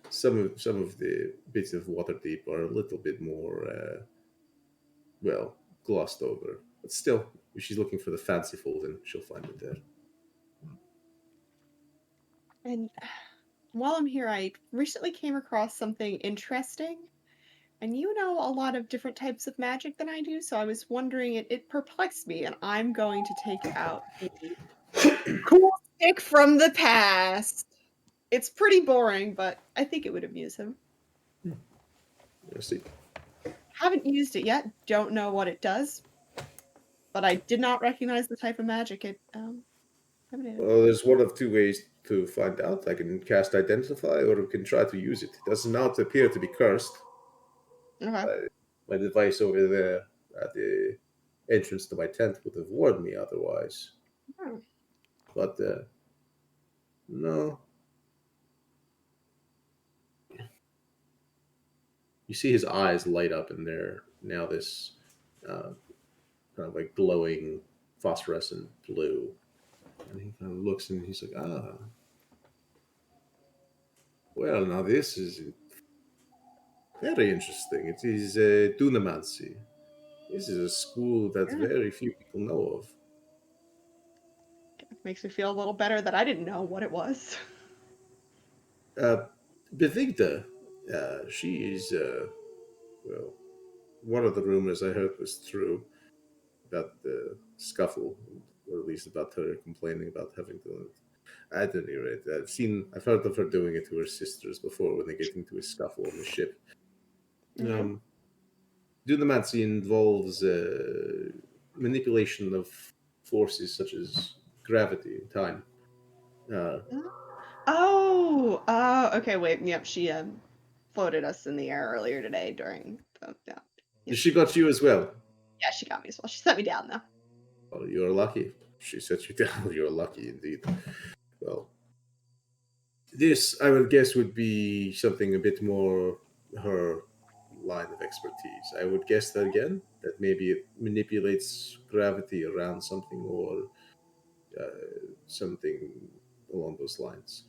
some of the bits of Waterdeep are a little bit more glossed over. But still, if she's looking for the fanciful, then she'll find it there. And while I'm here, I recently came across something interesting. And you know a lot of different types of magic than I do, so I was wondering, it perplexed me, and I'm going to take out the cool stick from the past. It's pretty boring, but I think it would amuse him. Let's see. Haven't used it yet, don't know what it does, but I did not recognize the type of magic it emanated. Well, there's one of two ways to find out. I can cast Identify, or we can try to use it. It does not appear to be cursed. Okay. My device over there at the entrance to my tent would have warned me otherwise. Oh. But no. You see his eyes light up, and they're now this kind of like glowing phosphorescent blue. And he kind of looks and he's like, well, now this is very interesting. It is Dunamancy. This is a school that very few people know of. It makes me feel a little better that I didn't know what it was. Bevigda, she is, one of the rumors I heard was true about the scuffle, or at least about her complaining about having done it. At any rate, I've heard of her doing it to her sisters before when they get into a scuffle on the ship. Mm-hmm. Dunamancy involves manipulation of forces such as gravity and time. Okay, wait, yep, she floated us in the air earlier today during the, yeah. She got you as well? Yeah, she got me as well. She set me down, though. Oh, you're lucky. She set you down. You're lucky indeed. Well, this, I would guess, would be something a bit more her line of expertise. I would guess that again, that maybe it manipulates gravity around something, or something along those lines.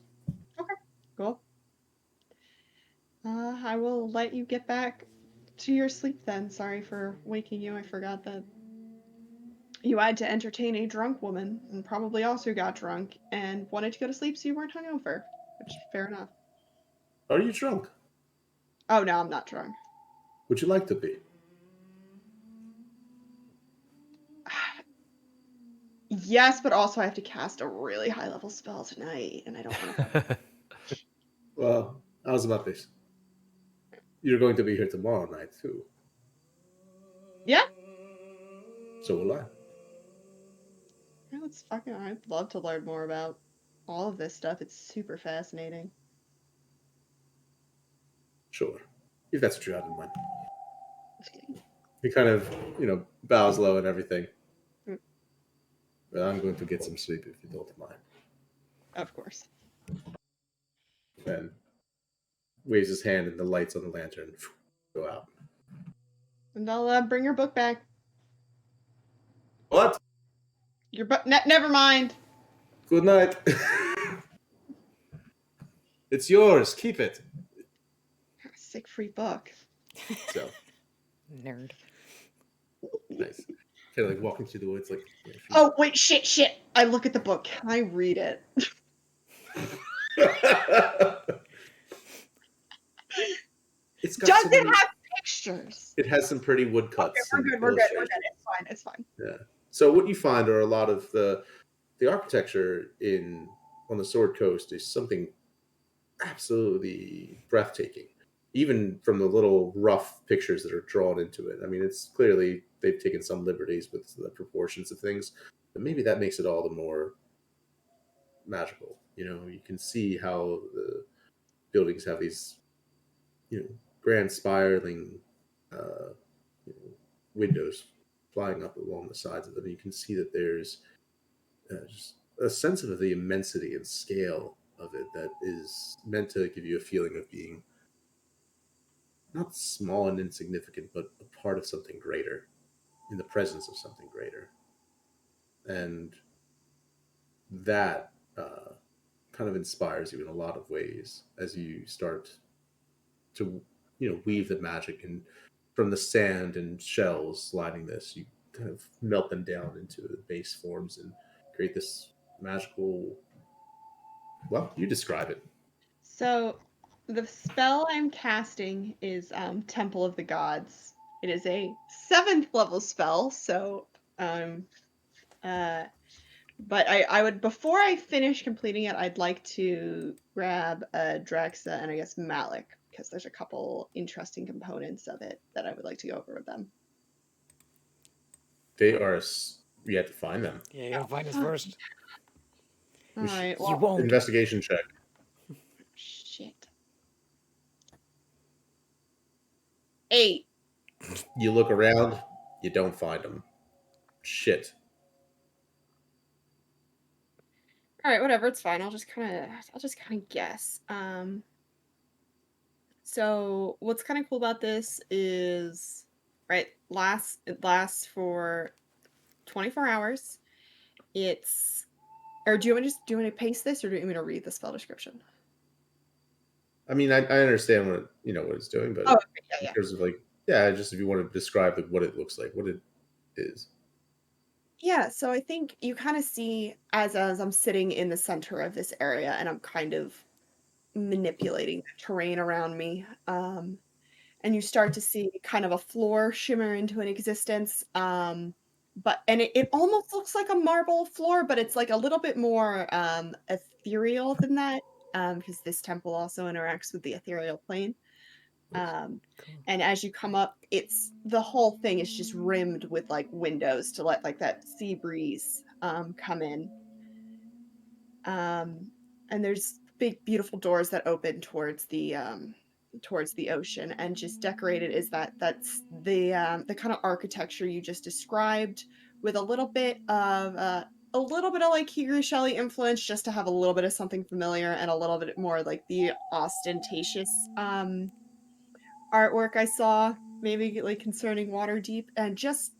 Okay, cool. I will let you get back to your sleep then. Sorry for waking you. I forgot that you had to entertain a drunk woman and probably also got drunk and wanted to go to sleep so you weren't hungover, which fair enough. Are you drunk? Oh, no, I'm not drunk. Would you like to be? Yes, but also I have to cast a really high level spell tonight, and I don't want to. Well, how's about this? You're going to be here tomorrow night too. Yeah. So will I. Yeah, that's fucking. I'd love to learn more about all of this stuff. It's super fascinating. Sure, if that's what you have in mind. He kind of, bows low and everything. But I'm going to get some sleep if you don't mind. Of course. And waves his hand, and the lights on the lantern go out. And I'll bring your book back. What? Your book. Never mind. Good night. It's yours. Keep it. Sick free book. So. Nerd. Nice. Kind of like walking through the woods, like. Oh wait, shit! I look at the book. Can I read it? It's got Does it have pictures? It has some pretty woodcuts. Okay, we're good. It's fine. Yeah. So what you find are a lot of the architecture on the Sword Coast is something absolutely breathtaking. Even from the little rough pictures that are drawn into it. I mean, it's clearly they've taken some liberties with the proportions of things, but maybe that makes it all the more magical. You can see how the buildings have these, grand spiraling windows flying up along the sides of them. You can see that there's just a sense of the immensity and scale of it that is meant to give you a feeling of being not small and insignificant, but a part of something greater, in the presence of something greater. And that kind of inspires you in a lot of ways as you start to weave the magic, and from the sand and shells lining this, you kind of melt them down into the base forms and create this magical. Well, you describe it. So, the spell I'm casting is Temple of the Gods. It is a 7th level spell, so but I would, before I finish completing it, I'd like to grab Draxa and I guess Malik, because there's a couple interesting components of it that I would like to go over with them. They are. We have to find them. Yeah, you gotta find us first. All right. Well, You won't. Investigation check. Shit. 8. You look around. You don't find them. Shit. All right, whatever. It's fine. I'll just kind of guess. So what's kind of cool about this is, right? It lasts for 24 hours. Or do you want to paste this, or do you want me to read the spell description? I mean, I understand what what it's doing, but in terms of just if you want to describe what it looks like, what it is. Yeah, so I think you kind of see as I'm sitting in the center of this area and I'm kind of manipulating the terrain around me. And you start to see kind of a floor shimmer into an existence. But it almost looks like a marble floor, but it's like a little bit more ethereal than that, because this temple also interacts with the ethereal plane. Cool. And as you come up, the whole thing is just rimmed with like windows to let like that sea breeze come in. And there's big beautiful doors that open towards the ocean, and just decorated is that's the kind of architecture you just described, with a little bit of like Hugh Shelley influence, just to have a little bit of something familiar, and a little bit more like the ostentatious artwork I saw, maybe like concerning Waterdeep, and just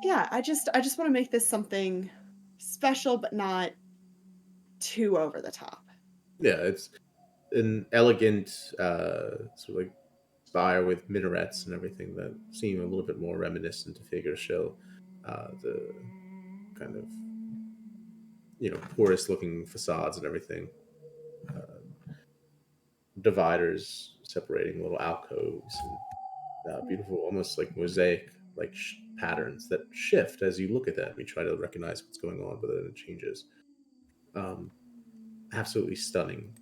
yeah, I just want to make this something special, but not too over the top. Yeah, it's an elegant sort of like spire with minarets and everything that seem a little bit more reminiscent of Figure Show. The kind of porous looking facades and everything. Dividers separating little alcoves and beautiful, almost like mosaic like patterns that shift as you look at them. You try to recognize what's going on, but then it changes. Absolutely stunning.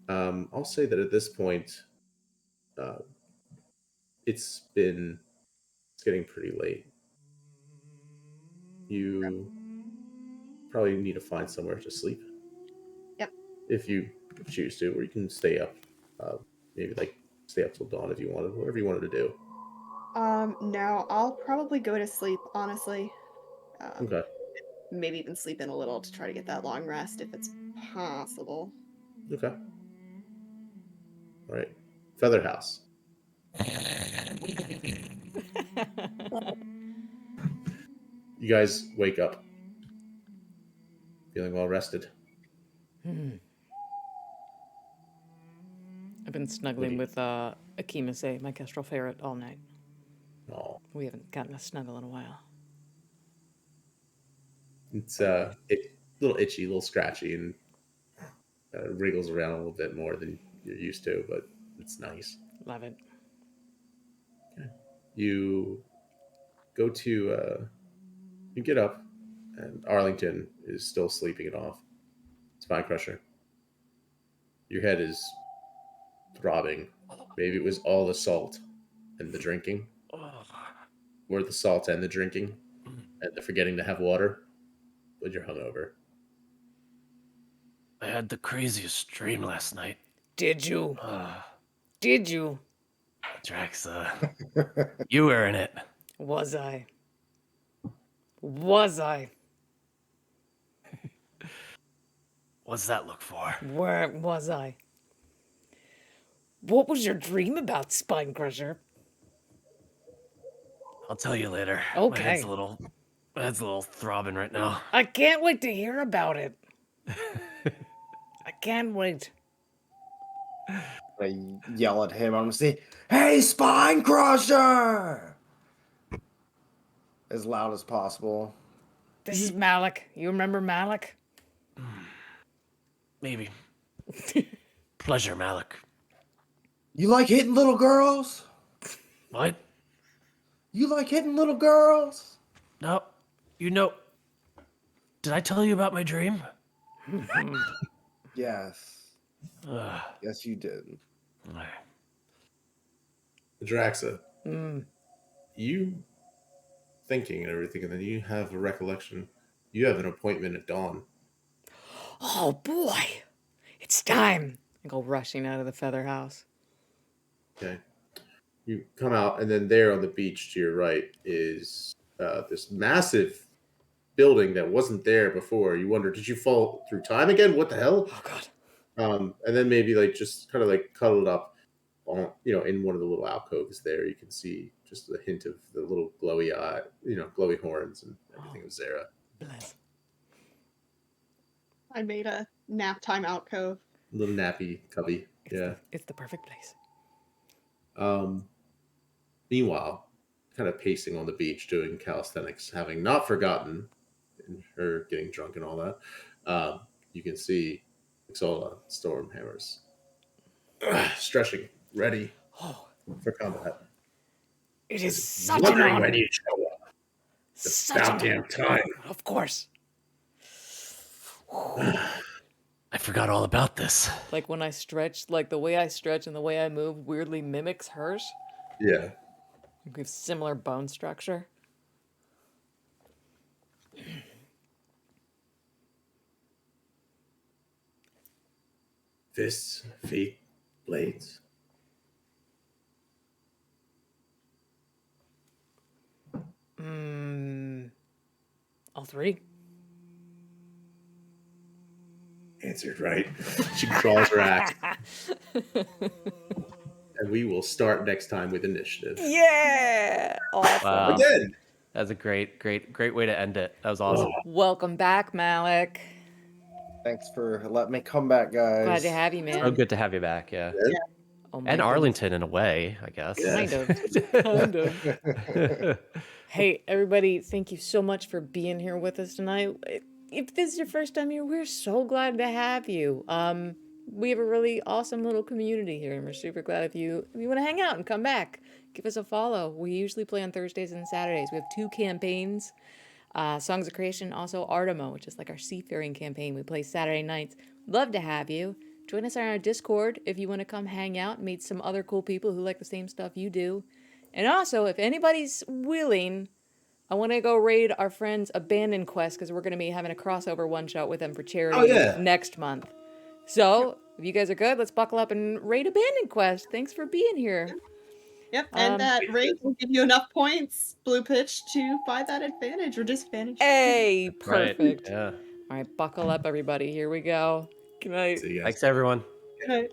I'll say that at this point, uh, it's getting pretty late. You probably need to find somewhere to sleep. Yep. If you choose to, or you can stay up. Maybe like stay up till dawn if you wanted, whatever you wanted to do. No, I'll probably go to sleep, honestly. Okay. Maybe even sleep in a little to try to get that long rest if it's possible. Okay. All right. Feather House. You guys wake up feeling well rested. I've been snuggling with Akimase, my kestrel ferret, all night. Oh. We haven't gotten a snuggle in a while. It's a little itchy, a little scratchy, and wriggles around a little bit more than you're used to, but it's nice. Love it. Okay. You go to you get up, and Arlington is still sleeping it off. Spine Crusher. Your head is throbbing. Maybe it was all the salt and the drinking, or the salt and the drinking, and the forgetting to have water, but you're hungover. I had the craziest dream last night. Did you? Did you? Draxa, you were in it. Was I? Was I? What's that look for? Where was I? What was your dream about, Spine Crusher? I'll tell you later. Okay. My head's a little throbbing right now. I can't wait to hear about it. I can't wait. I yell at him. I'm gonna say, "Hey, Spine Crusher!" As loud as possible. This is Malik. You remember Malik? Maybe. Pleasure, Malik. You like hitting little girls? What? You like hitting little girls? No. You know. Did I tell you about my dream? Yes. Yes, you did. Draxa, you thinking and everything, and then you have a recollection. You have an appointment at dawn. Oh boy, it's time. I go rushing out of the feather house. Okay. You come out, and then there on the beach to your right is this massive building that wasn't there before. You wonder, did you fall through time again? What the hell? Oh god. And then maybe like just kind of like cuddled up on, in one of the little alcoves there, you can see just a hint of the little glowy eye, glowy horns and everything of Zara. Bless. I made a nap time alcove. Little nappy cubby. Yeah. It's the perfect place. Meanwhile, kind of pacing on the beach doing calisthenics, having not forgotten in her getting drunk and all that, you can see Ixola Stormhammers stretching, ready for combat. It is such an honor. When you show up. It's about damn time. Of course. I forgot all about this. Like when I stretch, like the way I stretch and the way I move weirdly mimics hers. Yeah. We have similar bone structure. Fists, feet, blades. All three. Answered right. She draws her axe. And we will start next time with initiative. Yeah. Awesome. Wow. Again. That's a great way to end it. That was awesome. Welcome back, Malik. Thanks for letting me come back, guys. Glad to have you, man. So good to have you back, yeah. Oh, And Arlington in a way, I guess. Kind of. Hey, everybody, thank you so much for being here with us tonight. If this is your first time here, we're so glad to have you. We have a really awesome little community here, and we're super glad if you want to hang out and come back, give us a follow. We usually play on Thursdays and Saturdays. We have 2 campaigns, Songs of Creation, also Artemo, which is like our seafaring campaign. We play Saturday nights. Love to have you. Join us on our Discord if you want to come hang out and meet some other cool people who like the same stuff you do. And also, if anybody's willing, I want to go raid our friends Abandon Quest because we're going to be having a crossover one-shot with them for charity next month. So, if you guys are good, let's buckle up and raid Abandon Quest. Thanks for being here. Yep, and that raid will give you enough points, Blue Pitch, to buy that advantage or disadvantage. Hey, perfect. Right. Yeah. All right, buckle up, everybody. Here we go. Good night. See you guys. Thanks, everyone. Good night.